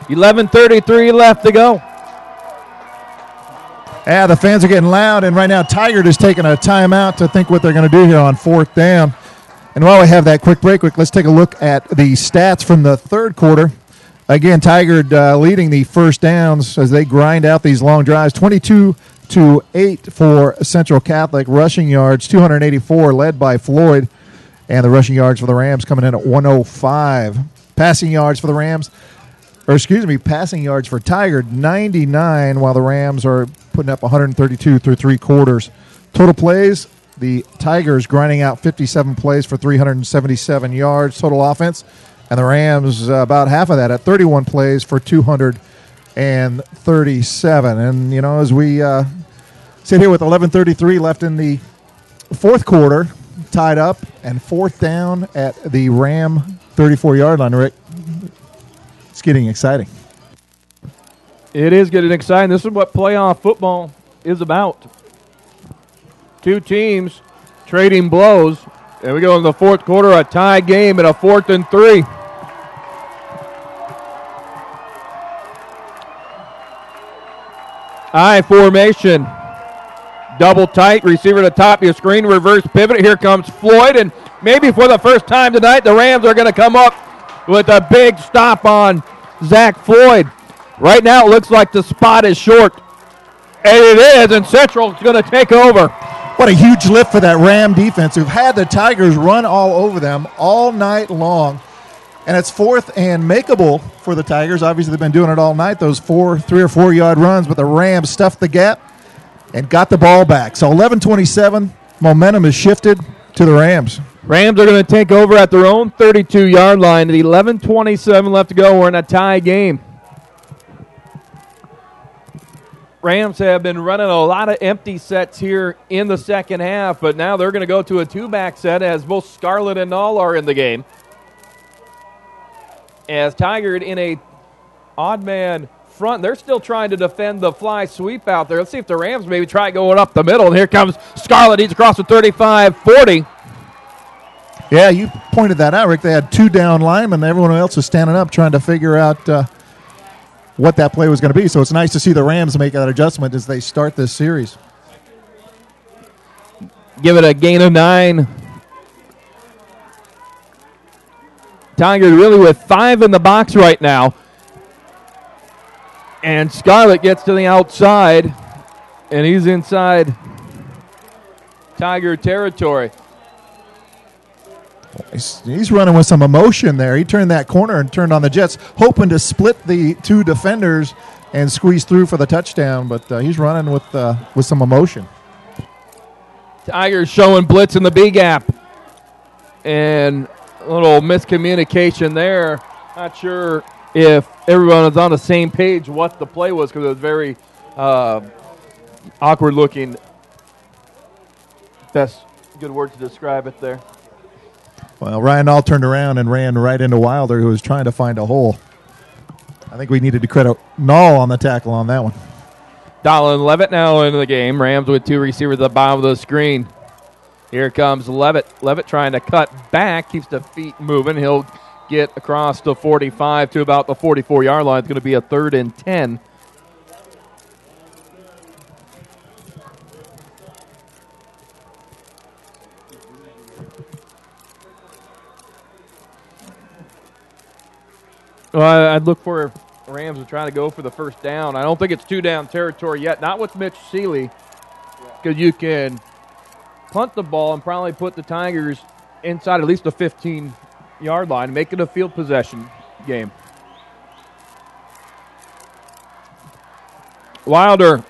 11:33 left to go. Yeah, the fans are getting loud, and right now Tigard is taking a timeout to think what they're going to do here on 4th down. And while we have that quick break, let's take a look at the stats from the third quarter. Again, Tigard leading the first downs as they grind out these long drives. 22-8 for Central Catholic. Rushing yards, 284, led by Floyd. And the rushing yards for the Rams coming in at 105. Passing yards for the Rams, passing yards for Tigard, 99, while the Rams are putting up 132 through 3 quarters. Total plays, the Tigers grinding out 57 plays for 377 yards total offense, and the Rams about half of that at 31 plays for 237. And, as we sit here with 11:33 left in the fourth quarter, tied up, and fourth down at the Ram 34-yard line, Rick. It's getting exciting. It is getting exciting. This is what playoff football is about. Two teams trading blows. And we go in the fourth quarter, a tie game and a 4th and 3. I formation. Double tight, receiver to top of your screen, reverse pivot. Here comes Floyd, and maybe for the first time tonight, the Rams are going to come up with a big stop on Zach Floyd. Right now, it looks like the spot is short. And it is, and Central is going to take over. What a huge lift for that Ram defense, who've had the Tigers run all over them all night long. And it's 4th and makeable for the Tigers. Obviously, they've been doing it all night, those 3 or 4-yard runs, but the Rams stuffed the gap and got the ball back. So 11:27, momentum is shifted to the Rams. Rams are going to take over at their own 32-yard line. At 11:27 left to go. We're in a tie game. Rams have been running a lot of empty sets here in the second half, but now they're going to go to a 2-back set as both Scarlett and Null are in the game. As Tigard in a odd man front, they're still trying to defend the fly sweep out there. Let's see if the Rams maybe try going up the middle. And here comes Scarlett. He's across the 35-40. Yeah, you pointed that out, Rick. They had 2 down linemen. Everyone else was standing up trying to figure out what that play was going to be. So it's nice to see the Rams make that adjustment as they start this series. Give it a gain of 9. Tigard really with 5 in the box right now. And Scarlett gets to the outside, and he's inside Tigard territory. He's running with some emotion there. He turned that corner and turned on the Jets, hoping to split the 2 defenders and squeeze through for the touchdown, but he's running with some emotion. Tigers showing blitz in the B gap. And a little miscommunication there. Not sure if everyone was on the same page what the play was because it was very awkward looking. That's a good word to describe it there. Well, Ryan Nall turned around and ran right into Wilder, who was trying to find a hole. I think we needed to credit Nall on the tackle on that one. Dolan Levitt now into the game. Rams with 2 receivers at the bottom of the screen. Here comes Levitt. Levitt trying to cut back, keeps the feet moving. He'll get across the 45 to about the 44-yard line. It's going to be a 3rd and 10. Well, I'd look for Rams to try to go for the first down. I don't think it's 2-down territory yet. Not with Mitch Seeley, because you can punt the ball and probably put the Tigers inside at least the 15-yard line, make it a field possession game. Wilder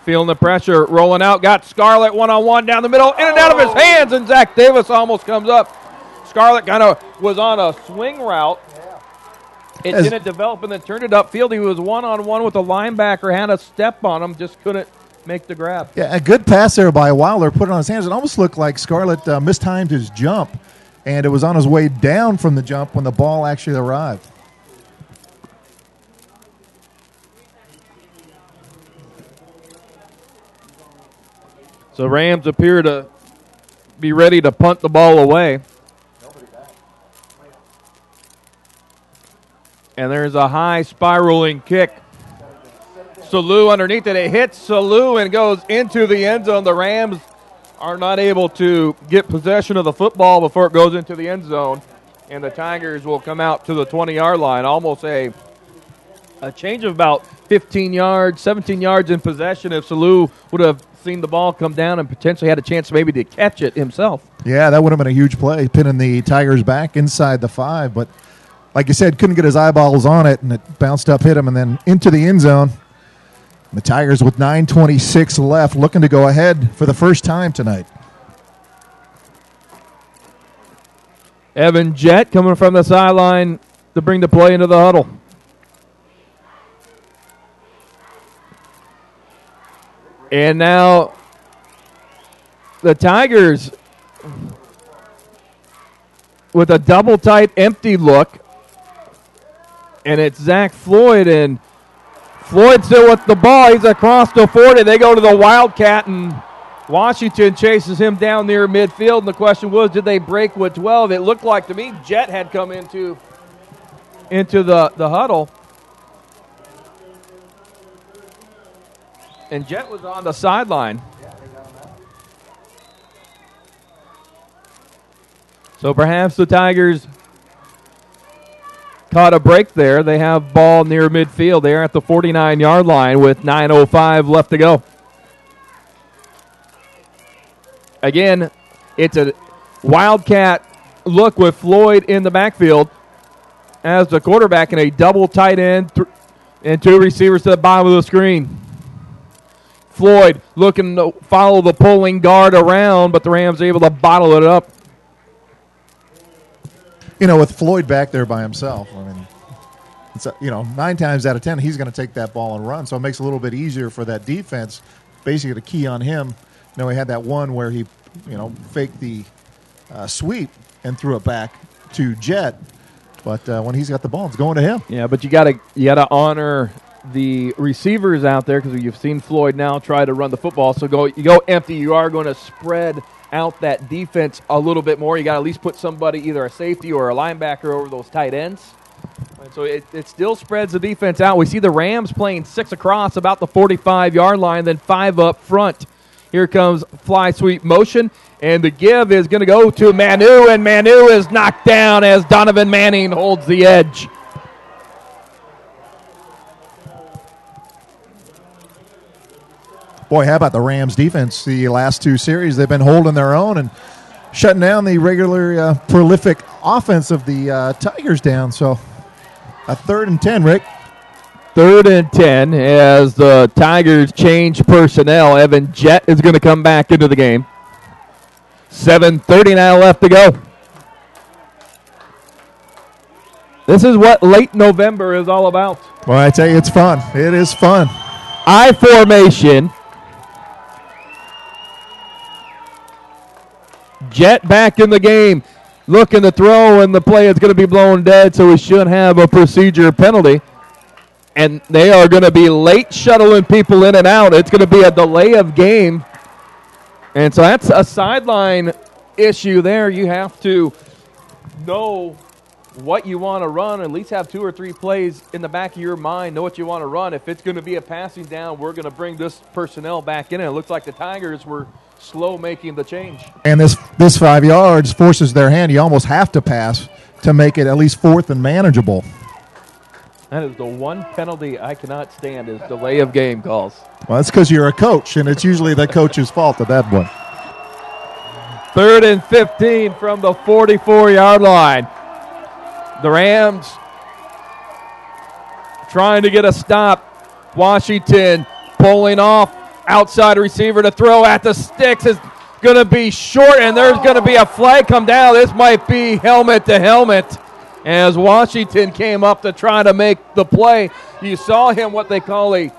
feeling the pressure, rolling out, got Scarlett one-on-one down the middle, in and out of his hands, and Zach Davis almost comes up. Scarlett kind of was on a swing route. It didn't develop and then turned it upfield. He was one-on-one with a linebacker, had a step on him, just couldn't make the grab. Yeah, a good pass there by Wilder, put it on his hands. It almost looked like Scarlett mistimed his jump, and it was on his way down from the jump when the ball actually arrived. So Rams appear to be ready to punt the ball away. And there's a high spiraling kick. Salou underneath it. It hits Salou and goes into the end zone. The Rams are not able to get possession of the football before it goes into the end zone. And the Tigers will come out to the 20-yard line. Almost a change of about 15 yards, 17 yards in possession if Salou would have seen the ball come down and potentially had a chance maybe to catch it himself. Yeah, that would have been a huge play, pinning the Tigers back inside the 5, but like you said, couldn't get his eyeballs on it, and it bounced up, hit him, and then into the end zone. The Tigers with 9:26 left, looking to go ahead for the first time tonight. Evan Jett coming from the sideline to bring the play into the huddle. And now the Tigers with a double tight empty look. And it's Zach Floyd, and Floyd still with the ball. He's across the 40. They go to the Wildcat, and Washington chases him down near midfield. And the question was, did they break with 12? It looked like to me Jett had come into the huddle. And Jett was on the sideline. So perhaps the Tigers caught a break there. They have ball near midfield. They're at the 49-yard line with 9:05 left to go. Again, it's a Wildcat look with Floyd in the backfield as the quarterback and a double tight end and two receivers to the bottom of the screen. Floyd looking to follow the pulling guard around, but the Rams able to bottle it up. You know, with Floyd back there by himself, I mean, it's 9 times out of 10 he's going to take that ball and run, so it makes it a little bit easier for that defense, basically to key on him. You know, he had that one where he, faked the sweep and threw it back to Jett, but when he's got the ball, it's going to him. Yeah, but you gotta honor the receivers out there because you've seen Floyd now try to run the football. So you go empty. You are going to spread out that defense a little bit more. You got to at least put somebody, either a safety or a linebacker, over those tight ends. And so it still spreads the defense out. We see the Rams playing 6 across about the 45-yard line, then 5 up front. Here comes fly sweep motion, and the give is going to go to Manu, and Manu is knocked down as Donovan Manning holds the edge. Boy, how about the Rams defense? The last 2 series, they've been holding their own and shutting down the regular prolific offense of the Tigers down. So a 3rd and 10, Rick. 3rd and 10 as the Tigers change personnel. Evan Jett is going to come back into the game. 7:30 now left to go. This is what late November is all about. Well, I tell you, it's fun. It is fun. I formation. Jett back in the game. Looking to throw, and the play is going to be blown dead, so we should have a procedure penalty. And they are going to be late shuttling people in and out. It's going to be a delay of game. And so that's a sideline issue there. You have to know what you want to run, at least have 2 or 3 plays in the back of your mind, know what you want to run. If it's going to be a passing down, we're going to bring this personnel back in. And it looks like the Tigers were slow making the change. And this 5 yards forces their hand. You almost have to pass to make it at least 4th and manageable. That is the one penalty I cannot stand is delay of game calls. Well, that's because you're a coach, and it's usually the coach's fault at that point. 3rd and 15 from the 44-yard line. The Rams trying to get a stop. Washington pulling off. Outside receiver to throw at the sticks is going to be short, and there's going to be a flag come down. This might be helmet to helmet as Washington came up to try to make the play. You saw him what they call a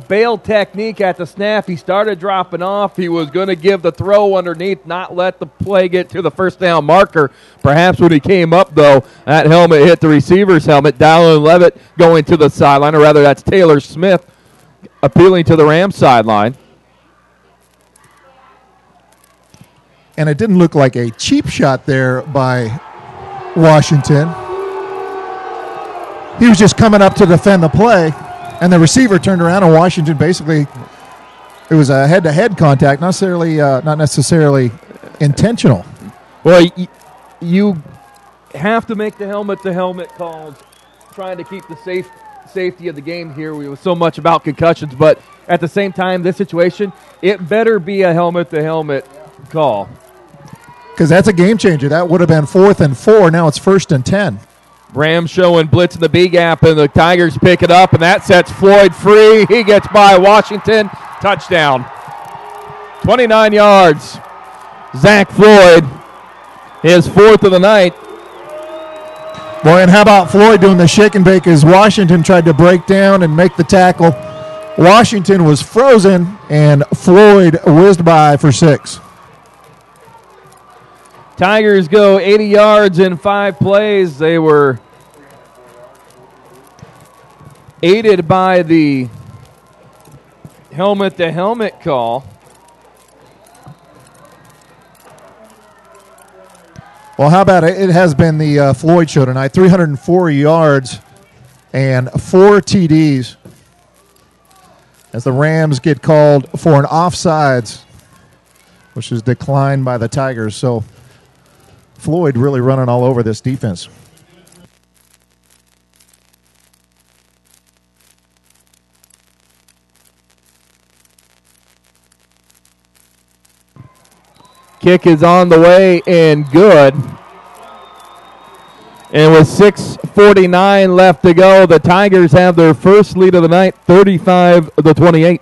bail technique at the snap. He started dropping off. He was going to give the throw underneath, not let the play get to the first down marker. Perhaps when he came up, though, that helmet hit the receiver's helmet. Dallin Levitt going to the sideline, or rather that's Taylor Smith appealing to the Rams sideline. And it didn't look like a cheap shot there by Washington. He was just coming up to defend the play, and the receiver turned around, and Washington basically, it was a head-to-head contact, not necessarily intentional. Well, you have to make the helmet-to-helmet calls, trying to keep the safety of the game here. We was so much about concussions, but at the same time, this situation, it better be a helmet-to-helmet call. Because that's a game changer. That would have been 4th and 4. Now it's 1st and 10. Rams showing blitz in the B gap, and the Tigers pick it up, and that sets Floyd free. He gets by Washington. Touchdown. 29 yards. Zach Floyd, his 4th of the night. Boy, and how about Floyd doing the shake and bake as Washington tried to break down and make the tackle. Washington was frozen, and Floyd whizzed by for 6. Tigers go 80 yards in 5 plays. They were aided by the helmet-to-helmet call. Well, how about it? It has been the Floyd show tonight. 304 yards and 4 TDs as the Rams get called for an offsides, which is declined by the Tigers. So Floyd really running all over this defense. Kick is on the way and good. And with 6:49 left to go, the Tigers have their first lead of the night, 35-28.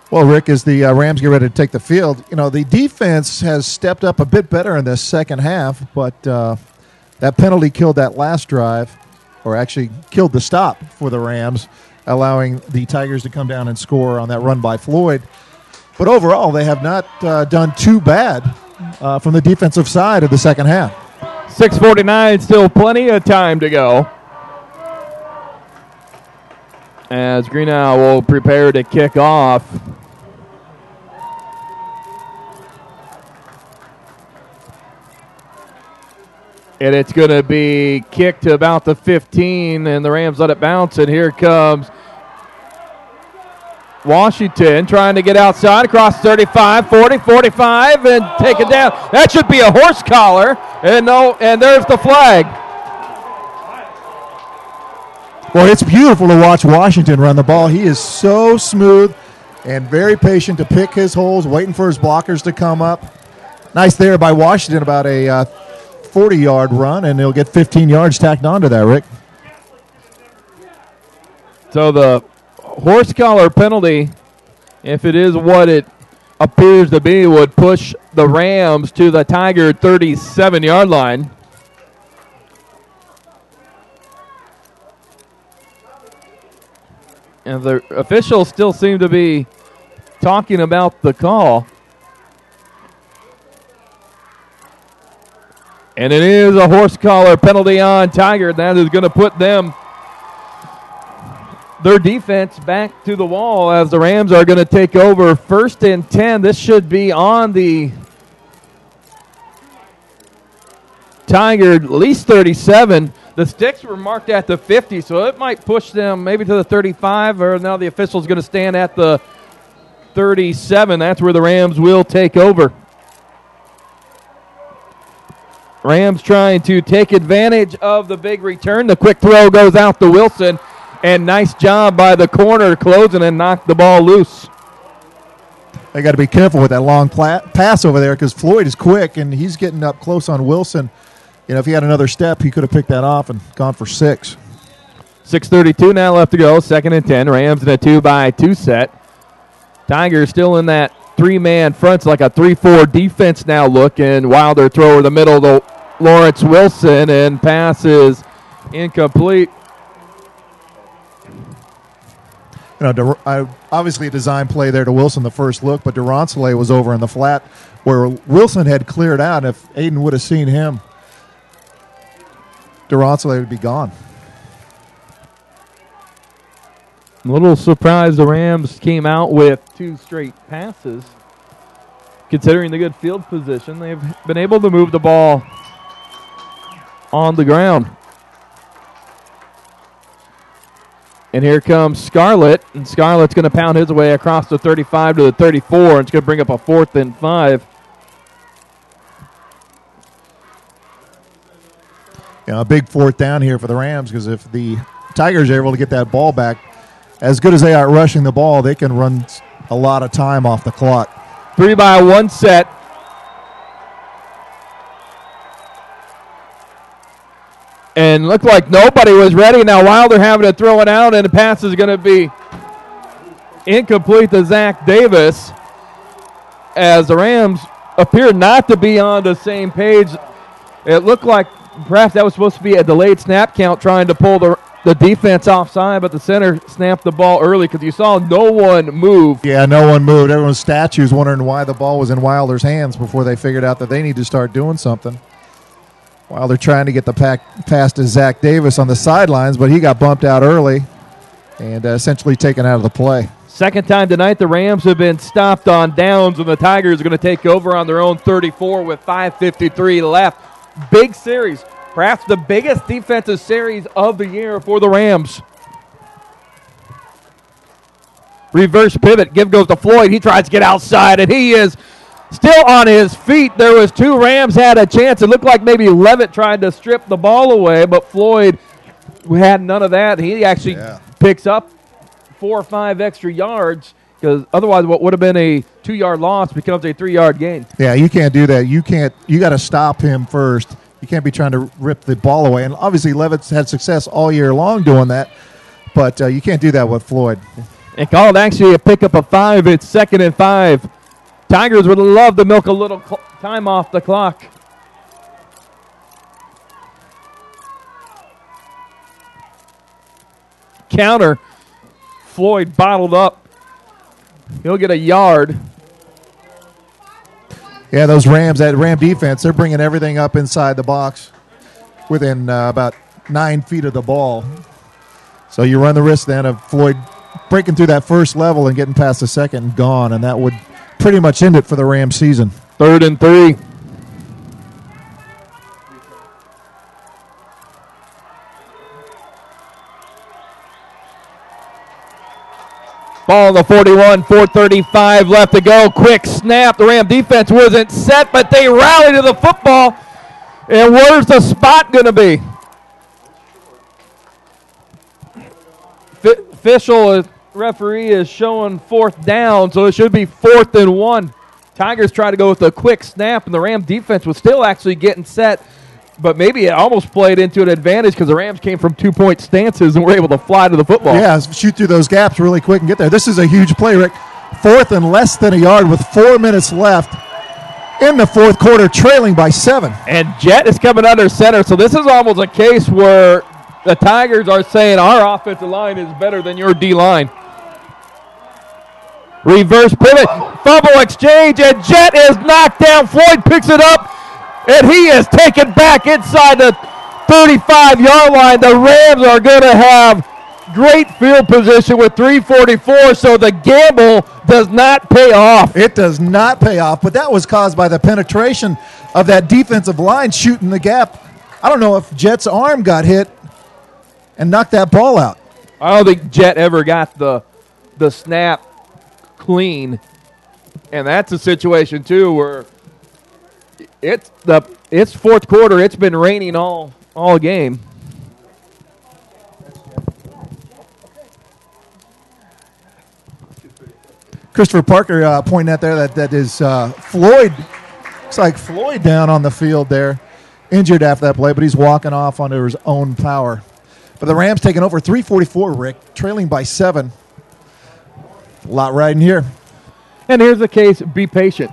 Well, Rick, as the Rams get ready to take the field, the defense has stepped up a bit better in this second half, but that penalty killed that last drive, or actually killed the stop for the Rams, allowing the Tigers to come down and score on that run by Floyd. But overall, they have not done too bad from the defensive side of the second half. 6:49, still plenty of time to go. As Greenough will prepare to kick off. And it's going to be kicked to about the 15, and the Rams let it bounce, and here comes Washington trying to get outside across 35, 40, 45, and take it down. That should be a horse collar, and there's the flag. Well, it's beautiful to watch Washington run the ball. He is so smooth and very patient to pick his holes, waiting for his blockers to come up. Nice there by Washington, about a 40-yard run, and he'll get 15 yards tacked onto that, Rick. So the horse collar penalty, if it is what it appears to be, would push the Rams to the Tiger 37-yard line. And the officials still seem to be talking about the call. And it is a horse collar penalty on Tigard. That is going to put them, their defense, back to the wall as the Rams are going to take over 1st and 10. This should be on the Tigard, at least 37. The sticks were marked at the 50, so it might push them maybe to the 35, or now the official's going to stand at the 37. That's where the Rams will take over. Rams trying to take advantage of the big return. The quick throw goes out to Wilson, and nice job by the corner closing and knocked the ball loose. They got to be careful with that long pass over there because Floyd is quick, and he's getting up close on Wilson. If he had another step, he could have picked that off and gone for 6. 6:32 now left to go, 2nd and 10. Rams in a 2-by-2 set. Tigers still in that 3-man fronts, like a 3-4 defense now looking. Wilder throw over the middle to Lawrence Wilson, and pass is incomplete. Obviously a design play there to Wilson the first look, but Durantale was over in the flat where Wilson had cleared out. If Aiden would have seen him, Durantale would be gone. I'm a little surprised the Rams came out with 2 straight passes. Considering the good field position, they've been able to move the ball on the ground. And here comes Scarlett, and Scarlett's going to pound his way across the 35 to the 34, and it's going to bring up a 4th and 5. A big 4th down here for the Rams, because if the Tigers are able to get that ball back, as good as they are rushing the ball, they can run a lot of time off the clock. 3-by-1 set. And looked like nobody was ready. Now Wilder having to throw it out, and the pass is going to be incomplete to Zach Davis, as the Rams appear not to be on the same page. It looked like perhaps that was supposed to be a delayed snap count, trying to pull the defense offside, but the center snapped the ball early because you saw no one move. Yeah, no one moved. Everyone's statues wondering why the ball was in Wilder's hands before they figured out that they need to start doing something. Wilder trying to get the pass to Zach Davis on the sidelines, but he got bumped out early and essentially taken out of the play. Second time tonight, the Rams have been stopped on downs, and the Tigers are going to take over on their own 34 with 5:53 left. Big series, perhaps the biggest defensive series of the year for the Rams. Reverse pivot, give goes to Floyd. He tries to get outside, and he is still on his feet. There was 2 Rams had a chance. It looked like maybe Levitt tried to strip the ball away, but Floyd had none of that. He actually picks up 4 or 5 extra yards, because otherwise what would have been a 2-yard loss becomes a 3-yard gain. Yeah, you can't do that. You got to stop him first. You can't be trying to rip the ball away. And obviously Levitt's had success all year long doing that, but you can't do that with Floyd. It called actually a pickup of 5. It's 2nd and 5. Tigers would love to milk a little time off the clock. Counter. Floyd bottled up. He'll get a yard. Yeah, those Rams, that Ram defense, they're bringing everything up inside the box within about 9 feet of the ball. So you run the risk then of Floyd breaking through that first level and getting past the second and gone, and that would pretty much end it for the Rams season. 3rd and 3. Ball on the 41, 4:35 left to go. Quick snap. The Ram defense wasn't set, but they rally to the football. And where's the spot going to be? Official referee is showing 4th down, so it should be 4th and 1. Tigers try to go with a quick snap, and the Ram defense was still actually getting set, but maybe it almost played into an advantage because the Rams came from 2-point stances and were able to fly to the football. Yeah, shoot through those gaps really quick and get there. This is a huge play, Rick. 4th and less than a yard with 4 minutes left in the 4th quarter, trailing by 7. And Jet is coming under center, so this is almost a case where the Tigers are saying our offensive line is better than your D-line. Reverse pivot, fumble exchange, and Jet is knocked down. Floyd picks it up, and he is taken back inside the 35-yard line. The Rams are going to have great field position with 3:44, so the gamble does not pay off. It does not pay off, but that was caused by the penetration of that defensive line shooting the gap. I don't know if Jet's arm got hit and knocked that ball out. I don't think Jet ever got the snap clean, and that's a situation too where it's 4th quarter. It's been raining all game. Christopher Parker pointing out there that is Floyd. Looks like Floyd down on the field there, injured after that play, but he's walking off onto his own power. But the Rams taking over 3:44, Rick, trailing by 7. A lot riding here. And here's the case, be patient.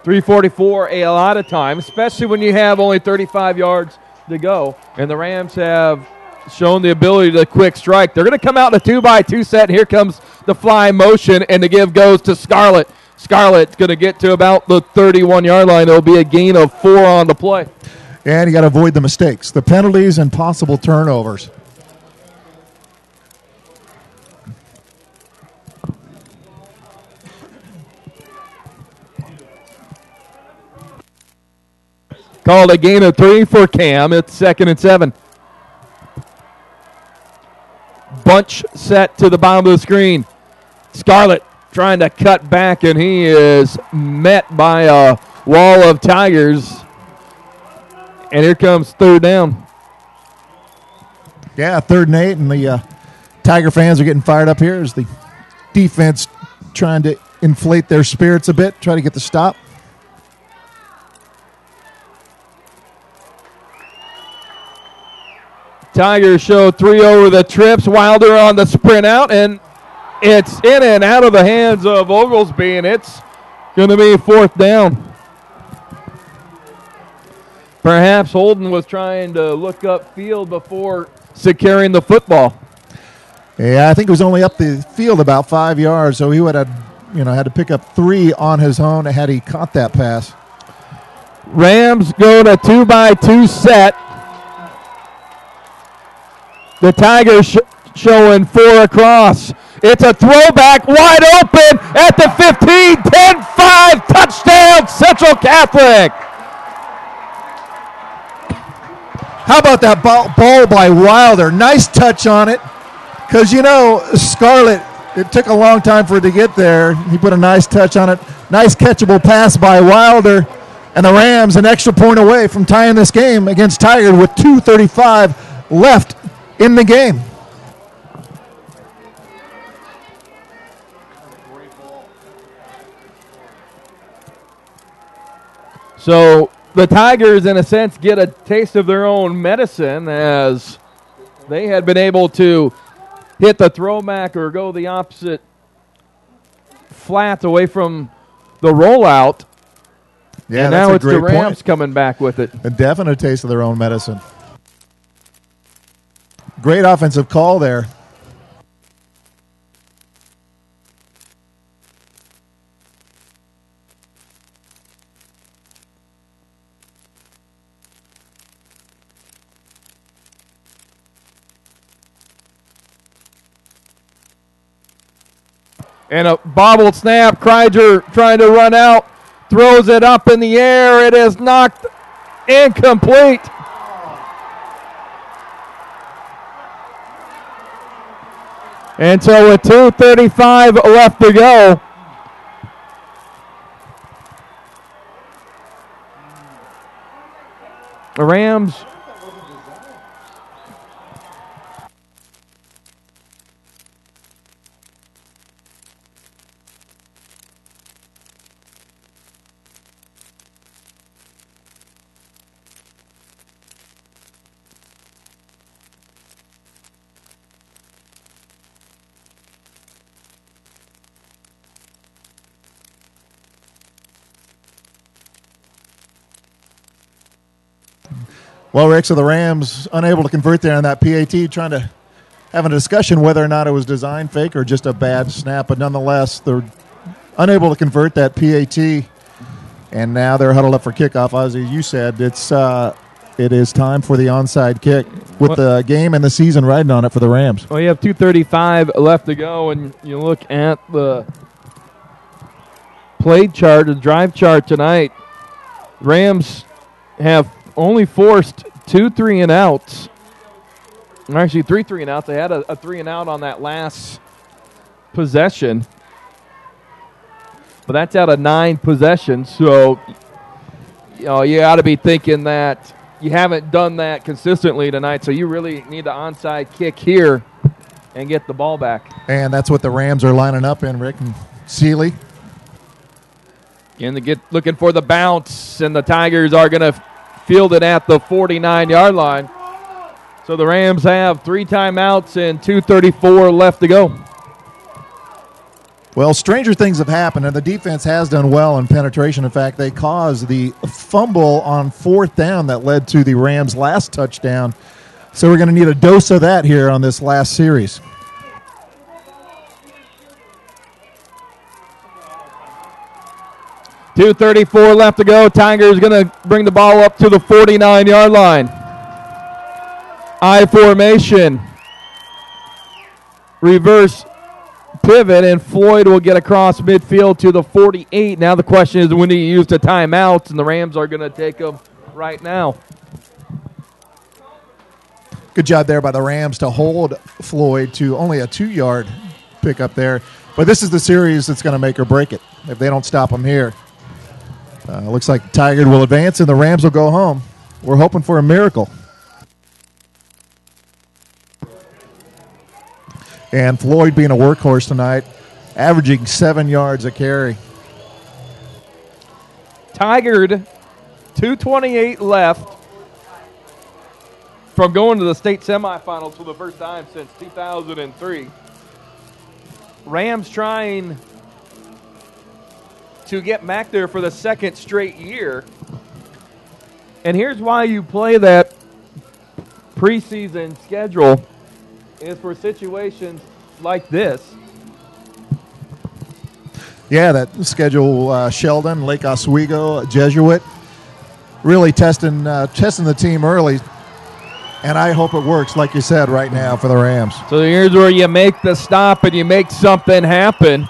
3:44, a lot of time, especially when you have only 35 yards to go. And the Rams have shown the ability to quick strike. They're going to come out in a 2-by-2 set. Here comes the fly motion, and the give goes to Scarlett. Scarlett's going to get to about the 31-yard line. It'll be a gain of 4 on the play. And you got to avoid the mistakes, the penalties, and possible turnovers. called a gain of 3 for Cam. It's 2nd and 7. Bunch set to the bottom of the screen. Scarlett trying to cut back, and he is met by a wall of Tigers. And here comes 3rd down. Yeah, 3rd and 8, and the Tiger fans are getting fired up here as the defense trying to inflate their spirits a bit, try to get the stop. Tigers show 3 over the trips. Wilder on the sprint out, and it's in and out of the hands of Oglesby, and it's going to be 4th down. Perhaps Holden was trying to look upfield before securing the football. Yeah, I think it was only up the field about 5 yards, so he would have, had to pick up 3 on his own had he caught that pass. Rams go to 2-by-2 set. The Tigers showing 4 across. It's a throwback, wide open at the 15, 10-5, touchdown, Central Catholic. How about that ball by Wilder? Nice touch on it. Because, Scarlett, it took a long time for it to get there. He put a nice touch on it. Nice catchable pass by Wilder. And the Rams an extra point away from tying this game against Tigard with 2:35 left in the game. So the Tigers, in a sense, get a taste of their own medicine as they had been able to hit the throwback or go the opposite flat away from the rollout. Yeah, and now it's the Rams coming back with it. A definite taste of their own medicine. Great offensive call there. And a bobbled snap. Kreiger trying to run out. Throws it up in the air. It is knocked incomplete. And so with 2:35 left to go, the Rams Well, Rick, so the Rams unable to convert there on that PAT, trying to have a discussion whether or not it was design fake or just a bad snap, but nonetheless, they're unable to convert that PAT, and now they're huddled up for kickoff. As you said, it is time for the onside kick with the game and the season riding on it for the Rams. Well, you have 2:35 left to go, and you look at the play chart, the drive chart tonight. Rams have only forced 2 3-and-outs. Actually, 3 3-and-outs. They had a 3-and-out on that last possession. But that's out of 9 possessions. So, you got to be thinking that you haven't done that consistently tonight. So you really need the onside kick here and get the ball back. And that's what the Rams are lining up in, Rick and Seeley. And they get looking for the bounce, and the Tigers are going to field it at the 49-yard line. So the Rams have 3 timeouts and 2:34 left to go. Well, stranger things have happened, and the defense has done well in penetration. In fact, they caused the fumble on 4th down that led to the Rams' last touchdown. So we're going to need a dose of that here on this last series. $2:34 left to go. Tigers going to bring the ball up to the 49-yard line. I formation. Reverse pivot, and Floyd will get across midfield to the 48. Now the question is, when do you use the timeouts? And the Rams are going to take them right now. Good job there by the Rams to hold Floyd to only a 2-yard pickup there. But this is the series that's going to make or break it if they don't stop them here. Looks like Tigard will advance and the Rams will go home. We're hoping for a miracle. And Floyd being a workhorse tonight, averaging 7 yards a carry. Tigard, 2:28 left from going to the state semifinals for the first time since 2003. Rams trying to get back there for the second straight year. And here's why you play that preseason schedule is for situations like this. Yeah, that schedule, Sheldon, Lake Oswego, Jesuit, really testing the team early. And I hope it works, like you said, right now for the Rams. So here's where you make the stop and you make something happen.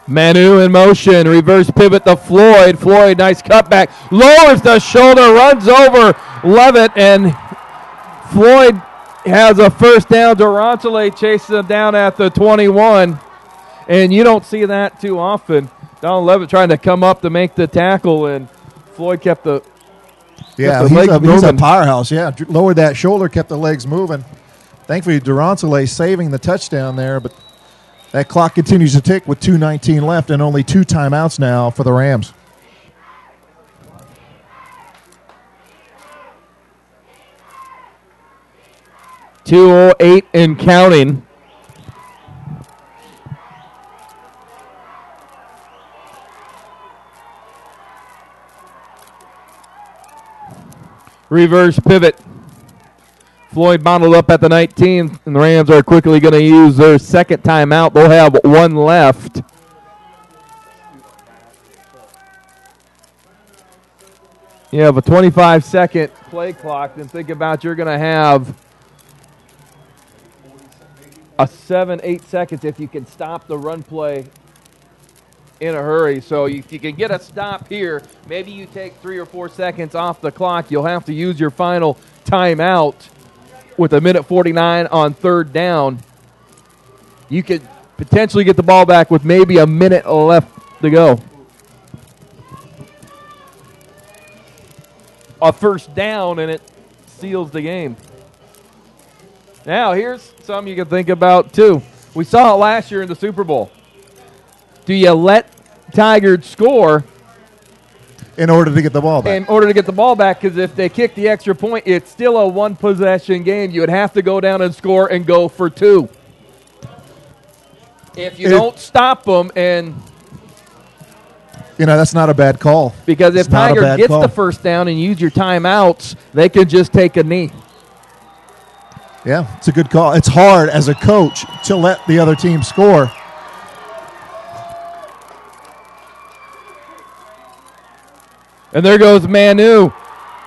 Manu in motion, reverse pivot to Floyd. Floyd, nice cutback, lowers the shoulder, runs over Levitt, and Floyd has a first down. Durantale chases him down at the 21, and you don't see that too often. Donald Levitt trying to come up to make the tackle, and Floyd kept the he's a powerhouse. Yeah, lowered that shoulder, kept the legs moving. Thankfully, Durantale saving the touchdown there, but that clock continues to tick with 2:19 left and only 2 timeouts now for the Rams. .208 and counting. Reverse pivot. Floyd bottled up at the 19, and the Rams are quickly going to use their second timeout. They'll have 1 left. You have a 25-second play clock, then think about you're going to have a 7-8 seconds if you can stop the run play in a hurry. So if you can get a stop here, maybe you take 3 or 4 seconds off the clock. You'll have to use your final timeout with 1:49 on third down. You could potentially get the ball back with maybe a minute left to go. A first down, and it seals the game. Now, here's something you can think about, too. We saw it last year in the Super Bowl. Do you let Tigard score in order to get the ball back? In order to get the ball back, because if they kick the extra point, it's still a 1-possession game. You would have to go down and score and go for 2. If you don't stop them, and that's not a bad call. Because if Tigard gets the first down and use your timeouts, they can just take a knee. Yeah, it's a good call. It's hard as a coach to let the other team score. And there goes Manu.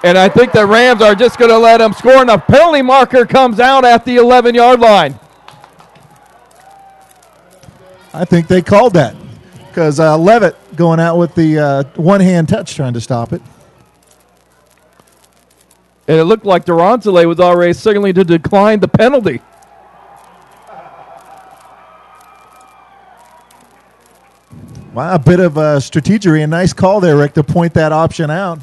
And I think the Rams are just going to let him score. And the penalty marker comes out at the 11-yard line. I think they called that because Levitt going out with the one-hand touch trying to stop it. And it looked like Durantale was already signaling to decline the penalty. Wow, a bit of strategery. A nice call there, Rick, to point that option out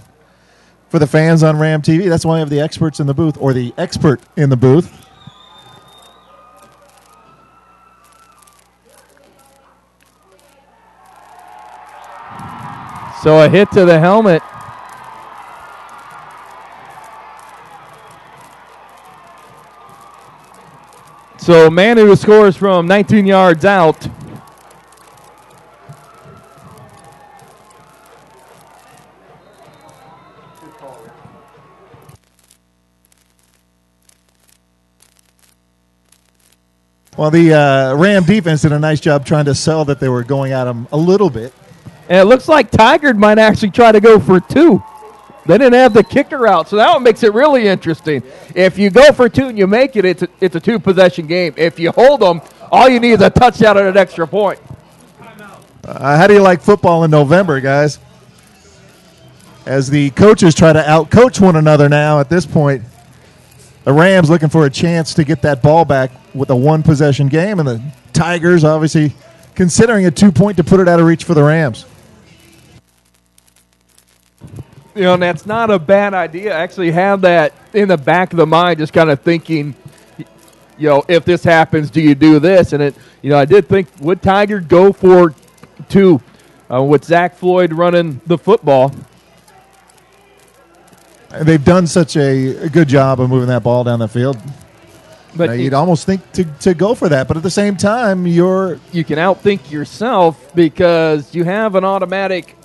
for the fans on Ram TV. That's why we have the experts in the booth, or the expert in the booth. So a hit to the helmet. So Manu scores from 19 yards out. Well, the Ram defense did a nice job trying to sell that they were going at him a little bit. And it looks like Tigard might actually try to go for 2. They didn't have the kicker out, so that one makes it really interesting. If you go for 2 and you make it, it's a 2-possession game. If you hold them All you need is a touchdown and an extra point. How do you like football in November, guys? As the coaches try to outcoach one another now at this point, the Rams looking for a chance to get that ball back with a one-possession game, and the Tigers obviously considering a 2-point to put it out of reach for the Rams. And that's not a bad idea. I actually have that in the back of the mind, just kind of thinking, if this happens, do you do this? And I did think, would Tiger go for 2 with Zach Floyd running the football? They've done such a good job of moving that ball down the field. But you'd almost think to go for that. But at the same time, you can outthink yourself because you have an automatic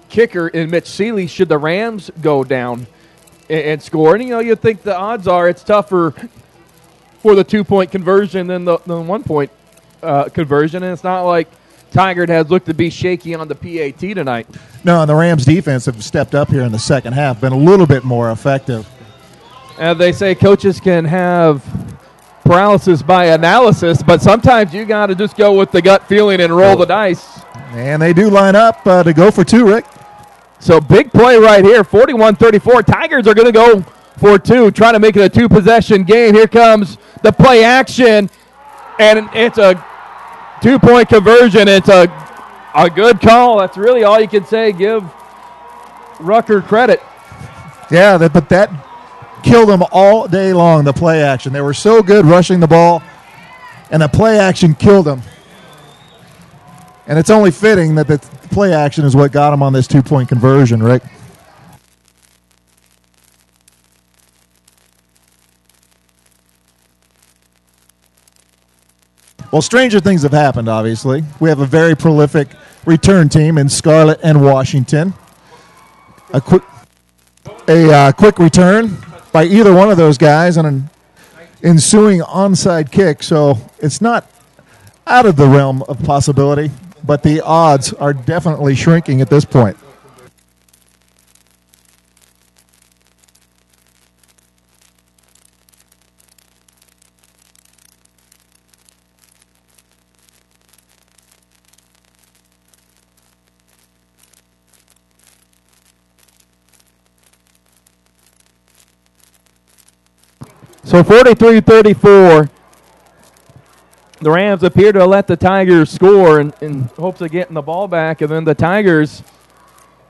kicker in Mitch Seeley should the Rams go down and score. And, you think the odds are it's tougher for the 2-point conversion than the 1-point conversion. And it's not like Tigard has looked to be shaky on the PAT tonight. No, and the Rams defense have stepped up here in the second half, been a little bit more effective. And they say coaches can have paralysis by analysis, but sometimes you got to just go with the gut feeling and roll the dice. And they do line up to go for 2, Rick. So big play right here, 41-34. Tigers are going to go for 2, trying to make it a 2-possession game. Here comes the play action, and it's a 2-point conversion. It's a good call. That's really all you can say. Give Rucker credit. Yeah, but that killed them all day long, the play action. They were so good rushing the ball, and the play action killed them. And it's only fitting that the play action is what got them on this 2-point conversion, Rick. Well, stranger things have happened, obviously. We have a very prolific return team in Scarlett and Washington. A quick return by either one of those guys and an ensuing onside kick. So it's not out of the realm of possibility, but the odds are definitely shrinking at this point. So 43-34, the Rams appear to let the Tigers score in hopes of getting the ball back, and then the Tigers,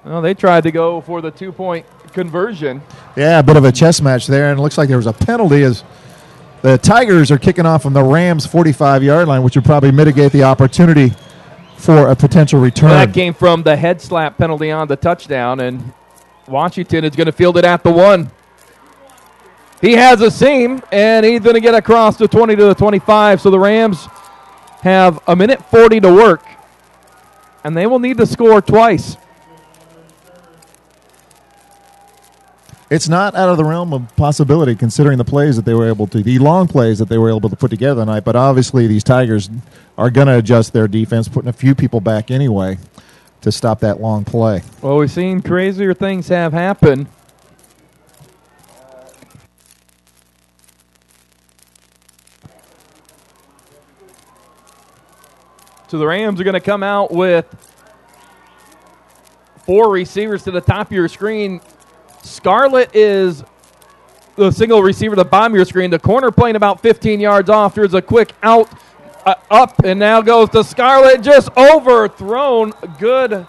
they tried to go for the 2-point conversion. Yeah, a bit of a chess match there, and it looks like there was a penalty as the Tigers are kicking off from the Rams' 45-yard line, which would probably mitigate the opportunity for a potential return. Well, that came from the head slap penalty on the touchdown, and Washington is going to field it at the 1. He has a seam, and he's going to get across the 20 to the 25. So the Rams have 1:40 to work, and they will need to score twice. It's not out of the realm of possibility considering the plays that they were able to, the long plays that they were able to put together tonight. But obviously these Tigers are going to adjust their defense, putting a few people back anyway to stop that long play. Well, we've seen crazier things have happened. So the Rams are going to come out with 4 receivers to the top of your screen. Scarlett is the single receiver to the bottom of your screen. The corner playing about 15 yards off. There's a quick out, up, and now goes to Scarlett. Just overthrown. Good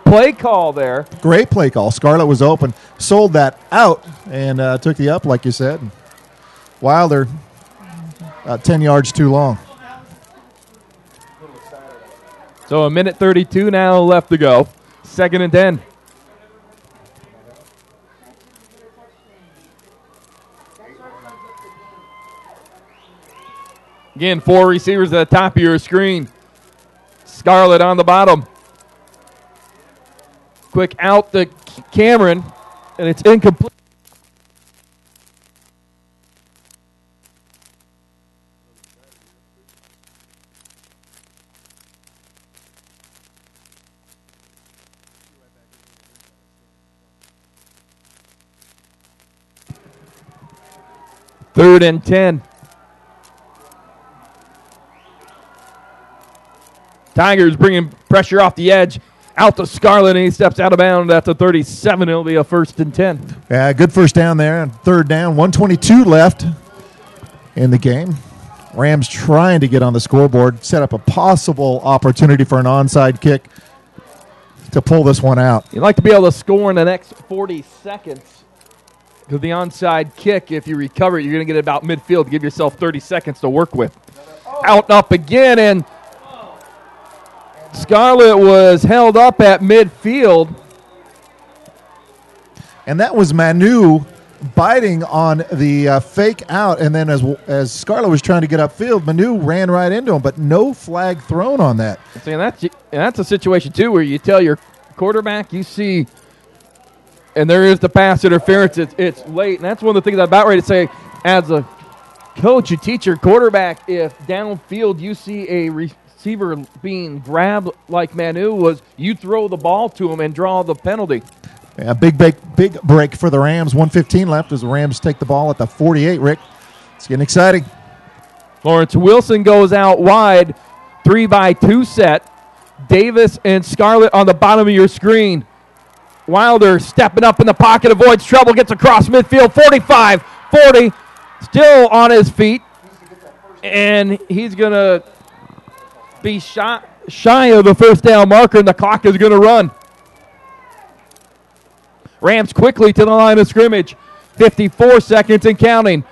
play call there. Great play call. Scarlett was open, sold that out, and took the up, like you said. Wilder, 10 yards too long. So 1:32 now left to go. 2nd and 10. Again, 4 receivers at the top of your screen. Scarlett on the bottom. Quick out to Cameron, and it's incomplete. Third and 10. Tigers bringing pressure off the edge. Out to Scarlett, and he steps out of bounds at the 37. It'll be a 1st and 10. Yeah, good first down there. And 3rd down, 1:22 left in the game. Rams trying to get on the scoreboard, set up a possible opportunity for an onside kick to pull this one out. You'd like to be able to score in the next 40 seconds. Because the onside kick, if you recover it, you're going to get about midfield to give yourself 30 seconds to work with. Out and up again, and Scarlett was held up at midfield. And that was Manu biting on the fake out, and then as Scarlett was trying to get upfield, Manu ran right into him, but no flag thrown on that. See, and that's a situation, too, where you tell your quarterback, you see, and there is the pass interference, it's late. And that's one of the things I'm about ready to say. As a coach, you teach your quarterback, if downfield you see a receiver being grabbed like Manu was, you throw the ball to him and draw the penalty. Yeah, big break for the Rams. 1:15 left as the Rams take the ball at the 48, Rick. It's getting exciting. Lawrence Wilson goes out wide, 3-by-2 set. Davis and Scarlett on the bottom of your screen. Wilder stepping up in the pocket, avoids trouble, gets across midfield, 45, 40, still on his feet. And he's going to be shy of the first down marker, and the clock is going to run. Rams quickly to the line of scrimmage. 54 seconds and counting.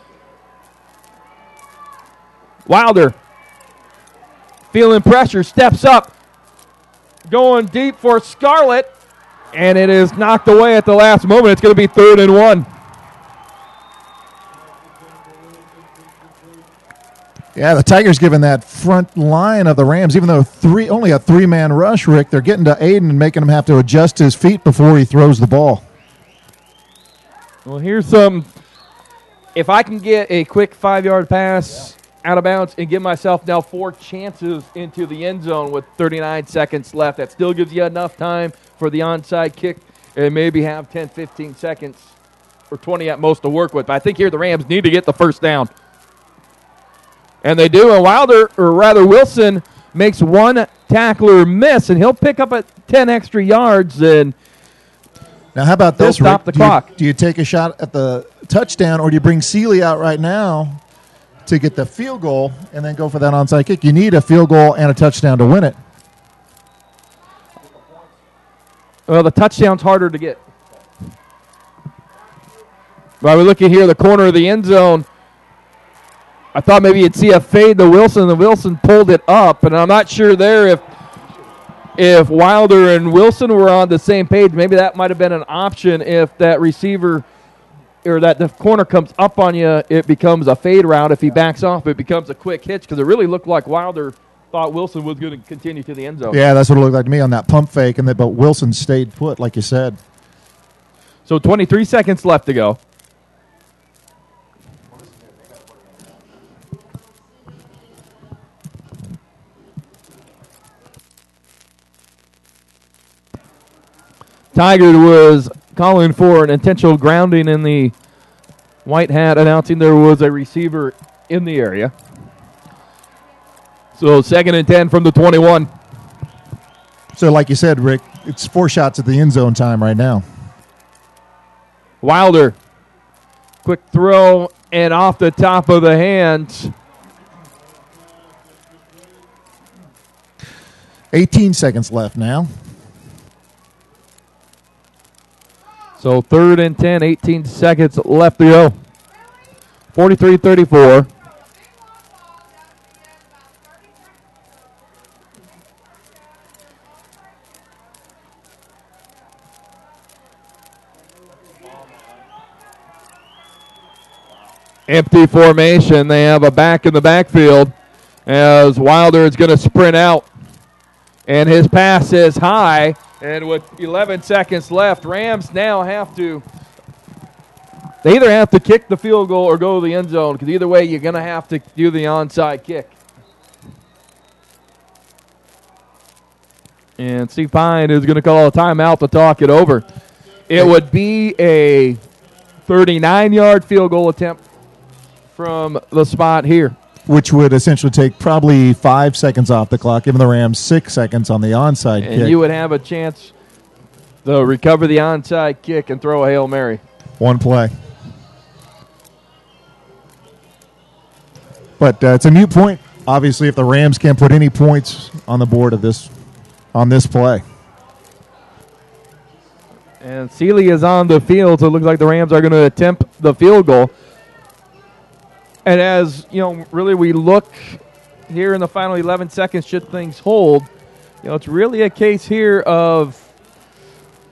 Wilder feeling pressure, steps up, going deep for Scarlett, and it is knocked away at the last moment. It's going to be 3rd and 1. Yeah, the Tigers giving that front line of the Rams, even though only a 3-man rush, Rick, they're getting to Aiden and making him have to adjust his feet before he throws the ball. Well, here's some. If I can get a quick 5-yard pass out of bounds and give myself now 4 chances into the end zone with 39 seconds left, that still gives you enough time for the onside kick and maybe have 10, 15 seconds or 20 at most to work with. But I think here the Rams need to get the first down. And they do, and Wilson makes one tackler miss, and he'll pick up 10 extra yards. And now, how about this, stop Rick? the clock. Do you take a shot at the touchdown, or do you bring Seeley out right now to get the field goal and then go for that onside kick? You need a field goal and a touchdown to win it. Well, the touchdown's harder to get. But we look at here, the corner of the end zone. I thought maybe you'd see a fade to Wilson. The Wilson pulled it up, and I'm not sure there if Wilder and Wilson were on the same page. Maybe that might have been an option. If that receiver or that the corner comes up on you, it becomes a fade route. If he backs off, it becomes a quick hitch, because it really looked like Wilder thought Wilson was going to continue to the end zone. Yeah, that's what it looked like to me on that pump fake, but Wilson stayed put, like you said. So 23 seconds left to go. Tigard was calling for an intentional grounding in the white hat, announcing there was a receiver in the area. So 2nd and 10 from the 21. So like you said, Rick, it's 4 shots at the end zone time right now. Wilder, quick throw, and off the top of the hands. 18 seconds left now. So 3rd and 10, 18 seconds left to go. 43-34. Empty formation. They have a back in the backfield as Wilder is going to sprint out. And his pass is high. And with 11 seconds left, Rams now they either have to kick the field goal or go to the end zone, because either way you're going to have to do the onside kick. And Steve Pine is going to call a timeout to talk it over. It would be a 39-yard field goal attempt from the spot here. which would essentially take probably 5 seconds off the clock, giving the Rams 6 seconds on the onside kick. And you would have a chance to recover the onside kick and throw a Hail Mary. One play. But it's a moot point, obviously, if the Rams can't put any points on the board on this play. And Seeley is on the field, so it looks like the Rams are going to attempt the field goal. And as, really we look here in the final 11 seconds, should things hold, it's really a case here of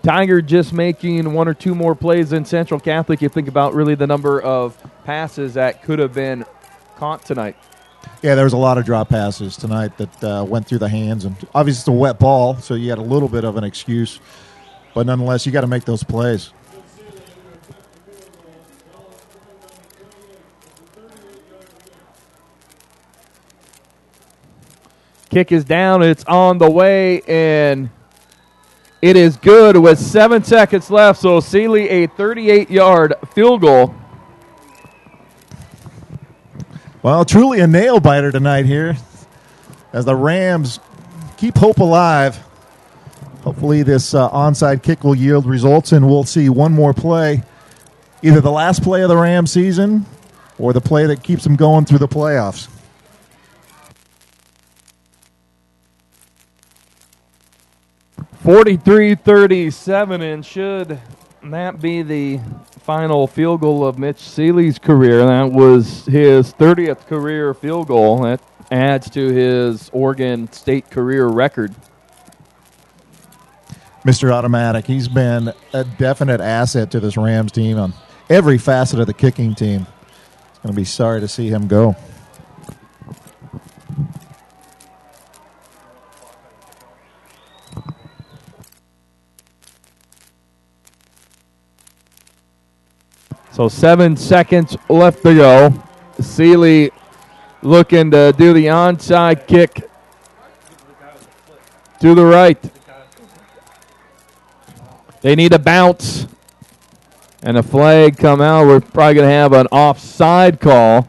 Tigard just making one or two more plays than Central Catholic. You think about really the number of passes that could have been caught tonight. Yeah, there was a lot of drop passes tonight that went through the hands. And obviously it's a wet ball, so you had a little bit of an excuse. But nonetheless, you got to make those plays. Kick is down. It's on the way, and it is good with 7 seconds left. So Seeley, a 38-yard field goal. Well, truly a nail-biter tonight here as the Rams keep hope alive. Hopefully this onside kick will yield results, and we'll see one more play, either the last play of the Rams season or the play that keeps them going through the playoffs. (43-37), and should that be the final field goal of Mitch Seeley's career? That was his 30th career field goal. That adds to his Oregon State career record. Mr. Automatic, he's been a definite asset to this Rams team on every facet of the kicking team. It's going to be sorry to see him go. So 7 seconds left to go. Seeley looking to do the onside kick to the right. They need a bounce. And a flag come out. We're probably going to have an offside call.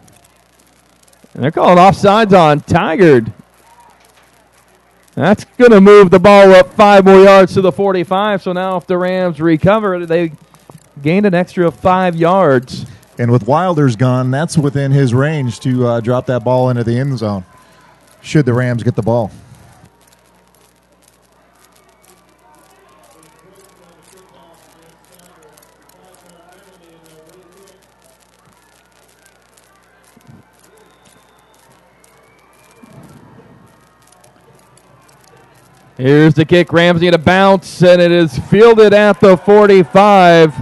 And they're calling offsides on Tigard. That's going to move the ball up 5 more yards to the 45. So now if the Rams recover, they gained an extra 5 yards. And with Wilder's gone, that's within his range to drop that ball into the end zone, should the Rams get the ball. Here's the kick. Rams need a bounce, and it is fielded at the 45.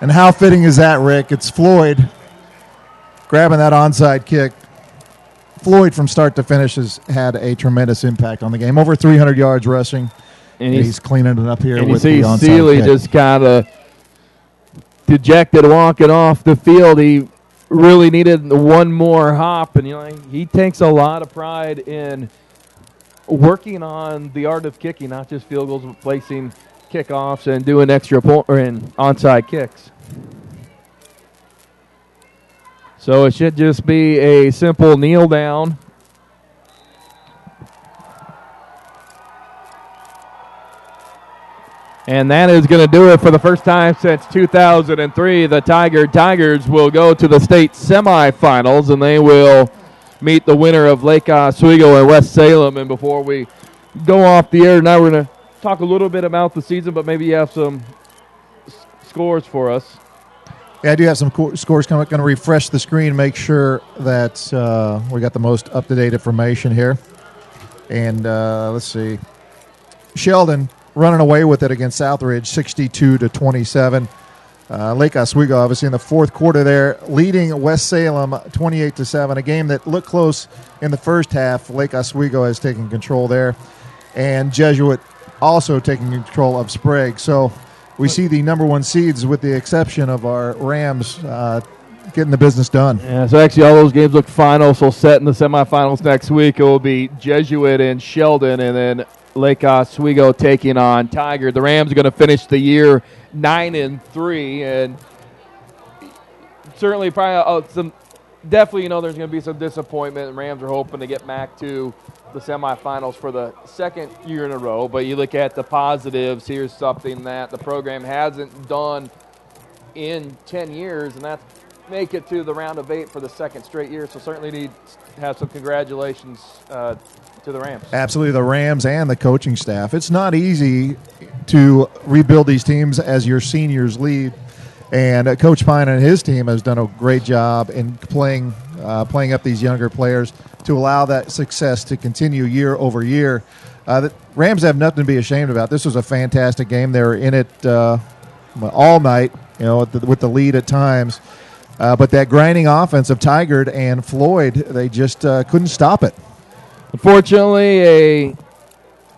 And how fitting is that, Rick? It's Floyd grabbing that onside kick. Floyd, from start to finish, has had a tremendous impact on the game. Over 300 yards rushing. And he's cleaning it up here and with you the onside see Seeley kick. just kind of dejected walking off the field. He really needed one more hop, and he takes a lot of pride in working on the art of kicking, not just field goals, but placing kickoffs and doing extra point or in onside kicks. So it should just be a simple kneel down. And that is going to do it for the first time since 2003. The Tigers will go to the state semifinals, and they will meet the winner of Lake Oswego and West Salem. And before we go off the air, now we're going to talk a little bit about the season, but maybe you have some scores for us. Yeah, I do have some scores coming. I'm going to refresh the screen, make sure that we got the most up-to-date information here. And let's see. Sheldon running away with it against Southridge, 62-27. Lake Oswego, obviously, in the fourth quarter there, leading West Salem 28-7. A game that looked close in the first half. Lake Oswego has taken control there. And Jesuit also taking control of Sprague. So we see the number one seeds, with the exception of our Rams, getting the business done. Yeah, so actually all those games look final. So set in the semifinals next week, it will be Jesuit and Sheldon, and then Lake Oswego taking on Tigard. The Rams are going to finish the year 9-3, and certainly probably some definitely, there's going to be some disappointment. The Rams are hoping to get back to the semifinals for the second year in a row. But you look at the positives. Here's something that the program hasn't done in 10 years, and that's make it to the round of 8 for the second straight year. So certainly need to have some congratulations to the Rams. Absolutely, the Rams and the coaching staff. It's not easy to rebuild these teams as your seniors leave. And Coach Pine and his team has done a great job in playing up these younger players to allow that success to continue year over year. The Rams have nothing to be ashamed about. This was a fantastic game. They were in it all night, with the lead at times. But that grinding offense of Tigard and Floyd, they just couldn't stop it. Unfortunately, a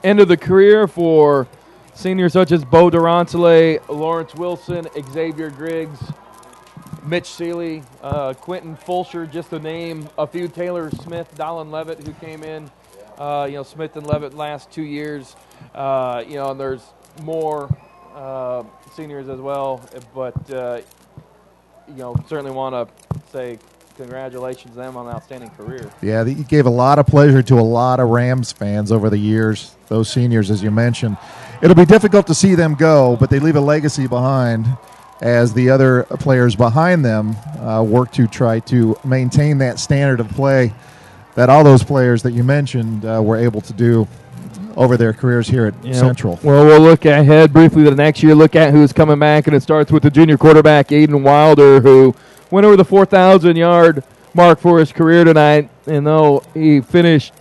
end of the career for seniors such as Bo Durantale, Lawrence Wilson, Xavier Griggs, Mitch Seeley, Quentin Fulcher, just to name a few. Taylor Smith, Dallin Levitt, who came in, Smith and Levitt last 2 years. And there's more seniors as well. But, certainly want to say congratulations to them on an outstanding career. Yeah, he gave a lot of pleasure to a lot of Rams fans over the years, those seniors, as you mentioned. It'll be difficult to see them go, but they leave a legacy behind as the other players behind them work to try to maintain that standard of play that all those players that you mentioned were able to do over their careers here at Central. Well, we'll look ahead briefly to the next year, look at who's coming back, and it starts with the junior quarterback, Aiden Wilder, who went over the 4,000-yard mark for his career tonight. And though he finished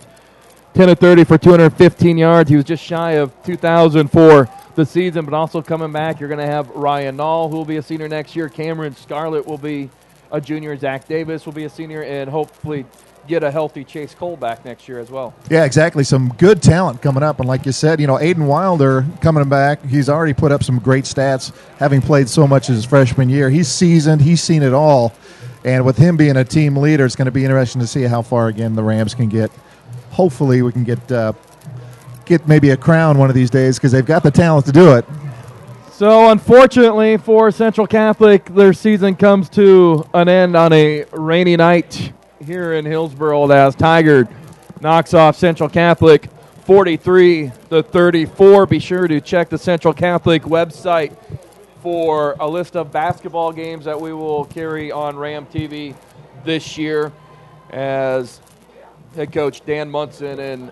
10 of 30 for 215 yards, he was just shy of 2,000 for the season. But also coming back, you're going to have Ryan Nall, who will be a senior next year. Cameron Scarlett will be a junior. Zach Davis will be a senior, and hopefully get a healthy Chase Cole back next year as well. Yeah, exactly. Some good talent coming up. And like you said, Aiden Wilder coming back, he's already put up some great stats, having played so much his freshman year. He's seasoned. He's seen it all. And with him being a team leader, it's going to be interesting to see how far, again, the Rams can get. Hopefully we can get maybe a crown one of these days because they've got the talent to do it. So, unfortunately for Central Catholic, their season comes to an end on a rainy night here in Hillsboro as Tigard knocks off Central Catholic 43-34. Be sure to check the Central Catholic website for a list of basketball games that we will carry on Ram TV this year as head coach Dan Munson and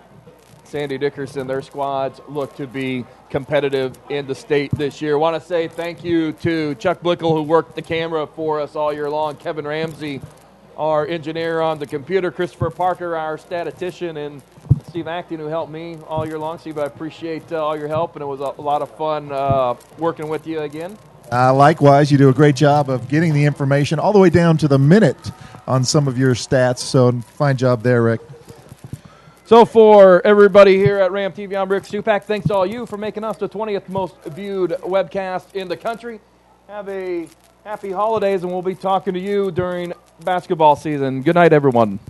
Sandy Dickerson, their squads look to be competitive in the state this year. I want to say thank you to Chuck Blickel, who worked the camera for us all year long, Kevin Ramsey, our engineer on the computer, Christopher Parker, our statistician, and Steve Acton, who helped me all year long. Steve, I appreciate all your help, and it was a lot of fun working with you again. Likewise, you do a great job of getting the information all the way down to the minute on some of your stats, so fine job there, Rick. So for everybody here at Ram TV, I'm Rick Stupak. Thanks to all you for making us the 20th most viewed webcast in the country. Have a happy holidays, and we'll be talking to you during basketball season. Good night, everyone.